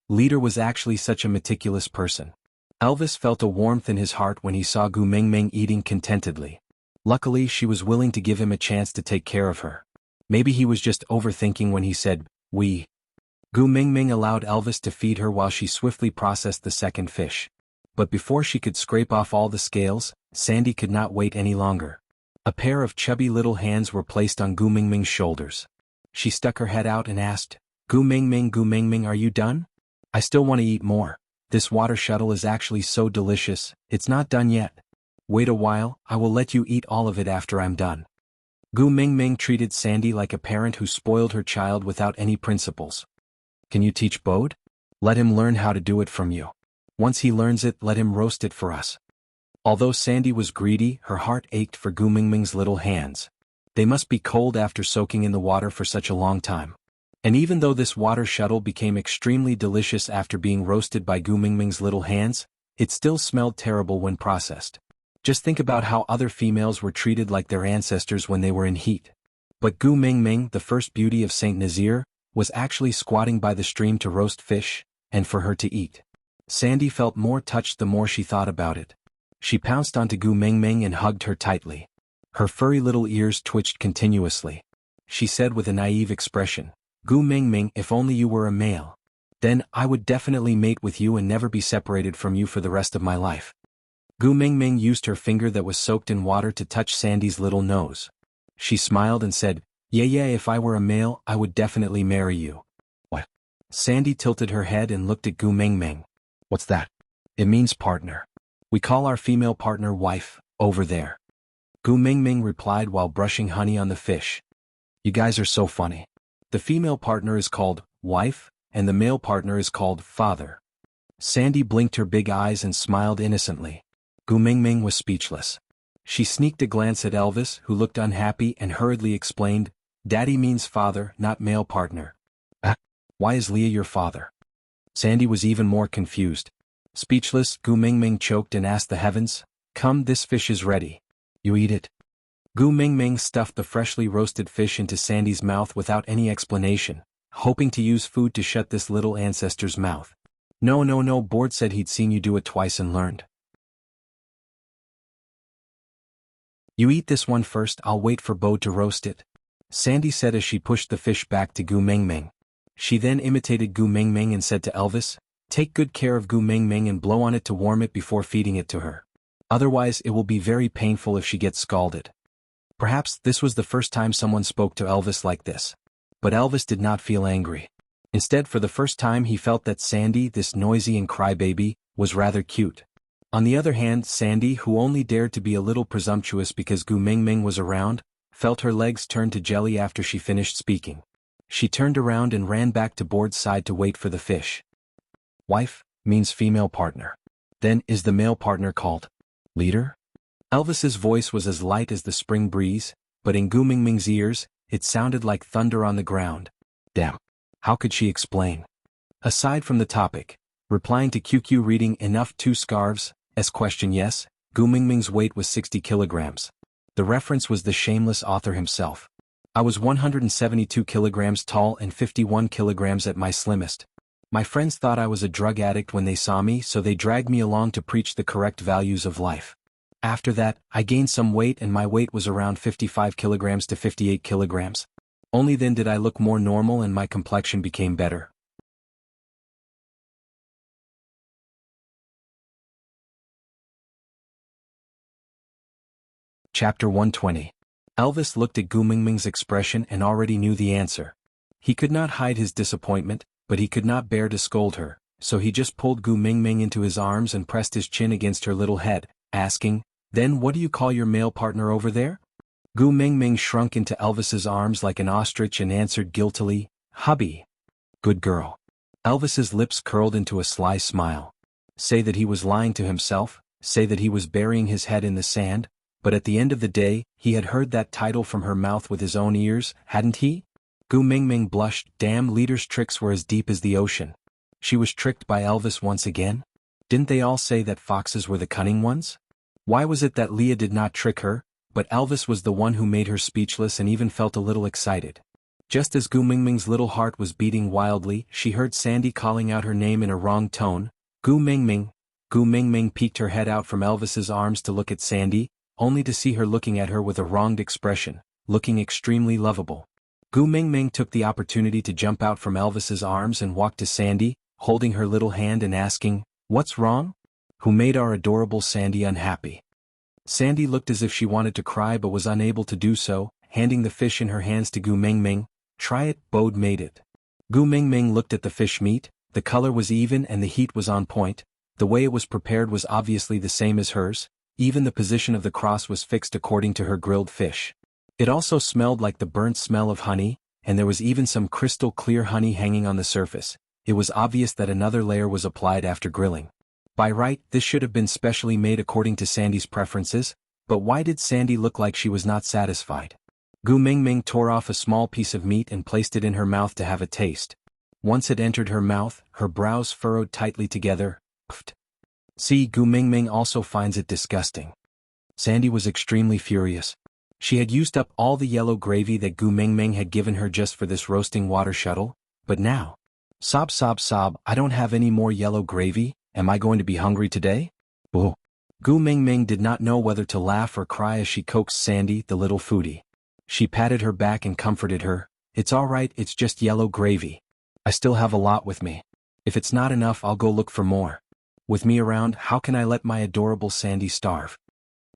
Leader was actually such a meticulous person. Elvis felt a warmth in his heart when he saw Gu Mingming eating contentedly. Luckily, she was willing to give him a chance to take care of her. Maybe he was just overthinking when he said, "we." Gu Mingming allowed Elvis to feed her while she swiftly processed the second fish. But before she could scrape off all the scales, Sandy could not wait any longer. A pair of chubby little hands were placed on Gu Mingming's shoulders. She stuck her head out and asked, Gu Mingming, are you done? I still want to eat more. This water shuttle is actually so delicious, it's not done yet. Wait a while, I will let you eat all of it after I'm done. Gu Mingming treated Sandy like a parent who spoiled her child without any principles. Can you teach Bode? Let him learn how to do it from you. Once he learns it, let him roast it for us. Although Sandy was greedy, her heart ached for Gu Mingming's little hands. They must be cold after soaking in the water for such a long time. And even though this water shuttle became extremely delicious after being roasted by Gu Mingming's little hands, it still smelled terrible when processed. Just think about how other females were treated like their ancestors when they were in heat. But Gu Mingming, the first beauty of Saint Nazaire, was actually squatting by the stream to roast fish, and for her to eat. Sandy felt more touched the more she thought about it. She pounced onto Gu Mingming and hugged her tightly. Her furry little ears twitched continuously. She said with a naive expression, Gu Mingming, if only you were a male. Then, I would definitely mate with you and never be separated from you for the rest of my life. Gu Mingming used her finger that was soaked in water to touch Sandy's little nose. She smiled and said, Yeah, if I were a male, I would definitely marry you. What? Sandy tilted her head and looked at Gu Mingming. What's that? It means partner. We call our female partner wife, over there. Gu Mingming replied while brushing honey on the fish. You guys are so funny. The female partner is called wife, and the male partner is called father. Sandy blinked her big eyes and smiled innocently. Gu Mingming was speechless. She sneaked a glance at Elvis, who looked unhappy and hurriedly explained, Daddy means father, not male partner. Why is Leah your father? Sandy was even more confused. Speechless, Gu Mingming choked and asked the heavens, Come, this fish is ready. You eat it. Gu Mingming stuffed the freshly roasted fish into Sandy's mouth without any explanation, hoping to use food to shut this little ancestor's mouth. No, Borde said he'd seen you do it twice and learned. You eat this one first, I'll wait for Bode to roast it. Sandy said as she pushed the fish back to Gu Mingming. She then imitated Gu Mingming and said to Elvis, Take good care of Gu Mingming and blow on it to warm it before feeding it to her. Otherwise it will be very painful if she gets scalded. Perhaps this was the first time someone spoke to Elvis like this. But Elvis did not feel angry. Instead, for the first time he felt that Sandy, this noisy and crybaby, was rather cute. On the other hand, Sandy, who only dared to be a little presumptuous because Gu Mingming was around, felt her legs turn to jelly after she finished speaking. She turned around and ran back to Borde's side to wait for the fish. Wife means female partner. Then is the male partner called leader? Elvis's voice was as light as the spring breeze, but in Gu Mingming's ears, it sounded like thunder on the ground. Damn. How could she explain? Aside from the topic, replying to QQ reading enough 2 scarves, as question yes, Gu Mingming's weight was 60 kilograms. The reference was the shameless author himself. I was 172 kilograms tall and 51 kilograms at my slimmest. My friends thought I was a drug addict when they saw me, so they dragged me along to preach the correct values of life. After that, I gained some weight and my weight was around 55 kilograms to 58 kilograms. Only then did I look more normal and my complexion became better. Chapter 120. Elvis looked at Gu Mingming's expression and already knew the answer. He could not hide his disappointment, but he could not bear to scold her, so he just pulled Gu Mingming into his arms and pressed his chin against her little head, asking, Then what do you call your male partner over there? Gu Mingming shrunk into Elvis's arms like an ostrich and answered guiltily, Hubby. Good girl. Elvis's lips curled into a sly smile. Say that he was lying to himself, say that he was burying his head in the sand, but at the end of the day, he had heard that title from her mouth with his own ears, hadn't he? Gu Mingming blushed. Damn, Leader's tricks were as deep as the ocean. She was tricked by Elvis once again? Didn't they all say that foxes were the cunning ones? Why was it that Leah did not trick her, but Elvis was the one who made her speechless and even felt a little excited. Just as Gu Mingming's little heart was beating wildly, she heard Sandy calling out her name in a wrong tone. Gu Mingming. Gu Mingming peeked her head out from Elvis's arms to look at Sandy, only to see her looking at her with a wronged expression, looking extremely lovable. Gu Mingming took the opportunity to jump out from Elvis's arms and walk to Sandy, holding her little hand and asking, "What's wrong? Who made our adorable Sandy unhappy?" Sandy looked as if she wanted to cry but was unable to do so, handing the fish in her hands to Gu Mingming. "Try it, Bode made it." Gu Mingming looked at the fish meat. The color was even and the heat was on point. The way it was prepared was obviously the same as hers. Even the position of the cross was fixed according to her grilled fish. It also smelled like the burnt smell of honey, and there was even some crystal clear honey hanging on the surface. It was obvious that another layer was applied after grilling. By right, this should have been specially made according to Sandy's preferences, but why did Sandy look like she was not satisfied? Gu Mingming tore off a small piece of meat and placed it in her mouth to have a taste. Once it entered her mouth, her brows furrowed tightly together. Pfft. See, Gu Mingming also finds it disgusting. Sandy was extremely furious. She had used up all the yellow gravy that Gu Mingming had given her just for this roasting water shuttle, but now, sob sob sob, I don't have any more yellow gravy. Am I going to be hungry today? Boo. Gu Mingming did not know whether to laugh or cry as she coaxed Sandy, the little foodie. She patted her back and comforted her. "It's all right, it's just yellow gravy. I still have a lot with me. If it's not enough, I'll go look for more. With me around, how can I let my adorable Sandy starve?"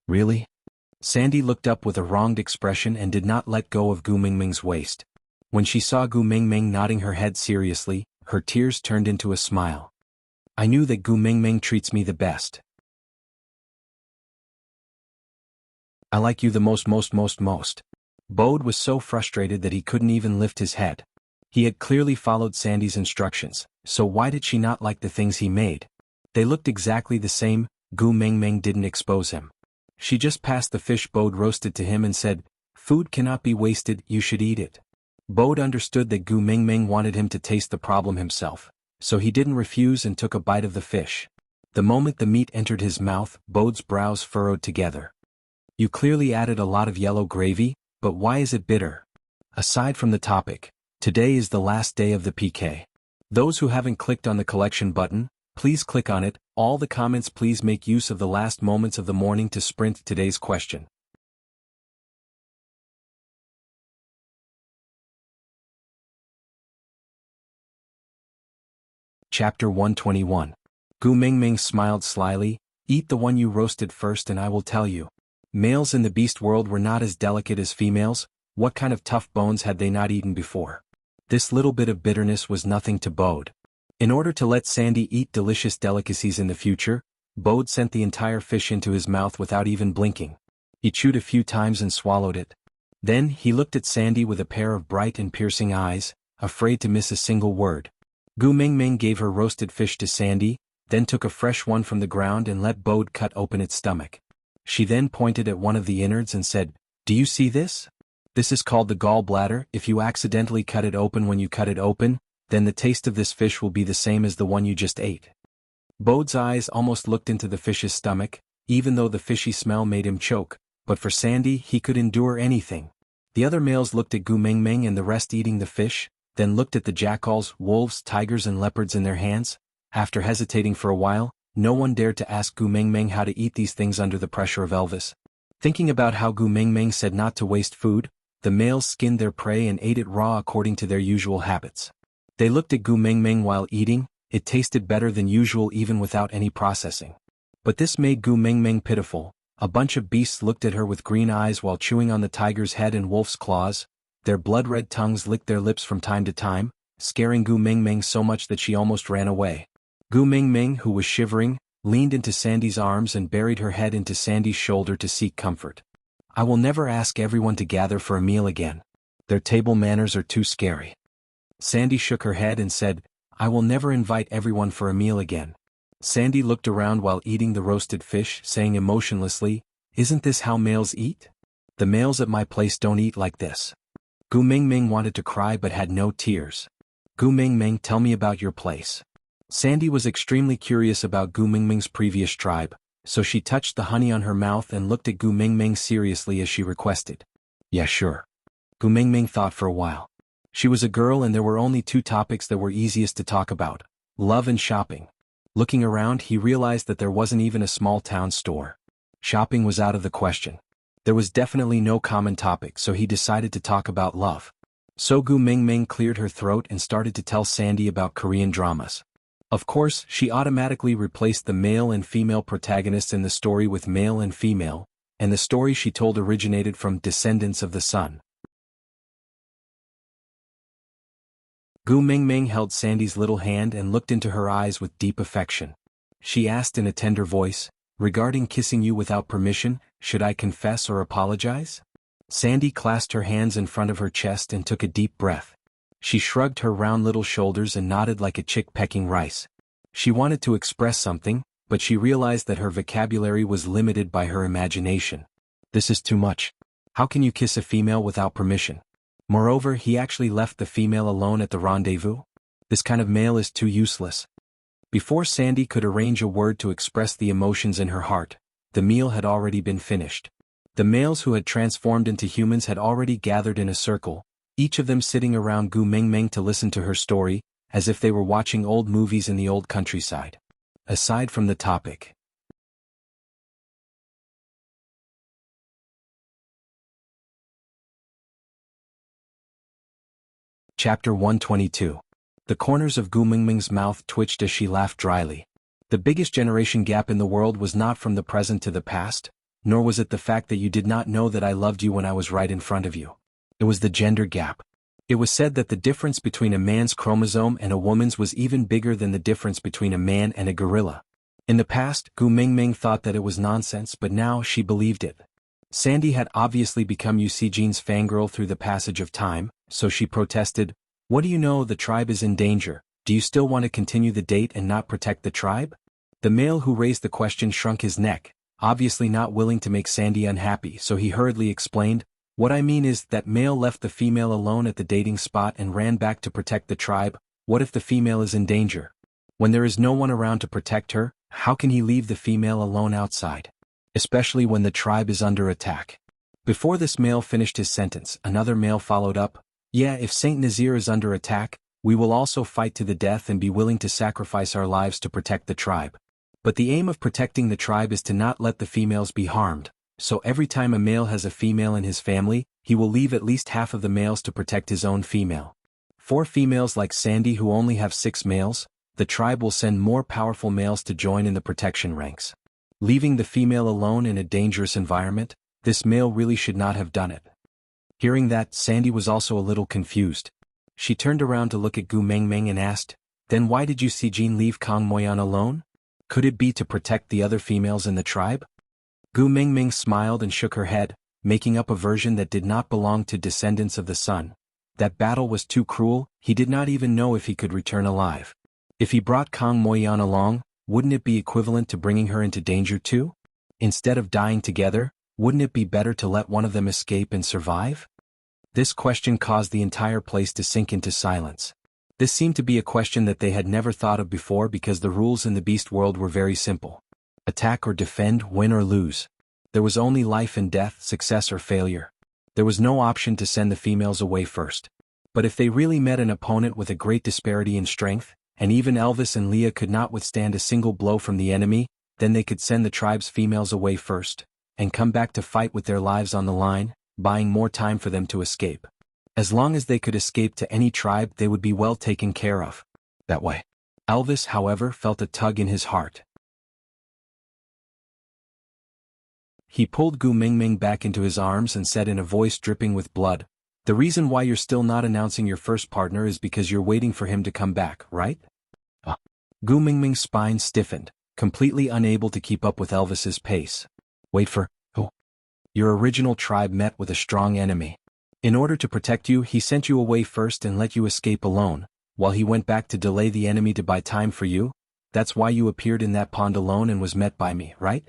"Really?" Sandy looked up with a wronged expression and did not let go of Gu Mingming's waist. When she saw Gu Mingming nodding her head seriously, her tears turned into a smile. "I knew that Gu Mingming treats me the best. I like you the most. Bode was so frustrated that he couldn't even lift his head. He had clearly followed Sandy's instructions, so why did she not like the things he made? They looked exactly the same. Gu Mingming didn't expose him. She just passed the fish Bode roasted to him and said, "Food cannot be wasted, you should eat it." Bode understood that Gu Mingming wanted him to taste the problem himself, so he didn't refuse and took a bite of the fish. The moment the meat entered his mouth, Bode's brows furrowed together. "You clearly added a lot of yellow gravy, but why is it bitter?" Aside from the topic, today is the last day of the PK. Those who haven't clicked on the collection button, please click on it. All the comments, please make use of the last moments of the morning to sprint today's question. Chapter 121. Gu Mingming smiled slyly. "Eat the one you roasted first and I will tell you." Males in the beast world were not as delicate as females. What kind of tough bones had they not eaten before? This little bit of bitterness was nothing to Bode. In order to let Sandy eat delicious delicacies in the future, Bode sent the entire fish into his mouth without even blinking. He chewed a few times and swallowed it. Then he looked at Sandy with a pair of bright and piercing eyes, afraid to miss a single word. Gu Mingming gave her roasted fish to Sandy, then took a fresh one from the ground and let Bode cut open its stomach. She then pointed at one of the innards and said, "Do you see this? This is called the gallbladder. If you accidentally cut it open when you cut it open, then the taste of this fish will be the same as the one you just ate." Bode's eyes almost looked into the fish's stomach, even though the fishy smell made him choke, but for Sandy he could endure anything. The other males looked at Gu Mingming and the rest eating the fish, then looked at the jackals, wolves, tigers and leopards in their hands. After hesitating for a while, no one dared to ask Gu Mingming how to eat these things under the pressure of Elvis. Thinking about how Gu Mingming said not to waste food, the males skinned their prey and ate it raw according to their usual habits. They looked at Gu Mingming while eating. It tasted better than usual even without any processing. But this made Gu Mingming pitiful. A bunch of beasts looked at her with green eyes while chewing on the tiger's head and wolf's claws. Their blood-red tongues licked their lips from time to time, scaring Gu Mingming so much that she almost ran away. Gu Mingming, who was shivering, leaned into Sandy's arms and buried her head into Sandy's shoulder to seek comfort. "I will never ask everyone to gather for a meal again. Their table manners are too scary." Sandy shook her head and said, "I will never invite everyone for a meal again." Sandy looked around while eating the roasted fish, saying emotionlessly, "Isn't this how males eat? The males at my place don't eat like this." Gu Mingming wanted to cry but had no tears. "Gu Mingming, tell me about your place." Sandy was extremely curious about Gu Mingming's previous tribe. so she touched the honey on her mouth and looked at Gu Mingming seriously as she requested. Yeah, sure. Gu Mingming thought for a while. She was a girl and there were only two topics that were easiest to talk about: love and shopping. Looking around, he realized that there wasn't even a small town store. Shopping was out of the question. There was definitely no common topic, so he decided to talk about love. So Gu Mingming cleared her throat and started to tell Sandy about Korean dramas. Of course, she automatically replaced the male and female protagonists in the story with male and female, and the story she told originated from Descendants of the Sun. Gu Mingming held Sandy's little hand and looked into her eyes with deep affection. She asked in a tender voice, "Regarding kissing you without permission, should I confess or apologize?" Sandy clasped her hands in front of her chest and took a deep breath. She shrugged her round little shoulders and nodded like a chick pecking rice. She wanted to express something, but she realized that her vocabulary was limited by her imagination. This is too much. How can you kiss a female without permission? Moreover, he actually left the female alone at the rendezvous. This kind of male is too useless. Before Sandy could arrange a word to express the emotions in her heart, the meal had already been finished. The males who had transformed into humans had already gathered in a circle, each of them sitting around Gu Mingming to listen to her story, as if they were watching old movies in the old countryside. Aside from the topic. Chapter 122. The corners of Gu Mingming's mouth twitched as she laughed dryly. The biggest generation gap in the world was not from the present to the past, nor was it the fact that you did not know that I loved you when I was right in front of you. It was the gender gap. It was said that the difference between a man's chromosome and a woman's was even bigger than the difference between a man and a gorilla. In the past, Gu Mingming thought that it was nonsense, but now she believed it. Sandy had obviously become Yu Xijin's fangirl through the passage of time, so she protested, "What do you know? The tribe is in danger. Do you still want to continue the date and not protect the tribe?" The male who raised the question shrunk his neck, obviously not willing to make Sandy unhappy, so he hurriedly explained, "What I mean is that male left the female alone at the dating spot and ran back to protect the tribe. What if the female is in danger? When there is no one around to protect her, how can he leave the female alone outside? Especially when the tribe is under attack." Before this male finished his sentence, another male followed up, "Yeah, if Saint Nazir is under attack, we will also fight to the death and be willing to sacrifice our lives to protect the tribe. But the aim of protecting the tribe is to not let the females be harmed, so every time a male has a female in his family, he will leave at least half of the males to protect his own female. 4 females like Sandy who only have 6 males, the tribe will send more powerful males to join in the protection ranks. Leaving the female alone in a dangerous environment, this male really should not have done it." Hearing that, Sandy was also a little confused. She turned around to look at Gu Mingming and asked, "Then why did Yu Xijin leave Kang Moyan alone? Could it be to protect the other females in the tribe?" Gu Mingming smiled and shook her head, making up a version that did not belong to Descendants of the Sun. That battle was too cruel, he did not even know if he could return alive. If he brought Kang Moyan along, wouldn't it be equivalent to bringing her into danger too? Instead of dying together, wouldn't it be better to let one of them escape and survive? This question caused the entire place to sink into silence. This seemed to be a question that they had never thought of before because the rules in the beast world were very simple. Attack or defend, win or lose. There was only life and death, success or failure. There was no option to send the females away first. But if they really met an opponent with a great disparity in strength, and even Elvis and Leah could not withstand a single blow from the enemy, then they could send the tribe's females away first, and come back to fight with their lives on the line, buying more time for them to escape. As long as they could escape to any tribe, they would be well taken care of. That way. Elvis, however, felt a tug in his heart. He pulled Gu Mingming back into his arms and said in a voice dripping with blood, "The reason why you're still not announcing your first partner is because you're waiting for him to come back, right?" Gu Mingming's spine stiffened, completely unable to keep up with Elvis's pace. "Wait for who?" "Your original tribe met with a strong enemy. In order to protect you, he sent you away first and let you escape alone, while he went back to delay the enemy to buy time for you. That's why you appeared in that pond alone and was met by me, right?"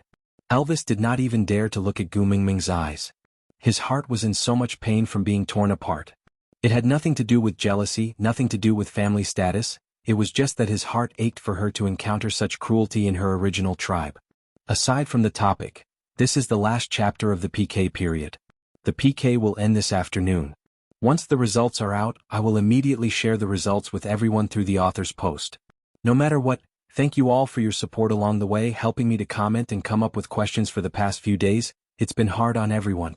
Elvis did not even dare to look at Gu Mingming's eyes. His heart was in so much pain from being torn apart. It had nothing to do with jealousy, nothing to do with family status, it was just that his heart ached for her to encounter such cruelty in her original tribe. Aside from the topic, this is the last chapter of the PK period. The PK will end this afternoon. Once the results are out, I will immediately share the results with everyone through the author's post. No matter what, thank you all for your support along the way, helping me to comment and come up with questions for the past few days. It's been hard on everyone.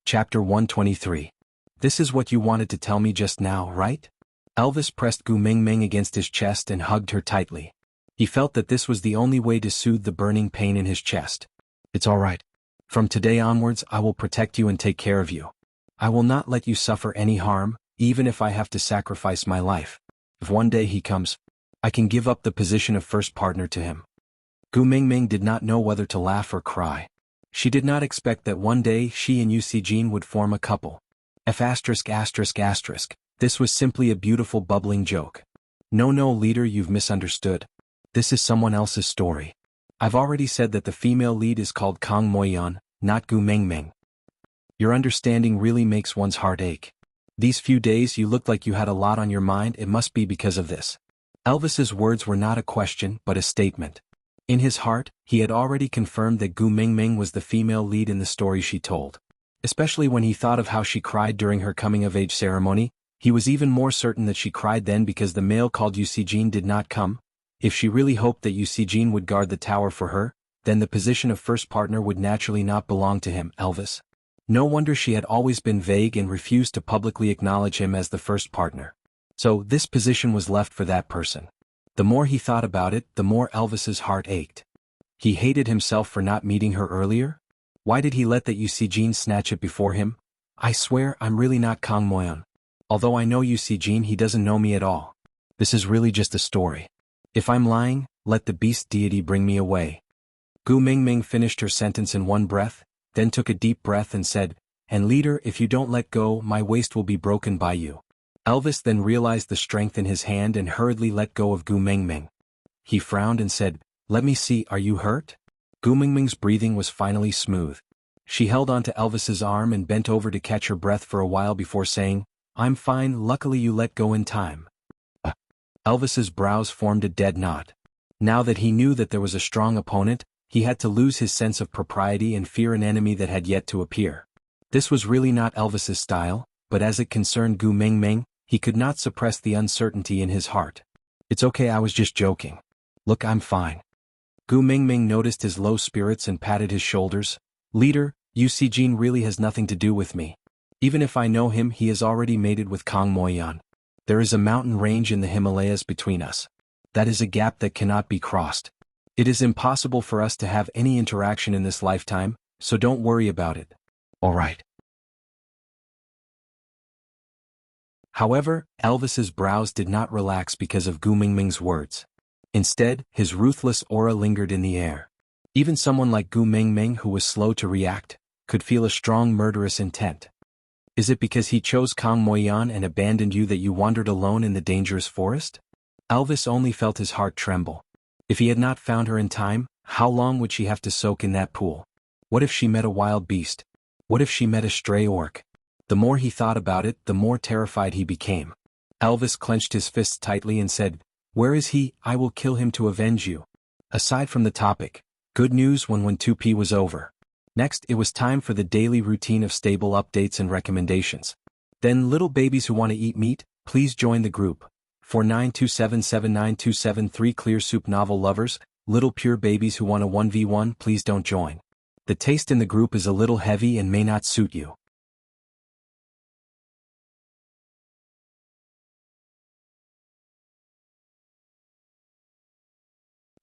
Chapter 123. This is what you wanted to tell me just now, right? Elvis pressed Gu Mingming against his chest and hugged her tightly. He felt that this was the only way to soothe the burning pain in his chest. It's all right. From today onwards, I will protect you and take care of you. I will not let you suffer any harm, even if I have to sacrifice my life. If one day he comes, I can give up the position of first partner to him. Gu Mingming did not know whether to laugh or cry. She did not expect that one day she and Wuxia would form a couple. This was simply a beautiful bubbling joke. No, leader, you've misunderstood. This is someone else's story. I've already said that the female lead is called Kang Moyan, not Gu Mingming. Your understanding really makes one's heart ache. These few days you looked like you had a lot on your mind. It must be because of this. Elvis's words were not a question but a statement. In his heart, he had already confirmed that Gu Mingming was the female lead in the story she told. Especially when he thought of how she cried during her coming-of-age ceremony, he was even more certain that she cried then because the male called Wuxia did not come. If she really hoped that Wuxia would guard the tower for her, then the position of first partner would naturally not belong to him, Elvis. No wonder she had always been vague and refused to publicly acknowledge him as the first partner. So this position was left for that person. The more he thought about it, the more Elvis's heart ached. He hated himself for not meeting her earlier. Why did he let that Wuxia snatch it before him? I swear I'm really not Kang Moyan. Although I know Wuxia, he doesn't know me at all. This is really just a story. If I'm lying, let the beast deity bring me away. Gu Mingming finished her sentence in one breath, then took a deep breath and said, and leader, if you don't let go, my waist will be broken by you. Elvis then realized the strength in his hand and hurriedly let go of Gu Mingming. He frowned and said, let me see, are you hurt? Gu Mingming's breathing was finally smooth. She held onto Elvis's arm and bent over to catch her breath for a while before saying, I'm fine, luckily you let go in time. Elvis's brows formed a dead knot. Now that he knew that there was a strong opponent, he had to lose his sense of propriety and fear an enemy that had yet to appear. This was really not Elvis's style, but as it concerned Gu Mingming, he could not suppress the uncertainty in his heart. It's okay, I was just joking. Look, I'm fine. Gu Mingming noticed his low spirits and patted his shoulders. Leader, Wuxia really has nothing to do with me. Even if I know him, he has already mated with Kang Moyan. There is a mountain range in the Himalayas between us. That is a gap that cannot be crossed. It is impossible for us to have any interaction in this lifetime, so don't worry about it. All right. However, Elvis's brows did not relax because of Gu Mingming's words. Instead, his ruthless aura lingered in the air. Even someone like Gu Mingming, who was slow to react, could feel a strong murderous intent. Is it because he chose Kang Moyan and abandoned you that you wandered alone in the dangerous forest? Elvis only felt his heart tremble. If he had not found her in time, how long would she have to soak in that pool? What if she met a wild beast? What if she met a stray orc? The more he thought about it, the more terrified he became. Elvis clenched his fists tightly and said, where is he? I will kill him to avenge you. Aside from the topic, good news when 2P was over. Next, it was time for the daily routine of stable updates and recommendations. Then little babies who want to eat meat, please join the group. 49277927 clear soup novel lovers, little pure babies who want a 1v1, please don't join. The taste in the group is a little heavy and may not suit you.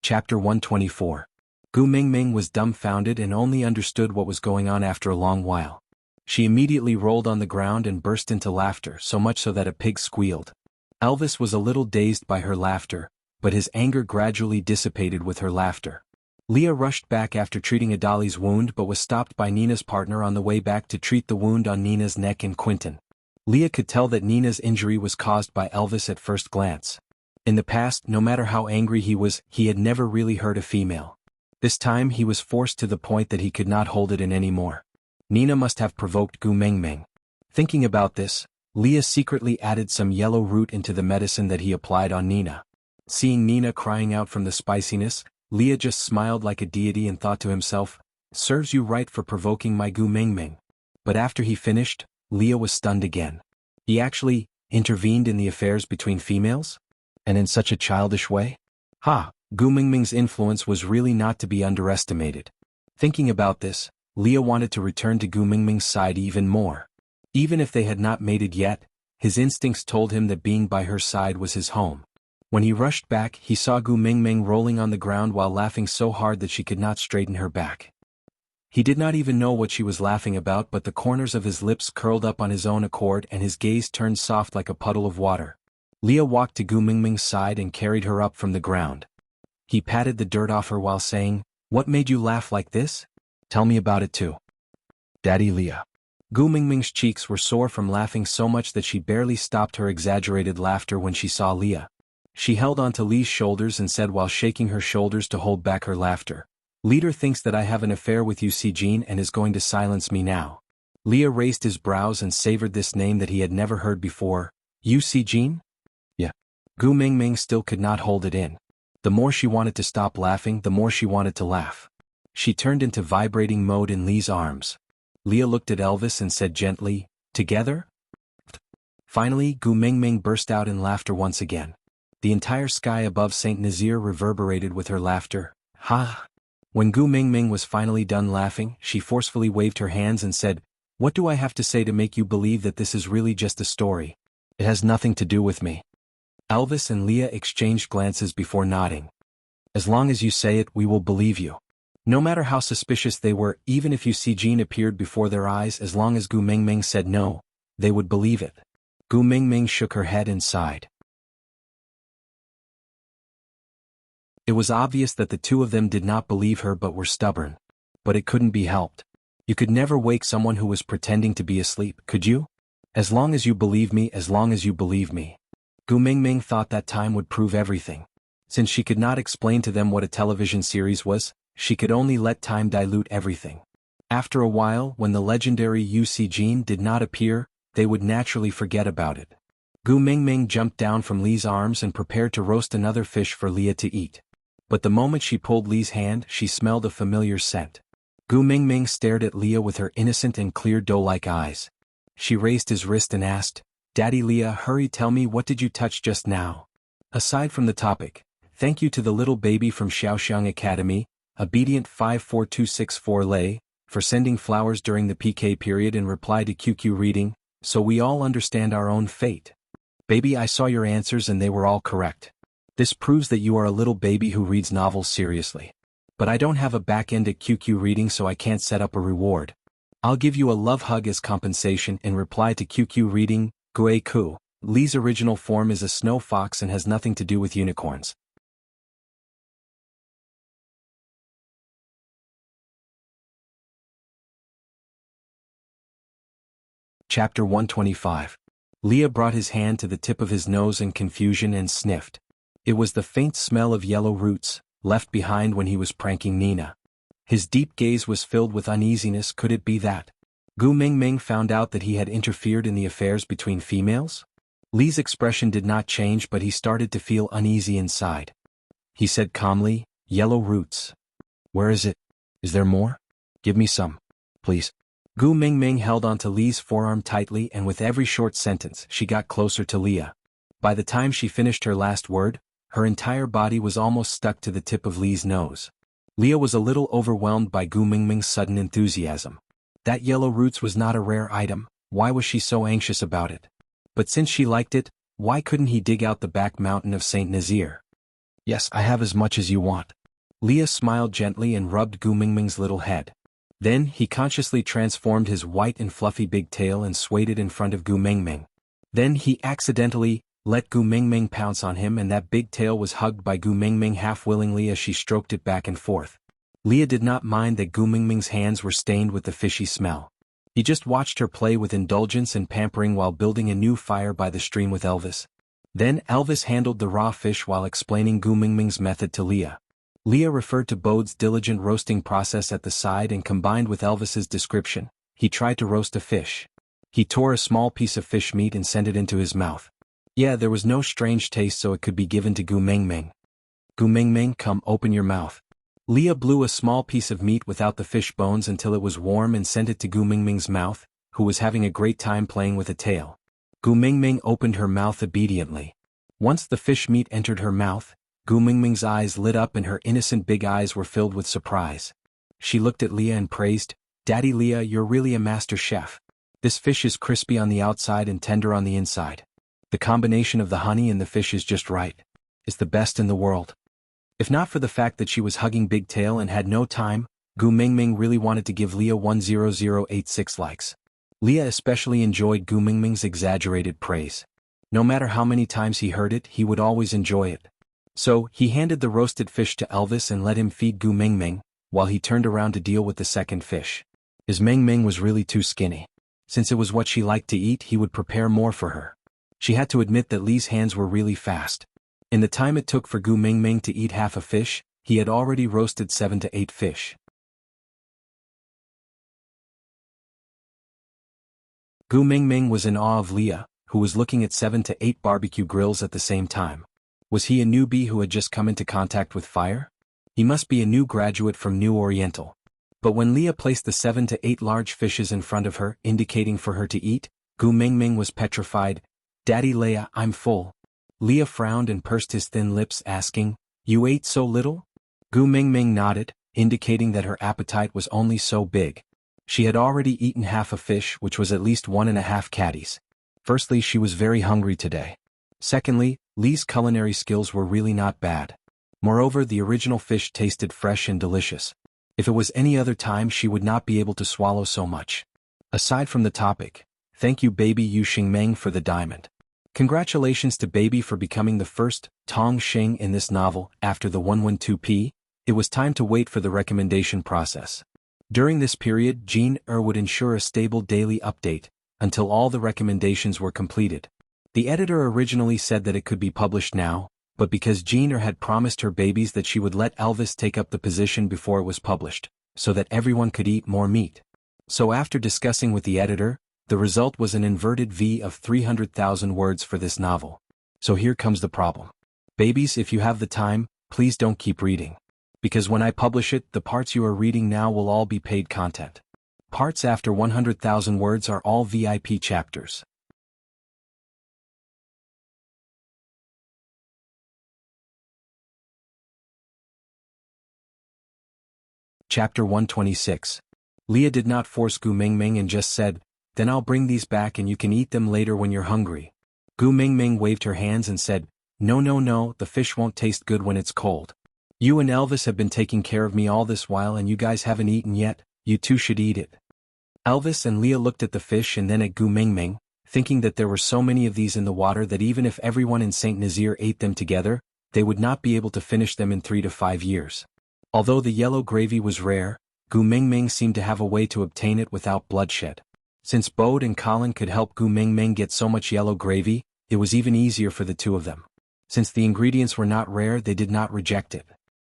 Chapter 124. Gu Mingming was dumbfounded and only understood what was going on after a long while. She immediately rolled on the ground and burst into laughter, so much so that a pig squealed. Elvis was a little dazed by her laughter, but his anger gradually dissipated with her laughter. Leah rushed back after treating Adali's wound but was stopped by Nina's partner on the way back to treat the wound on Nina's neck and Quentin. Leah could tell that Nina's injury was caused by Elvis at first glance. In the past, no matter how angry he was, he had never really hurt a female. This time he was forced to the point that he could not hold it in anymore. Nina must have provoked Gu Mingming. Thinking about this, Leah secretly added some yellow root into the medicine that he applied on Nina. Seeing Nina crying out from the spiciness, Leah just smiled like a deity and thought to himself, "Serves you right for provoking my Gu Mingming." But after he finished, Leah was stunned again. He actually intervened in the affairs between females? And in such a childish way? Ha! Gu Mingming's influence was really not to be underestimated. Thinking about this, Leah wanted to return to Gu Mingming's side even more. Even if they had not mated yet, his instincts told him that being by her side was his home. When he rushed back, he saw Gu Mingming rolling on the ground while laughing so hard that she could not straighten her back. He did not even know what she was laughing about, but the corners of his lips curled up on his own accord and his gaze turned soft like a puddle of water. Leah walked to Gu Mingming's side and carried her up from the ground. He patted the dirt off her while saying, "What made you laugh like this? Tell me about it too." "Daddy Leah." Gu Mingming's cheeks were sore from laughing so much that she barely stopped her exaggerated laughter when she saw Leah. She held onto Lee's shoulders and said while shaking her shoulders to hold back her laughter, "Leader thinks that I have an affair with Yu Sijin and is going to silence me now." Leah raised his brows and savored this name that he had never heard before. Yu Sijin? Yeah. Gu Mingming still could not hold it in. The more she wanted to stop laughing, the more she wanted to laugh. She turned into vibrating mode in Lee's arms. Leah looked at Elvis and said gently, "Together?" Finally, Gu Mingming burst out in laughter once again. The entire sky above Saint Nazaire reverberated with her laughter. Ha! When Gu Mingming was finally done laughing, she forcefully waved her hands and said, "What do I have to say to make you believe that this is really just a story? It has nothing to do with me." Elvis and Leah exchanged glances before nodding. "As long as you say it, we will believe you." No matter how suspicious they were, even if Yu Sijin appeared before their eyes, as long as Gu Mingming said no, they would believe it. Gu Mingming shook her head and sighed. It was obvious that the two of them did not believe her but were stubborn. But it couldn't be helped. You could never wake someone who was pretending to be asleep, could you? As long as you believe me, as long as you believe me. Gu Mingming thought that time would prove everything. Since she could not explain to them what a television series was, she could only let time dilute everything. After a while, when the legendary Yu Sijin did not appear, they would naturally forget about it. Gu Mingming jumped down from Lee's arms and prepared to roast another fish for Leah to eat. But the moment she pulled Lee's hand, she smelled a familiar scent. Gu Mingming stared at Leah with her innocent and clear doe-like eyes. She raised his wrist and asked, "Daddy Leah, hurry, tell me, what did you touch just now?" Aside from the topic, thank you to the little baby from Xiaoxiang Academy, Obedient 54264 Lei, for sending flowers during the PK period in reply to QQ reading, so we all understand our own fate. Baby, I saw your answers and they were all correct. This proves that you are a little baby who reads novels seriously. But I don't have a back end at QQ reading, so I can't set up a reward. I'll give you a love hug as compensation in reply to QQ reading, Gui Ku. Lee's original form is a snow fox and has nothing to do with unicorns. Chapter 125. Leah brought his hand to the tip of his nose in confusion and sniffed. It was the faint smell of yellow roots, left behind when he was pranking Nina. His deep gaze was filled with uneasiness. Could it be that Gu Mingming found out that he had interfered in the affairs between females? Lee's expression did not change, but he started to feel uneasy inside. He said calmly, "Yellow roots. Where is it? Is there more? Give me some, please." Gu Mingming held onto Lee's forearm tightly, and with every short sentence, she got closer to Leah. By the time she finished her last word, her entire body was almost stuck to the tip of Lee's nose. Leah was a little overwhelmed by Gu Mingming's sudden enthusiasm. That yellow roots was not a rare item. Why was she so anxious about it? But since she liked it, why couldn't he dig out the back mountain of Saint Nazaire? "Yes, I have as much as you want." Leah smiled gently and rubbed Gu Mingming's little head. Then he consciously transformed his white and fluffy big tail and swayed it in front of Gu Mingming. Then he accidentally let Gu Mingming pounce on him, and that big tail was hugged by Gu Mingming half-willingly as she stroked it back and forth. Leah did not mind that Gu Mingming's hands were stained with the fishy smell. He just watched her play with indulgence and pampering while building a new fire by the stream with Elvis. Then Elvis handled the raw fish while explaining Gu Mingming's method to Leah. Leah referred to Bode's diligent roasting process at the side, and combined with Elvis's description, he tried to roast a fish. He tore a small piece of fish meat and sent it into his mouth. Yeah, there was no strange taste, so it could be given to Gu Mingming. Gu Mingming, come, open your mouth. Leah blew a small piece of meat without the fish bones until it was warm and sent it to Gu Mingming's mouth, who was having a great time playing with a tail. Gu Mingming opened her mouth obediently. Once the fish meat entered her mouth, Gu Mingming's eyes lit up and her innocent big eyes were filled with surprise. She looked at Leah and praised, "Daddy Leah, you're really a master chef. This fish is crispy on the outside and tender on the inside. The combination of the honey and the fish is just right. It's the best in the world." If not for the fact that she was hugging Big Tail and had no time, Gu Mingming really wanted to give Leah 10086 likes. Leah especially enjoyed Gu Mingming's exaggerated praise. No matter how many times he heard it, he would always enjoy it. So, he handed the roasted fish to Elvis and let him feed Gu Mingming, while he turned around to deal with the second fish. His Mingming was really too skinny. Since it was what she liked to eat, he would prepare more for her. She had to admit that Lee's hands were really fast. In the time it took for Gu Mingming to eat half a fish, he had already roasted 7 to 8 fish. Gu Mingming was in awe of Leah, who was looking at 7 to 8 barbecue grills at the same time. Was he a newbie who had just come into contact with fire? He must be a new graduate from New Oriental. But when Leah placed the 7 to 8 large fishes in front of her, indicating for her to eat, Gu Mingming was petrified. "Daddy Leah, I'm full." Leah frowned and pursed his thin lips, asking, "You ate so little?" Gu Mingming nodded, indicating that her appetite was only so big. She had already eaten half a fish, which was at least 1.5 caddies. Firstly, she was very hungry today. Secondly, Lee's culinary skills were really not bad. Moreover, the original fish tasted fresh and delicious. If it was any other time, she would not be able to swallow so much. Aside from the topic, thank you Baby Yu Xingmeng for the diamond. Congratulations to Baby for becoming the first Tong Xing in this novel. After the 112p, it was time to wait for the recommendation process. During this period, Jean would ensure a stable daily update, until all the recommendations were completed. The editor originally said that it could be published now, but because Jean had promised her babies that she would let Elvis take up the position before it was published, so that everyone could eat more meat. So after discussing with the editor, the result was an inverted V of 300,000 words for this novel. So here comes the problem. Babies, if you have the time, please don't keep reading. Because when I publish it, the parts you are reading now will all be paid content. Parts after 100,000 words are all VIP chapters. Chapter 126. Leah did not force Gu Mingming and just said, "Then I'll bring these back and you can eat them later when you're hungry." Gu Mingming waved her hands and said, No, the fish won't taste good when it's cold. You and Elvis have been taking care of me all this while and you guys haven't eaten yet, you two should eat it." Elvis and Leah looked at the fish and then at Gu Mingming, thinking that there were so many of these in the water that even if everyone in Saint Nazaire ate them together, they would not be able to finish them in 3 to 5 years. Although the yellow gravy was rare, Gu Mingming seemed to have a way to obtain it without bloodshed. Since Bode and Colin could help Gu Mingming get so much yellow gravy, it was even easier for the two of them. Since the ingredients were not rare, they did not reject it.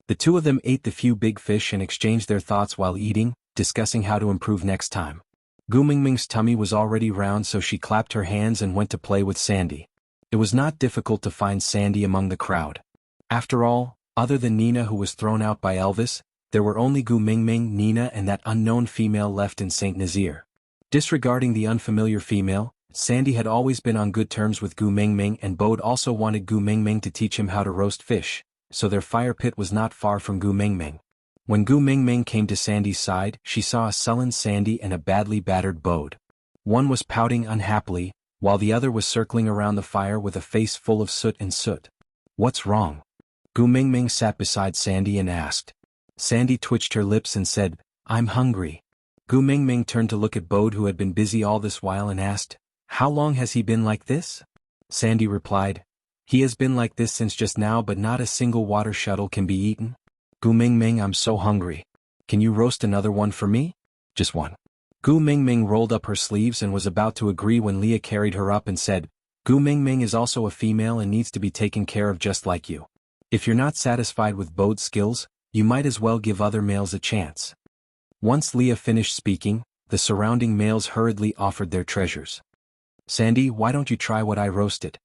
The two of them ate the few big fish and exchanged their thoughts while eating, discussing how to improve next time. Gu Mingming's tummy was already round, so she clapped her hands and went to play with Sandy. It was not difficult to find Sandy among the crowd. After all, other than Nina, who was thrown out by Elvis, there were only Gu Mingming, Nina and that unknown female left in Saint Nazaire. Disregarding the unfamiliar female, Sandy had always been on good terms with Gu Mingming, and Bode also wanted Gu Mingming to teach him how to roast fish, so their fire pit was not far from Gu Mingming. When Gu Mingming came to Sandy's side, she saw a sullen Sandy and a badly battered Bode. One was pouting unhappily, while the other was circling around the fire with a face full of soot and soot. "What's wrong?" Gu Mingming sat beside Sandy and asked. Sandy twitched her lips and said, "I'm hungry." Gu Mingming turned to look at Bode, who had been busy all this while, and asked, "How long has he been like this?" Sandy replied, "He has been like this since just now, but not a single water shuttle can be eaten." "Gu Mingming, I'm so hungry. Can you roast another one for me?" "Just one." Gu Mingming rolled up her sleeves and was about to agree when Leah carried her up and said, "Gu Mingming is also a female and needs to be taken care of just like you. If you're not satisfied with Bode's skills, you might as well give other males a chance." Once Leah finished speaking, the surrounding males hurriedly offered their treasures. Sandy, why don't you try what I roasted?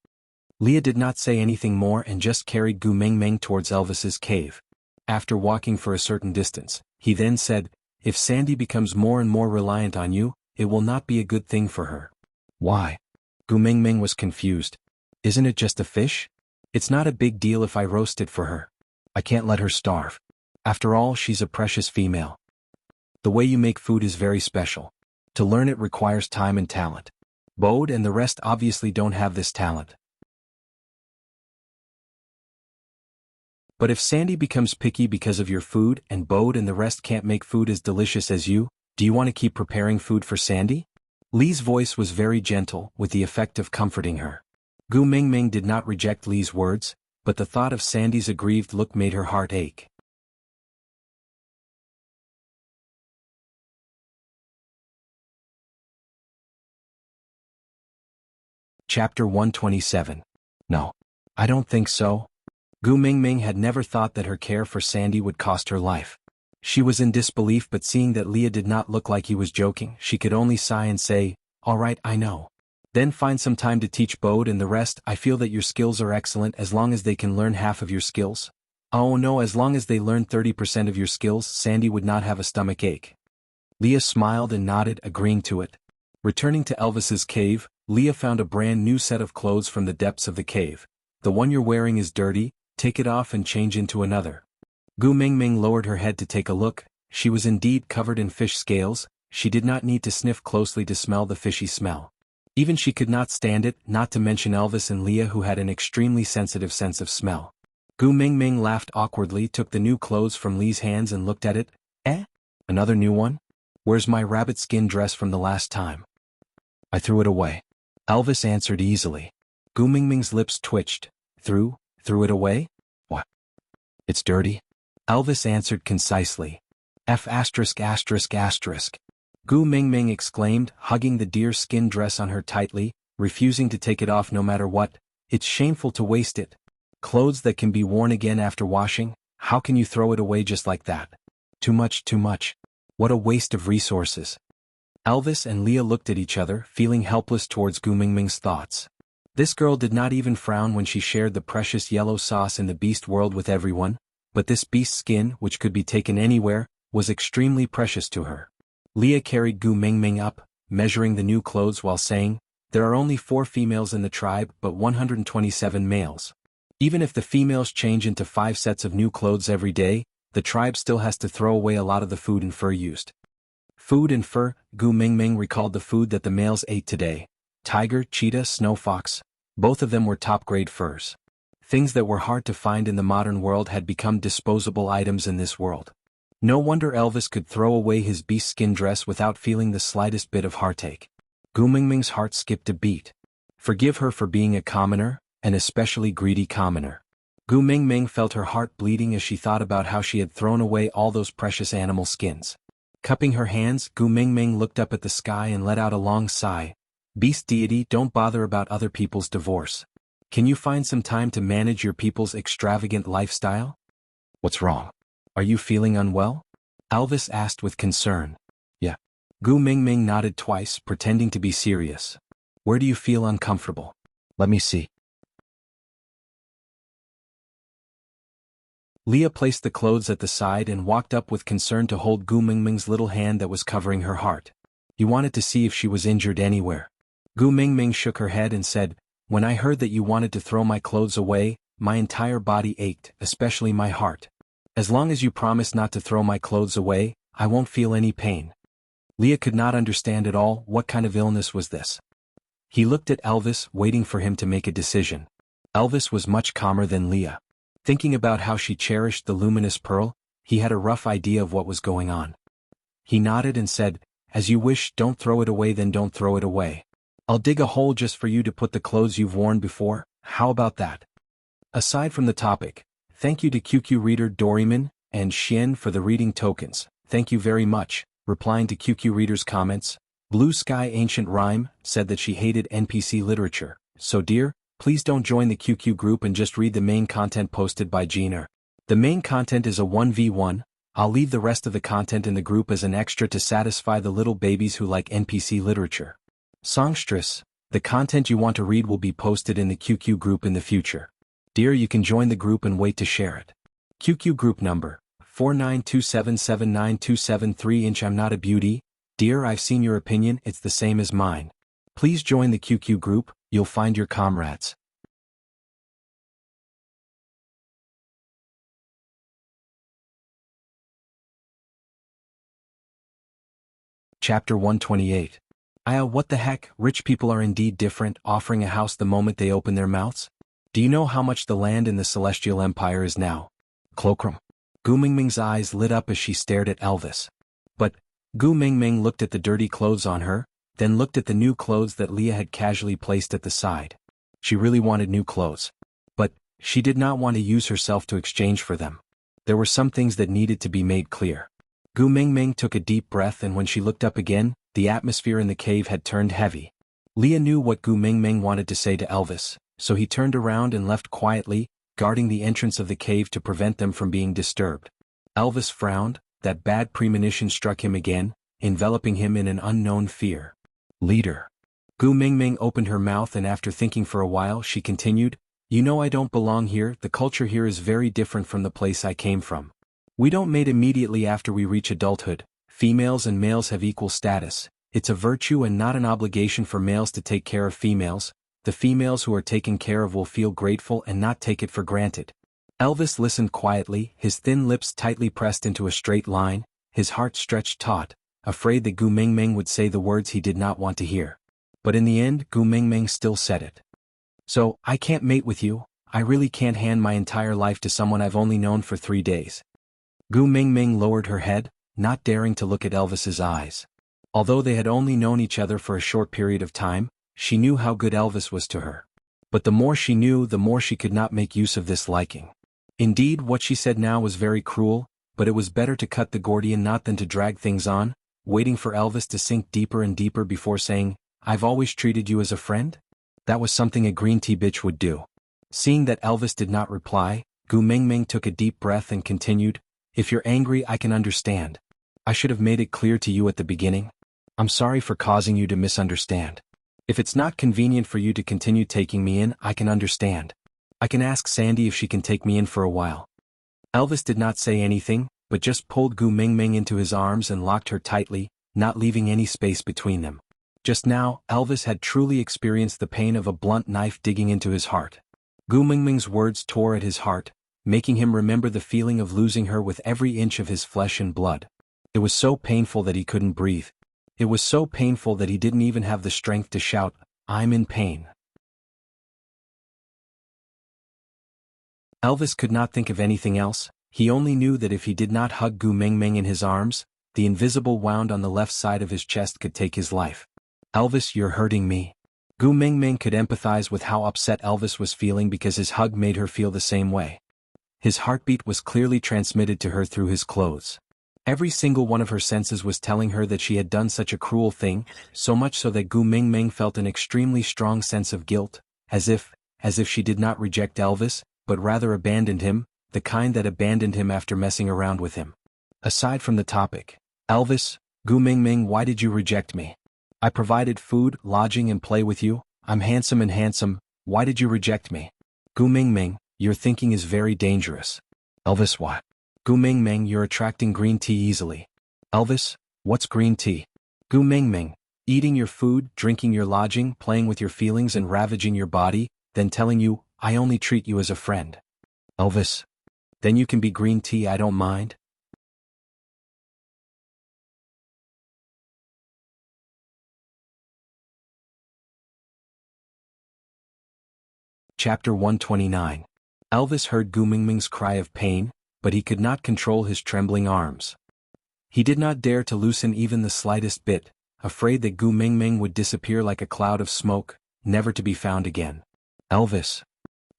Leah did not say anything more and just carried Gu Mengmeng towards Elvis's cave. After walking for a certain distance, he then said, if Sandy becomes more and more reliant on you, it will not be a good thing for her. Why? Gu Mengmeng was confused. Isn't it just a fish? It's not a big deal if I roast it for her. I can't let her starve. After all, she's a precious female. The way you make food is very special. To learn it requires time and talent. Bode and the rest obviously don't have this talent. But if Sandy becomes picky because of your food and Bode and the rest can't make food as delicious as you, do you want to keep preparing food for Sandy? Li's voice was very gentle, with the effect of comforting her. Gu Mengmeng did not reject Li's words, but the thought of Sandy's aggrieved look made her heart ache. Chapter 127. No. I don't think so. Gu Mengmeng had never thought that her care for Sandy would cost her life. She was in disbelief, but seeing that Leah did not look like he was joking, she could only sigh and say, all right, I know. Then find some time to teach Bode and the rest. I feel that your skills are excellent as long as they can learn half of your skills. Oh no, as long as they learn 30% of your skills, Sandy would not have a stomach ache. Leah smiled and nodded, agreeing to it. Returning to Elvis's cave, Leah found a brand new set of clothes from the depths of the cave. The one you're wearing is dirty, take it off and change into another. Gu Mengmeng lowered her head to take a look. She was indeed covered in fish scales. She did not need to sniff closely to smell the fishy smell. Even she could not stand it, not to mention Elvis and Leah, who had an extremely sensitive sense of smell. Gu Mengmeng laughed awkwardly, took the new clothes from Li's hands and looked at it. Eh? Another new one? Where's my rabbit skin dress from the last time? I threw it away. Elvis answered easily. Gu Mengmeng's lips twitched. Threw it away? What? It's dirty? Elvis answered concisely. F******. Gu Mengmeng exclaimed, hugging the deer skin dress on her tightly, refusing to take it off no matter what. It's shameful to waste it. Clothes that can be worn again after washing, how can you throw it away just like that? Too much. What a waste of resources. Elvis and Leah looked at each other, feeling helpless towards Gu Mengmeng's thoughts. This girl did not even frown when she shared the precious yellow sauce in the beast world with everyone, but this beast skin, which could be taken anywhere, was extremely precious to her. Leah carried Gu Mengmeng up, measuring the new clothes while saying, there are only 4 females in the tribe but 127 males. Even if the females change into 5 sets of new clothes every day, the tribe still has to throw away a lot of the food and fur used. Food and fur, Gu Mengmeng recalled the food that the males ate today. Tiger, cheetah, snow fox, both of them were top-grade furs. Things that were hard to find in the modern world had become disposable items in this world. No wonder Elvis could throw away his beast skin dress without feeling the slightest bit of heartache. Gu Mengmeng's heart skipped a beat. Forgive her for being a commoner, an especially greedy commoner. Gu Mengmeng felt her heart bleeding as she thought about how she had thrown away all those precious animal skins. Cupping her hands, Gu Mengmeng looked up at the sky and let out a long sigh. Beast deity, don't bother about other people's divorce. Can you find some time to manage your people's extravagant lifestyle? What's wrong? Are you feeling unwell? Elvis asked with concern. Yeah. Gu Mengmeng nodded twice, pretending to be serious. Where do you feel uncomfortable? Let me see. Leah placed the clothes at the side and walked up with concern to hold Gu Mengmeng's little hand that was covering her heart. He wanted to see if she was injured anywhere. Gu Mengmeng shook her head and said, when I heard that you wanted to throw my clothes away, my entire body ached, especially my heart. As long as you promise not to throw my clothes away, I won't feel any pain. Leah could not understand at all what kind of illness was this. He looked at Elvis, waiting for him to make a decision. Elvis was much calmer than Leah. Thinking about how she cherished the luminous pearl, he had a rough idea of what was going on. He nodded and said, as you wish, don't throw it away, then don't throw it away. I'll dig a hole just for you to put the clothes you've worn before, how about that? Aside from the topic, thank you to QQ Reader Doryman and Xian for the reading tokens, thank you very much. Replying to QQ Reader's comments, Blue Sky Ancient Rhyme said that she hated NPC literature, so dear, please don't join the QQ group and just read the main content posted by Gina. The main content is a 1v1, I'll leave the rest of the content in the group as an extra to satisfy the little babies who like NPC literature. Songstress, the content you want to read will be posted in the QQ group in the future. Dear, you can join the group and wait to share it. QQ group number 49277927 I'm not a beauty. Dear, I've seen your opinion, it's the same as mine. Please join the QQ group, you'll find your comrades. Chapter 128. What the heck, rich people are indeed different, offering a house the moment they open their mouths? Do you know how much the land in the Celestial Empire is now? Cloakroom. Gu Mingming's eyes lit up as she stared at Elvis. But, Gu Mingming looked at the dirty clothes on her, then looked at the new clothes that Leah had casually placed at the side. She really wanted new clothes. But, she did not want to use herself to exchange for them. There were some things that needed to be made clear. Gu Mingming took a deep breath, and when she looked up again, the atmosphere in the cave had turned heavy. Leah knew what Gu Mingming wanted to say to Elvis, so he turned around and left quietly, guarding the entrance of the cave to prevent them from being disturbed. Elvis frowned, that bad premonition struck him again, enveloping him in an unknown fear. Leader. Gu Mingming opened her mouth, and after thinking for a while she continued, You know I don't belong here, the culture here is very different from the place I came from. We don't mate immediately after we reach adulthood. Females and males have equal status. It's a virtue and not an obligation for males to take care of females. The females who are taken care of will feel grateful and not take it for granted. Elvis listened quietly, his thin lips tightly pressed into a straight line, his heart stretched taut, afraid that Gu Mingming would say the words he did not want to hear. But in the end, Gu Mingming still said it. So, I can't mate with you, I really can't hand my entire life to someone I've only known for 3 days. Gu Mingming lowered her head, not daring to look at Elvis's eyes. Although they had only known each other for a short period of time, she knew how good Elvis was to her. But the more she knew, the more she could not make use of this liking. Indeed, what she said now was very cruel, but it was better to cut the Gordian knot than to drag things on, waiting for Elvis to sink deeper and deeper before saying, I've always treated you as a friend? That was something a green tea bitch would do. Seeing that Elvis did not reply, Gu Mingming took a deep breath and continued, If you're angry, I can understand. I should have made it clear to you at the beginning. I'm sorry for causing you to misunderstand. If it's not convenient for you to continue taking me in, I can understand. I can ask Sandy if she can take me in for a while. Elvis did not say anything, but just pulled Gu Mingming into his arms and locked her tightly, not leaving any space between them. Just now, Elvis had truly experienced the pain of a blunt knife digging into his heart. Gu Mingming's words tore at his heart, making him remember the feeling of losing her with every inch of his flesh and blood. It was so painful that he couldn't breathe. It was so painful that he didn't even have the strength to shout, I'm in pain. Elvis could not think of anything else. He only knew that if he did not hug Gu Mingming in his arms, the invisible wound on the left side of his chest could take his life. Elvis, you're hurting me. Gu Mingming could empathize with how upset Elvis was feeling because his hug made her feel the same way. His heartbeat was clearly transmitted to her through his clothes. Every single one of her senses was telling her that she had done such a cruel thing, so much so that Gu Mingming felt an extremely strong sense of guilt, as if she did not reject Elvis, but rather abandoned him, the kind that abandoned him after messing around with him. Aside from the topic, Elvis, Gu Mingming, why did you reject me? I provided food, lodging and play with you, I'm handsome, why did you reject me? Gu Mingming, your thinking is very dangerous. Elvis, what? Gu Mingming, you're attracting green tea easily. Elvis, what's green tea? Gu Mingming, eating your food, drinking your lodging, playing with your feelings and ravaging your body, then telling you, I only treat you as a friend. Elvis, then you can be green tea, I don't mind. Chapter 129. Elvis heard Gu Mingming's cry of pain, but he could not control his trembling arms. He did not dare to loosen even the slightest bit, afraid that Gu Mingming would disappear like a cloud of smoke, never to be found again. Elvis.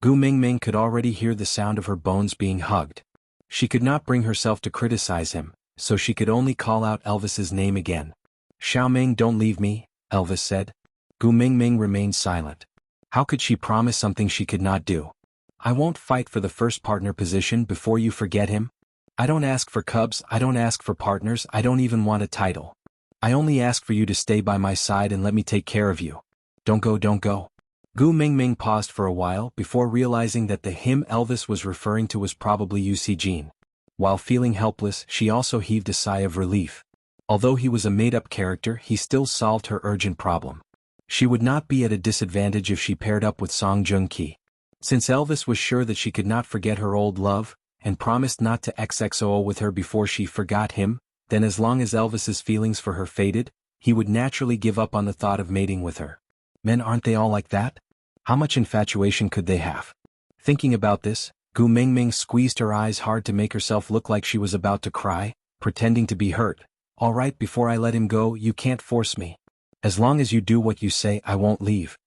Gu Mingming could already hear the sound of her bones being hugged. She could not bring herself to criticize him, so she could only call out Elvis's name again. Xiaoming, don't leave me, Elvis said. Gu Mingming remained silent. How could she promise something she could not do? I won't fight for the first partner position before you forget him. I don't ask for cubs, I don't ask for partners, I don't even want a title. I only ask for you to stay by my side and let me take care of you. Don't go, don't go. Gu Mingming paused for a while before realizing that the him Elvis was referring to was probably Yusi Jin. While feeling helpless, she also heaved a sigh of relief. Although he was a made-up character, he still solved her urgent problem. She would not be at a disadvantage if she paired up with Song Joong-ki. Since Elvis was sure that she could not forget her old love, and promised not to XXO with her before she forgot him, then as long as Elvis's feelings for her faded, he would naturally give up on the thought of mating with her. Men aren't they all like that? How much infatuation could they have? Thinking about this, Gu Mingming squeezed her eyes hard to make herself look like she was about to cry, pretending to be hurt. All right, before I let him go, you can't force me. As long as you do what you say, I won't leave.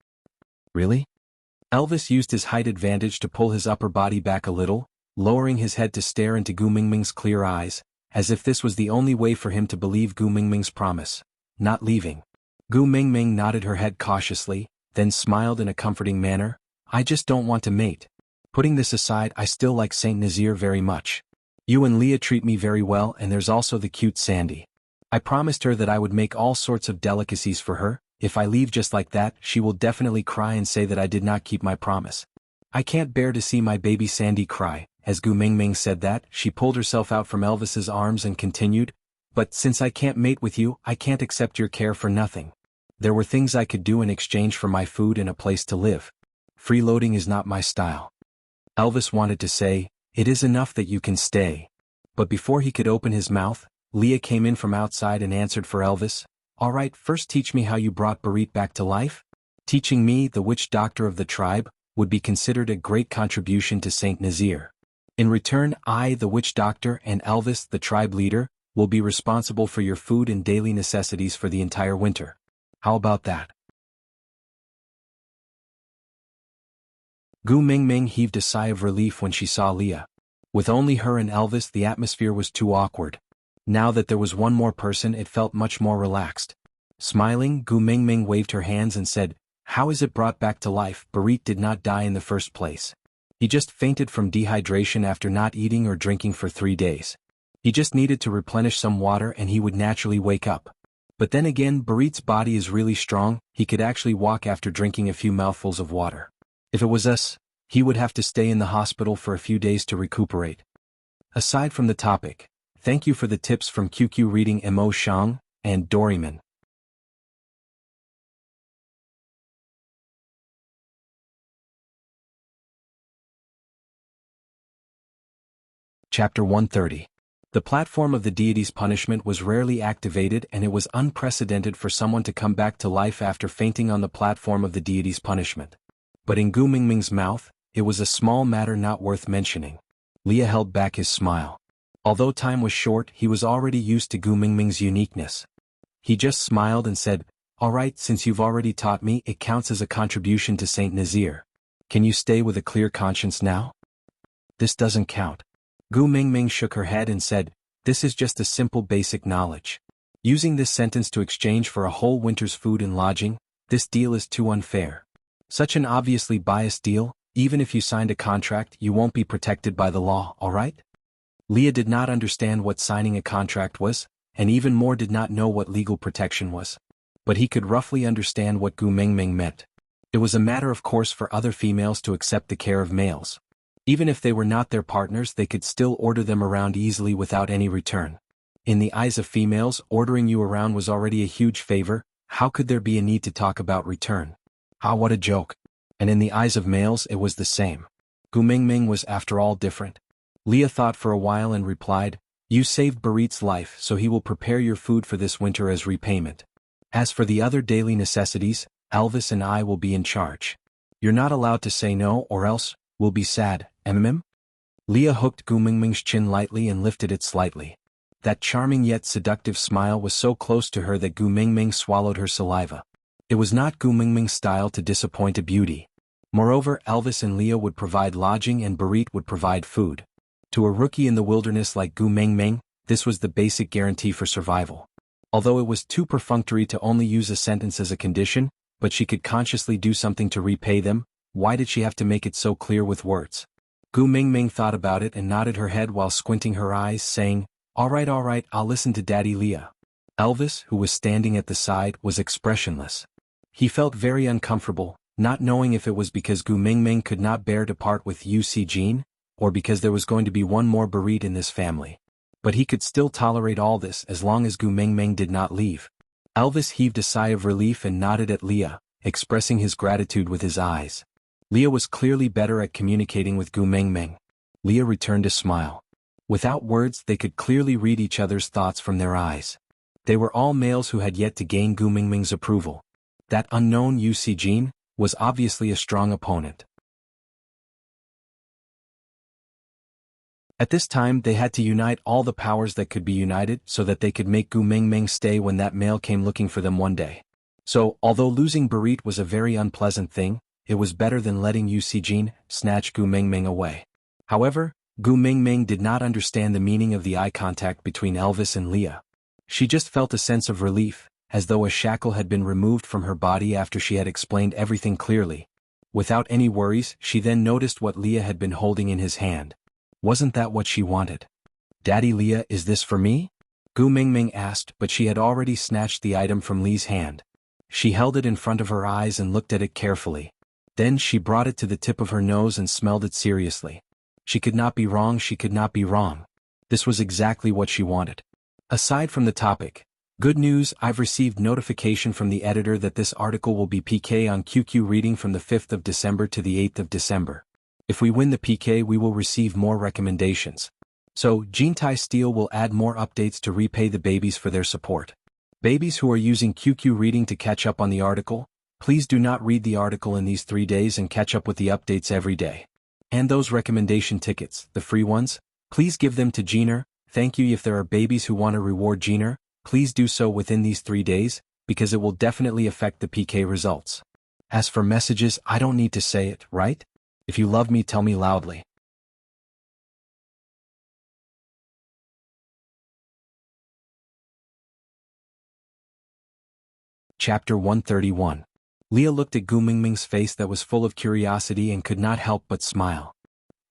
Really? Elvis used his height advantage to pull his upper body back a little, lowering his head to stare into Gu Mingming's clear eyes, as if this was the only way for him to believe Gu Mingming's promise. Not leaving. Gu Mingming nodded her head cautiously, then smiled in a comforting manner. I just don't want to mate. Putting this aside, I still like Saint Nazir very much. You and Leah treat me very well, and there's also the cute Sandy. I promised her that I would make all sorts of delicacies for her. If I leave just like that, she will definitely cry and say that I did not keep my promise. I can't bear to see my baby Sandy cry. As Gu Mingming said that, she pulled herself out from Elvis's arms and continued, but since I can't mate with you, I can't accept your care for nothing. There were things I could do in exchange for my food and a place to live. Freeloading is not my style. Elvis wanted to say, it is enough that you can stay. But before he could open his mouth, Leah came in from outside and answered for Elvis. All right, first teach me how you brought Barit back to life? Teaching me, the witch doctor of the tribe, would be considered a great contribution to Saint Nazir. In return, I, the witch doctor, and Elvis, the tribe leader, will be responsible for your food and daily necessities for the entire winter. How about that? Gu Mingming heaved a sigh of relief when she saw Leah. With only her and Elvis, the atmosphere was too awkward. Now that there was one more person, it felt much more relaxed. Smiling, Gu Mingming waved her hands and said, how is it brought back to life? Barit did not die in the first place. He just fainted from dehydration after not eating or drinking for 3 days. He just needed to replenish some water and he would naturally wake up. But then again, Barit's body is really strong, he could actually walk after drinking a few mouthfuls of water. If it was us, he would have to stay in the hospital for a few days to recuperate. Aside from the topic, thank you for the tips from QQ Reading Mo Shang and Doryman. Chapter 130. The platform of the deity's punishment was rarely activated, and it was unprecedented for someone to come back to life after fainting on the platform of the deity's punishment. But in Gu Mingming's mouth, it was a small matter not worth mentioning. Leah held back his smile. Although time was short, he was already used to Gu Mingming's uniqueness. He just smiled and said, all right, since you've already taught me, it counts as a contribution to Saint Nazir. Can you stay with a clear conscience now? This doesn't count. Gu Mingming shook her head and said, this is just a simple basic knowledge. Using this sentence to exchange for a whole winter's food and lodging, this deal is too unfair. Such an obviously biased deal, even if you signed a contract, you won't be protected by the law, alright? Leah did not understand what signing a contract was, and even more did not know what legal protection was. But he could roughly understand what Gu Mingming meant. It was a matter of course for other females to accept the care of males. Even if they were not their partners, they could still order them around easily without any return. In the eyes of females, ordering you around was already a huge favor. How could there be a need to talk about return? Ah, what a joke. And in the eyes of males, it was the same. Gu Mingming was after all different. Leah thought for a while and replied, you saved Barit's life, so he will prepare your food for this winter as repayment. As for the other daily necessities, Elvis and I will be in charge. You're not allowed to say no, or else we'll be sad. Leah hooked Gu Mingming's chin lightly and lifted it slightly. That charming yet seductive smile was so close to her that Gu Mingming swallowed her saliva. It was not Gu Mingming's style to disappoint a beauty. Moreover, Elvis and Leah would provide lodging and Barit would provide food. To a rookie in the wilderness like Gu Mingming, this was the basic guarantee for survival. Although it was too perfunctory to only use a sentence as a condition, but she could consciously do something to repay them, why did she have to make it so clear with words? Gu Mingming thought about it and nodded her head while squinting her eyes, saying, all right, I'll listen to Daddy Leah. Elvis, who was standing at the side, was expressionless. He felt very uncomfortable, not knowing if it was because Gu Mingming could not bear to part with Jean, or because there was going to be one more bereaved in this family. But he could still tolerate all this as long as Gu Mingming did not leave. Elvis heaved a sigh of relief and nodded at Leah, expressing his gratitude with his eyes. Leah was clearly better at communicating with Gu Mingming. Leah returned a smile. Without words, they could clearly read each other's thoughts from their eyes. They were all males who had yet to gain Gu Mingming's approval. That unknown Jean was obviously a strong opponent. At this time they had to unite all the powers that could be united so that they could make Gu Mingming stay when that male came looking for them one day. So, although losing Berit was a very unpleasant thing, it was better than letting Jean snatch Gu Mingming away. However, Gu Mingming did not understand the meaning of the eye contact between Elvis and Leah. She just felt a sense of relief, as though a shackle had been removed from her body after she had explained everything clearly. Without any worries, she then noticed what Leah had been holding in his hand. Wasn't that what she wanted? Daddy Leah, is this for me? Gu Mingming asked, but she had already snatched the item from Lee's hand. She held it in front of her eyes and looked at it carefully. Then she brought it to the tip of her nose and smelled it seriously. She could not be wrong, she could not be wrong. This was exactly what she wanted. Aside from the topic, good news, I've received notification from the editor that this article will be PK on QQ reading from the 5th of December to the 8th of December. If we win the PK we will receive more recommendations. So, Jintai Steel will add more updates to repay the babies for their support. Babies who are using QQ reading to catch up on the article, please do not read the article in these 3 days and catch up with the updates every day. And those recommendation tickets, the free ones, please give them to Jeaner. Thank you. If there are babies who want to reward Jeaner, please do so within these 3 days, because it will definitely affect the PK results. As for messages, I don't need to say it, right? If you love me, tell me loudly. Chapter 131. Leah looked at Gu Mingming's face that was full of curiosity and could not help but smile.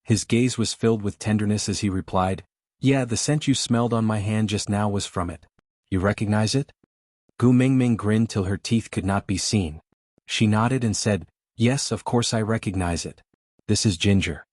His gaze was filled with tenderness as he replied, yeah, the scent you smelled on my hand just now was from it. You recognize it? Gu Mingming grinned till her teeth could not be seen. She nodded and said, yes, of course I recognize it. This is Ginger.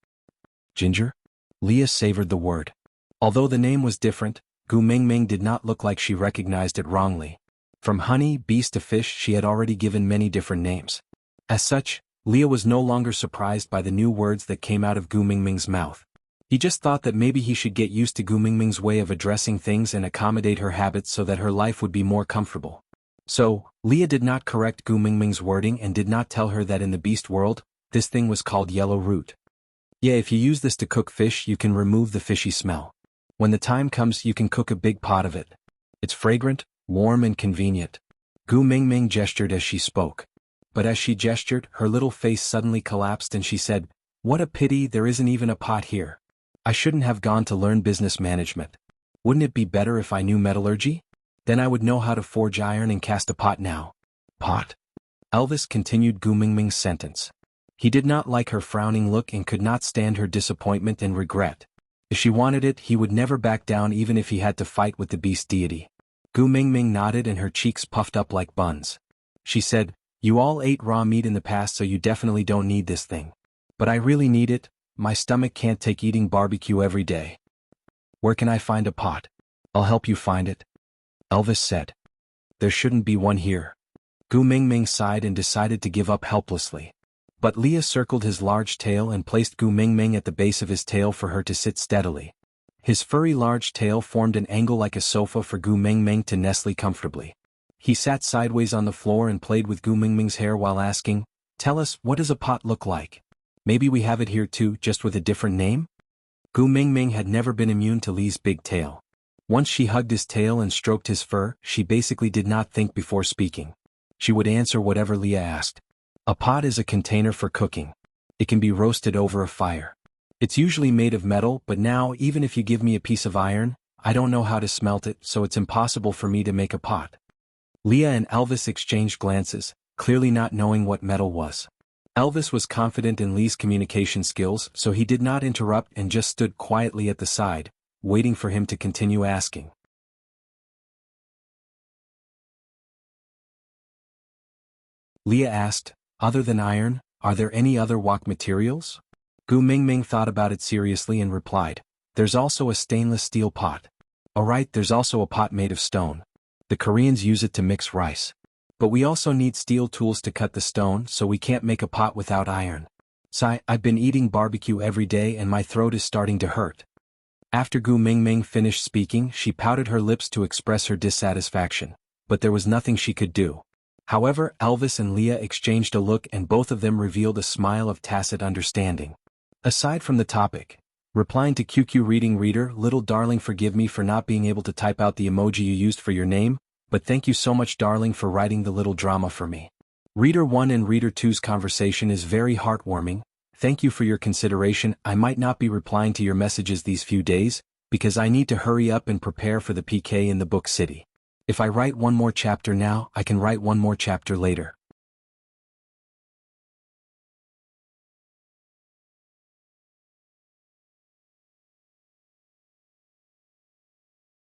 Ginger? Leah savored the word. Although the name was different, Gu Mingming did not look like she recognized it wrongly. From honey, beast to fish, she had already given many different names. As such, Leah was no longer surprised by the new words that came out of Gu Mingming's mouth. He just thought that maybe he should get used to Gu Mingming's way of addressing things and accommodate her habits so that her life would be more comfortable. So, Leah did not correct Gu Mingming's wording and did not tell her that in the beast world, this thing was called yellow root. Yeah, if you use this to cook fish, you can remove the fishy smell. When the time comes, you can cook a big pot of it. It's fragrant, warm and convenient. Gu Mingming gestured as she spoke. But as she gestured, her little face suddenly collapsed and she said, what a pity there isn't even a pot here. I shouldn't have gone to learn business management. Wouldn't it be better if I knew metallurgy? Then I would know how to forge iron and cast a pot now. Pot? Elvis continued Gu Mingming's sentence. He did not like her frowning look and could not stand her disappointment and regret. If she wanted it, he would never back down even if he had to fight with the beast deity. Gu Mingming nodded and her cheeks puffed up like buns. She said, you all ate raw meat in the past so you definitely don't need this thing. But I really need it, my stomach can't take eating barbecue every day. Where can I find a pot? I'll help you find it. Elvis said. There shouldn't be one here. Gu Mingming sighed and decided to give up helplessly. But Leah circled his large tail and placed Gu Mingming at the base of his tail for her to sit steadily. His furry large tail formed an angle like a sofa for Gu Mingming to nestle comfortably. He sat sideways on the floor and played with Gu Mingming's hair while asking, tell us, what does a pot look like? Maybe we have it here too, just with a different name? Gu Mingming had never been immune to Lee's big tail. Once she hugged his tail and stroked his fur, she basically did not think before speaking. She would answer whatever Leah asked. A pot is a container for cooking. It can be roasted over a fire. It's usually made of metal, but now, even if you give me a piece of iron, I don't know how to smelt it, so it's impossible for me to make a pot. Leah and Elvis exchanged glances, clearly not knowing what metal was. Elvis was confident in Lee's communication skills, so he did not interrupt and just stood quietly at the side, waiting for him to continue asking. Leah asked, "Other than iron, are there any other wok materials?" Gu Mingming thought about it seriously and replied, "There's also a stainless steel pot. Alright, there's also a pot made of stone. The Koreans use it to mix rice. But we also need steel tools to cut the stone, so we can't make a pot without iron. Sigh, I've been eating barbecue every day and my throat is starting to hurt." After Gu Mingming finished speaking, she pouted her lips to express her dissatisfaction, but there was nothing she could do. However, Elvis and Leah exchanged a look and both of them revealed a smile of tacit understanding. Aside from the topic, replying to QQ reading reader, "Little darling, forgive me for not being able to type out the emoji you used for your name, but thank you so much darling for writing the little drama for me. Reader 1 and Reader 2's conversation is very heartwarming. Thank you for your consideration. I might not be replying to your messages these few days, because I need to hurry up and prepare for the PK in the book city. If I write one more chapter now, I can write one more chapter later."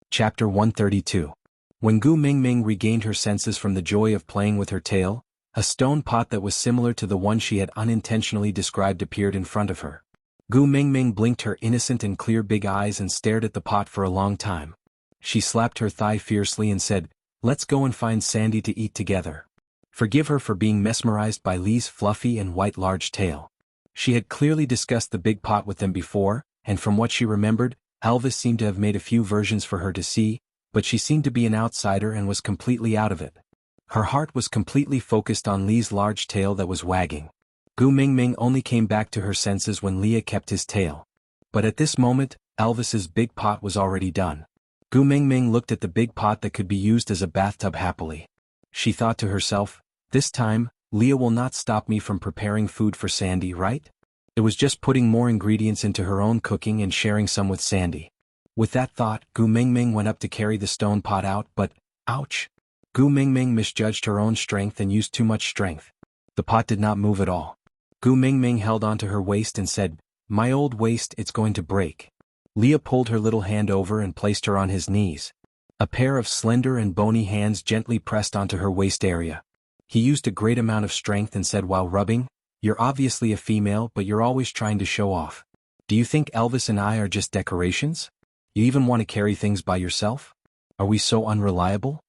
Chapter 132. When Gu Mingming regained her senses from the joy of playing with her tail, a stone pot that was similar to the one she had unintentionally described appeared in front of her. Gu Mingming blinked her innocent and clear big eyes and stared at the pot for a long time. She slapped her thigh fiercely and said, "Let's go and find Sandy to eat together." Forgive her for being mesmerized by Lee's fluffy and white large tail. She had clearly discussed the big pot with them before, and from what she remembered, Elvis seemed to have made a few versions for her to see, but she seemed to be an outsider and was completely out of it. Her heart was completely focused on Lee's large tail that was wagging. Gu Mingming only came back to her senses when Leah kept his tail. But at this moment, Elvis's big pot was already done. Gu Mingming looked at the big pot that could be used as a bathtub happily. She thought to herself, "This time, Leah will not stop me from preparing food for Sandy, right?" It was just putting more ingredients into her own cooking and sharing some with Sandy. With that thought, Gu Mingming went up to carry the stone pot out, but, ouch! Gu Mingming misjudged her own strength and used too much strength. The pot did not move at all. Gu Mingming held onto her waist and said, "My old waist, it's going to break." Leah pulled her little hand over and placed her on his knees. A pair of slender and bony hands gently pressed onto her waist area. He used a great amount of strength and said while rubbing, "You're obviously a female, but you're always trying to show off. Do you think Elvis and I are just decorations? You even want to carry things by yourself? Are we so unreliable?"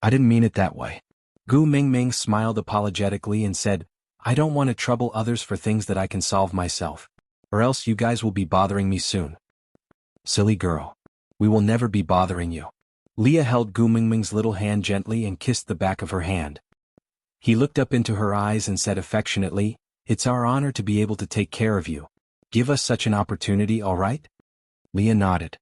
"I didn't mean it that way." Gu Mingming smiled apologetically and said, "I don't want to trouble others for things that I can solve myself. Or else you guys will be bothering me soon." "Silly girl. We will never be bothering you." Leah held Gu Mingming's little hand gently and kissed the back of her hand. He looked up into her eyes and said affectionately, "It's our honor to be able to take care of you. Give us such an opportunity, all right?" Leah nodded.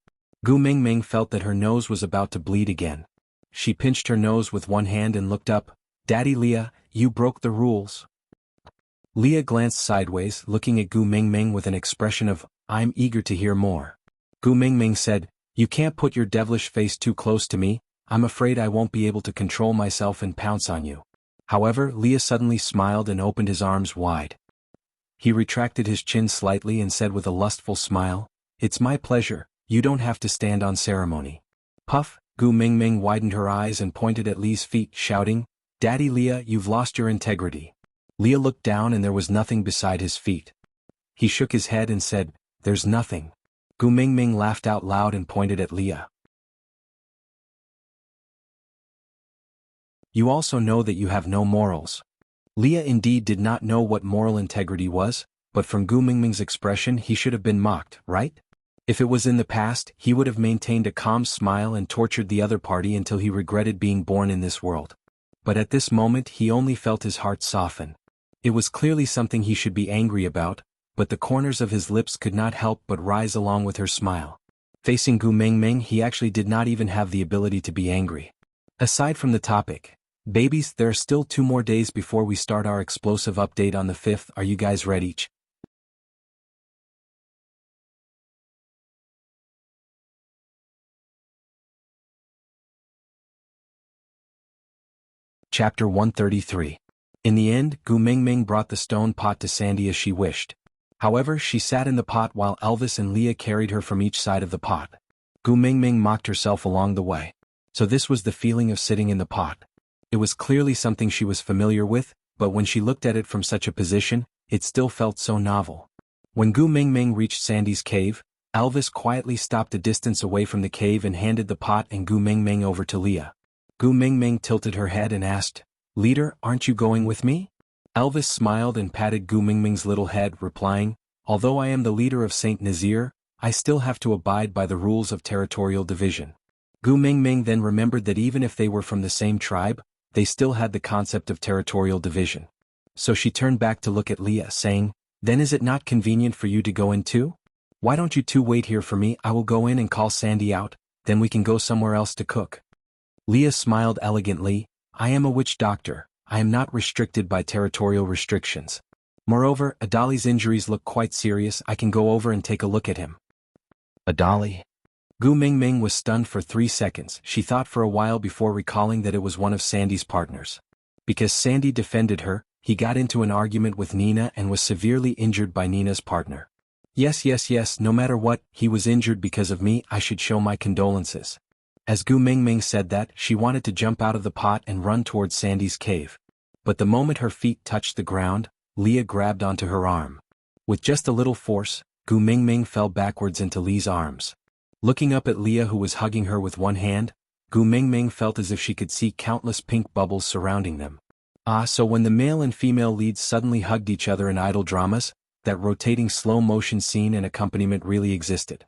Gu Mingming felt that her nose was about to bleed again. She pinched her nose with one hand and looked up. "Daddy Leah, you broke the rules." Leah glanced sideways, looking at Gu Mingming with an expression of, "I'm eager to hear more." Gu Mingming said, "You can't put your devilish face too close to me. I'm afraid I won't be able to control myself and pounce on you." However, Leah suddenly smiled and opened his arms wide. He retracted his chin slightly and said with a lustful smile, "It's my pleasure, you don't have to stand on ceremony." Puff, Gu Mingming widened her eyes and pointed at Lee's feet, shouting, "Daddy Leah, you've lost your integrity." Leah looked down and there was nothing beside his feet. He shook his head and said, "There's nothing." Gu Mingming laughed out loud and pointed at Leah. "You also know that you have no morals." Leah indeed did not know what moral integrity was, but from Gu Mingming's expression he should have been mocked, right? If it was in the past, he would have maintained a calm smile and tortured the other party until he regretted being born in this world. But at this moment he only felt his heart soften. It was clearly something he should be angry about, but the corners of his lips could not help but rise along with her smile. Facing Gu Mingming, he actually did not even have the ability to be angry. Aside from the topic, babies, there are still 2 more days before we start our explosive update on the 5th. Are you guys ready? Chapter 133. In the end, Gu Mingming brought the stone pot to Sandy as she wished. However, she sat in the pot while Elvis and Leah carried her from each side of the pot. Gu Mingming mocked herself along the way. So this was the feeling of sitting in the pot. It was clearly something she was familiar with, but when she looked at it from such a position, it still felt so novel. When Gu Mingming reached Sandy's cave, Elvis quietly stopped a distance away from the cave and handed the pot and Gu Mingming over to Leah. Gu Mingming tilted her head and asked, "Leader, aren't you going with me?" Elvis smiled and patted Gu Mingming's little head, replying, "Although I am the leader of Saint Nazir, I still have to abide by the rules of territorial division." Gu Mingming then remembered that even if they were from the same tribe, they still had the concept of territorial division. So she turned back to look at Leah, saying, "Then is it not convenient for you to go in too? Why don't you two wait here for me? I will go in and call Sandy out, then we can go somewhere else to cook." Leah smiled elegantly, "I am a witch doctor. I am not restricted by territorial restrictions. Moreover, Adali's injuries look quite serious. I can go over and take a look at him." Adali? Gu Mingming was stunned for 3 seconds. She thought for a while before recalling that it was one of Sandy's partners. Because Sandy defended her, he got into an argument with Nina and was severely injured by Nina's partner. Yes, no matter what, he was injured because of me. I should show my condolences." As Gu Mingming said that, she wanted to jump out of the pot and run towards Sandy's cave. But the moment her feet touched the ground, Leah grabbed onto her arm. With just a little force, Gu Mingming fell backwards into Lee's arms. Looking up at Leah, who was hugging her with one hand, Gu Mingming felt as if she could see countless pink bubbles surrounding them. So when the male and female leads suddenly hugged each other in idol dramas, that rotating slow-motion scene and accompaniment really existed.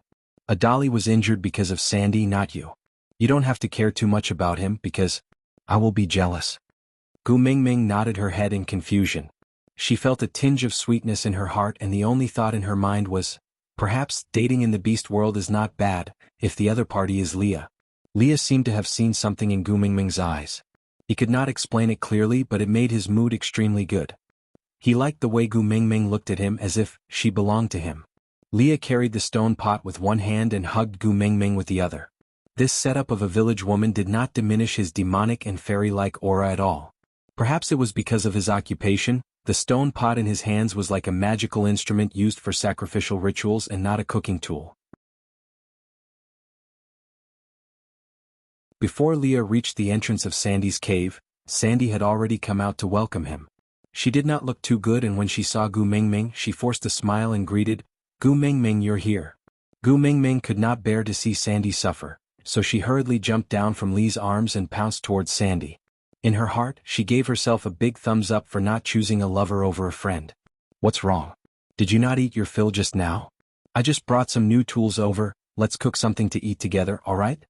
Adali was injured because of Sandy, not you. You don't have to care too much about him because I will be jealous. Gu Mingming nodded her head in confusion. She felt a tinge of sweetness in her heart, and the only thought in her mind was, perhaps dating in the beast world is not bad, if the other party is Leah. Leah seemed to have seen something in Gu Mingming's eyes. He could not explain it clearly, but it made his mood extremely good. He liked the way Gu Mingming looked at him as if she belonged to him. Leah carried the stone pot with one hand and hugged Gu Mingming with the other. This setup of a village woman did not diminish his demonic and fairy-like aura at all. Perhaps it was because of his occupation. The stone pot in his hands was like a magical instrument used for sacrificial rituals and not a cooking tool. Before Leah reached the entrance of Sandy's cave, Sandy had already come out to welcome him. She did not look too good, and when she saw Gu Mingming, she forced a smile and greeted, "Gu Mingming, you're here." Gu Mingming could not bear to see Sandy suffer, so she hurriedly jumped down from Lee's arms and pounced towards Sandy. In her heart, she gave herself a big thumbs up for not choosing a lover over a friend. "What's wrong? Did you not eat your fill just now? I just brought some new tools over. Let's cook something to eat together, alright?"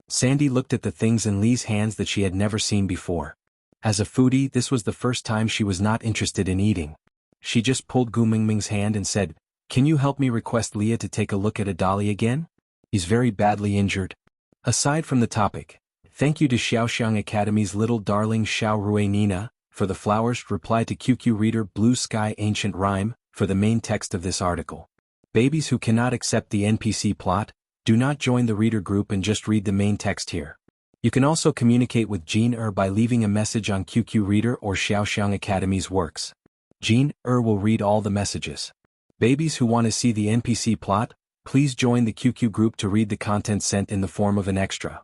Sandy looked at the things in Lee's hands that she had never seen before. As a foodie, this was the first time she was not interested in eating. She just pulled Gu Mingming's hand and said, "Can you help me request Leah to take a look at Adali again? He's very badly injured." Aside from the topic, thank you to Xiaoxiang Academy's little darling Xiao Rui Nina, for the flowers. Reply to QQ Reader Blue Sky Ancient Rhyme, for the main text of this article. Babies who cannot accept the NPC plot, do not join the reader group and just read the main text here. You can also communicate with Jean by leaving a message on QQ Reader or Xiaoxiang Academy's works. Jean will read all the messages. Babies who want to see the NPC plot, please join the QQ group to read the content sent in the form of an extra.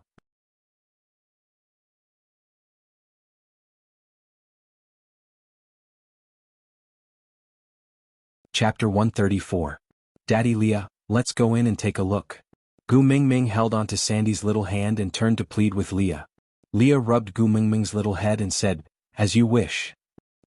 Chapter 134. Daddy Leah, let's go in and take a look. Gu Mingming held onto Sandy's little hand and turned to plead with Leah. Leah rubbed Gu Mingming's little head and said, "As you wish."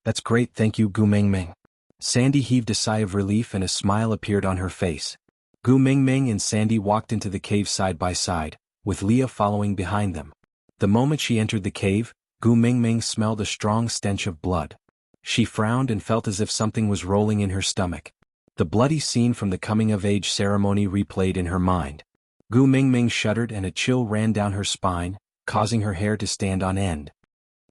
"That's great, thank you, Gu Mingming." Sandy heaved a sigh of relief and a smile appeared on her face. Gu Mingming and Sandy walked into the cave side by side, with Leah following behind them. The moment she entered the cave, Gu Mingming smelled a strong stench of blood. She frowned and felt as if something was rolling in her stomach. The bloody scene from the coming-of-age ceremony replayed in her mind. Gu Mingming shuddered and a chill ran down her spine, causing her hair to stand on end.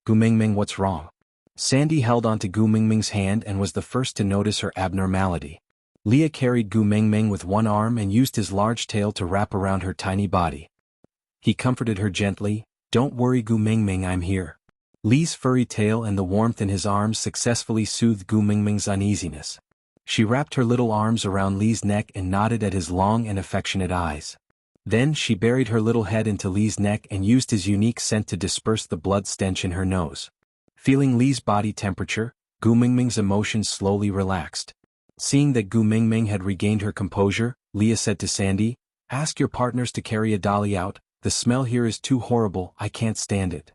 "Gu Mingming, what's wrong?" Sandy held onto Gu Mingming's hand and was the first to notice her abnormality. Leah carried Gu Mingming with one arm and used his large tail to wrap around her tiny body. He comforted her gently, "Don't worry, Gu Mingming, I'm here." Li's furry tail and the warmth in his arms successfully soothed Gu Mingming's uneasiness. She wrapped her little arms around Li's neck and nodded at his long and affectionate eyes. Then she buried her little head into Li's neck and used his unique scent to disperse the blood stench in her nose. Feeling Li's body temperature, Gu Mingming's emotions slowly relaxed. Seeing that Gu Mingming had regained her composure, Leah said to Sandy, "Ask your partners to carry a dolly out, the smell here is too horrible, I can't stand it."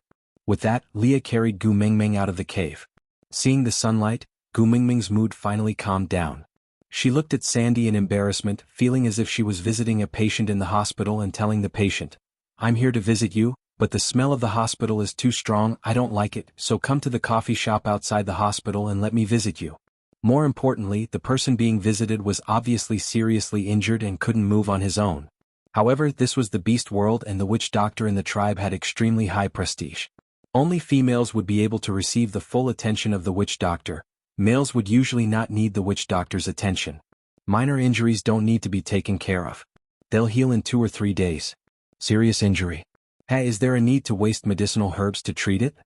With that, Leah carried Gu Mingming out of the cave. Seeing the sunlight, Gu Mingming's mood finally calmed down. She looked at Sandy in embarrassment, feeling as if she was visiting a patient in the hospital and telling the patient, "I'm here to visit you, but the smell of the hospital is too strong, I don't like it, so come to the coffee shop outside the hospital and let me visit you." More importantly, the person being visited was obviously seriously injured and couldn't move on his own. However, this was the beast world and the witch doctor in the tribe had extremely high prestige. Only females would be able to receive the full attention of the witch doctor. Males would usually not need the witch doctor's attention. Minor injuries don't need to be taken care of. They'll heal in 2 or 3 days. Serious injury. Hey, is there a need to waste medicinal herbs to treat it?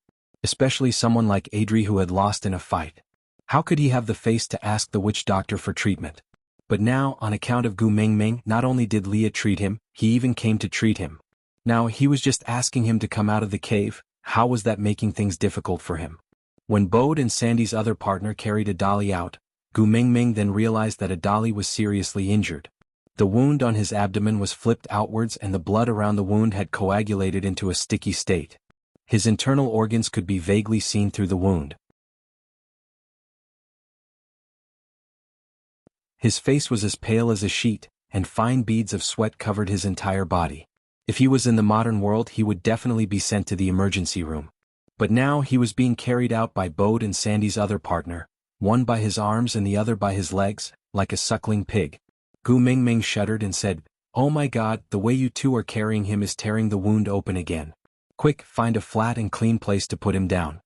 Especially someone like Adri who had lost in a fight. How could he have the face to ask the witch doctor for treatment? But now, on account of Gu Mingming, not only did Leah treat him, he even came to treat him. Now he was just asking him to come out of the cave. How was that making things difficult for him? When Bode and Sandy's other partner carried a dolly out, Gu Mingming then realized that a dolly was seriously injured. The wound on his abdomen was flipped outwards and the blood around the wound had coagulated into a sticky state. His internal organs could be vaguely seen through the wound. His face was as pale as a sheet, and fine beads of sweat covered his entire body. If he was in the modern world, he would definitely be sent to the emergency room. But now he was being carried out by Bode and Sandy's other partner, one by his arms and the other by his legs, like a suckling pig. Gu Mingming shuddered and said, "Oh my God, the way you two are carrying him is tearing the wound open again. Quick, find a flat and clean place to put him down."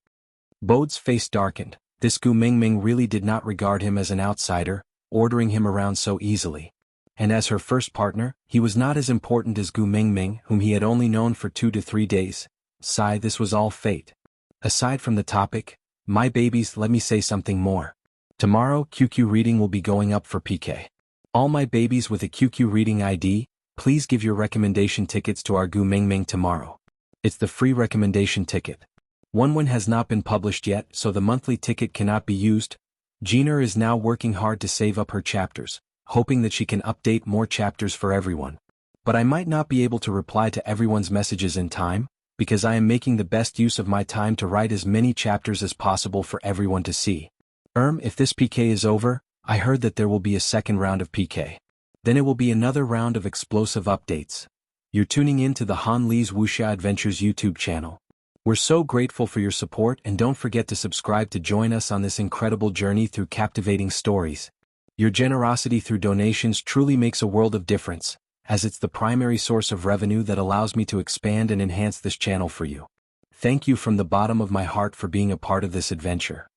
Bode's face darkened. This Gu Mingming really did not regard him as an outsider, ordering him around so easily. And as her first partner, he was not as important as Gu Mingming, whom he had only known for 2 to 3 days. Sigh, this was all fate. Aside from the topic, my babies, let me say something more. Tomorrow, QQ reading will be going up for PK. All my babies with a QQ reading ID, please give your recommendation tickets to our Gu Mingming tomorrow. It's the free recommendation ticket. One has not been published yet, so the monthly ticket cannot be used. Jeaner is now working hard to save up her chapters, hoping that she can update more chapters for everyone. But I might not be able to reply to everyone's messages in time, because I am making the best use of my time to write as many chapters as possible for everyone to see. If this PK is over, I heard that there will be a second round of PK. Then it will be another round of explosive updates. You're tuning in to the Han Li's Wuxia Adventures YouTube channel. We're so grateful for your support and don't forget to subscribe to join us on this incredible journey through captivating stories. Your generosity through donations truly makes a world of difference, as it's the primary source of revenue that allows me to expand and enhance this channel for you. Thank you from the bottom of my heart for being a part of this adventure.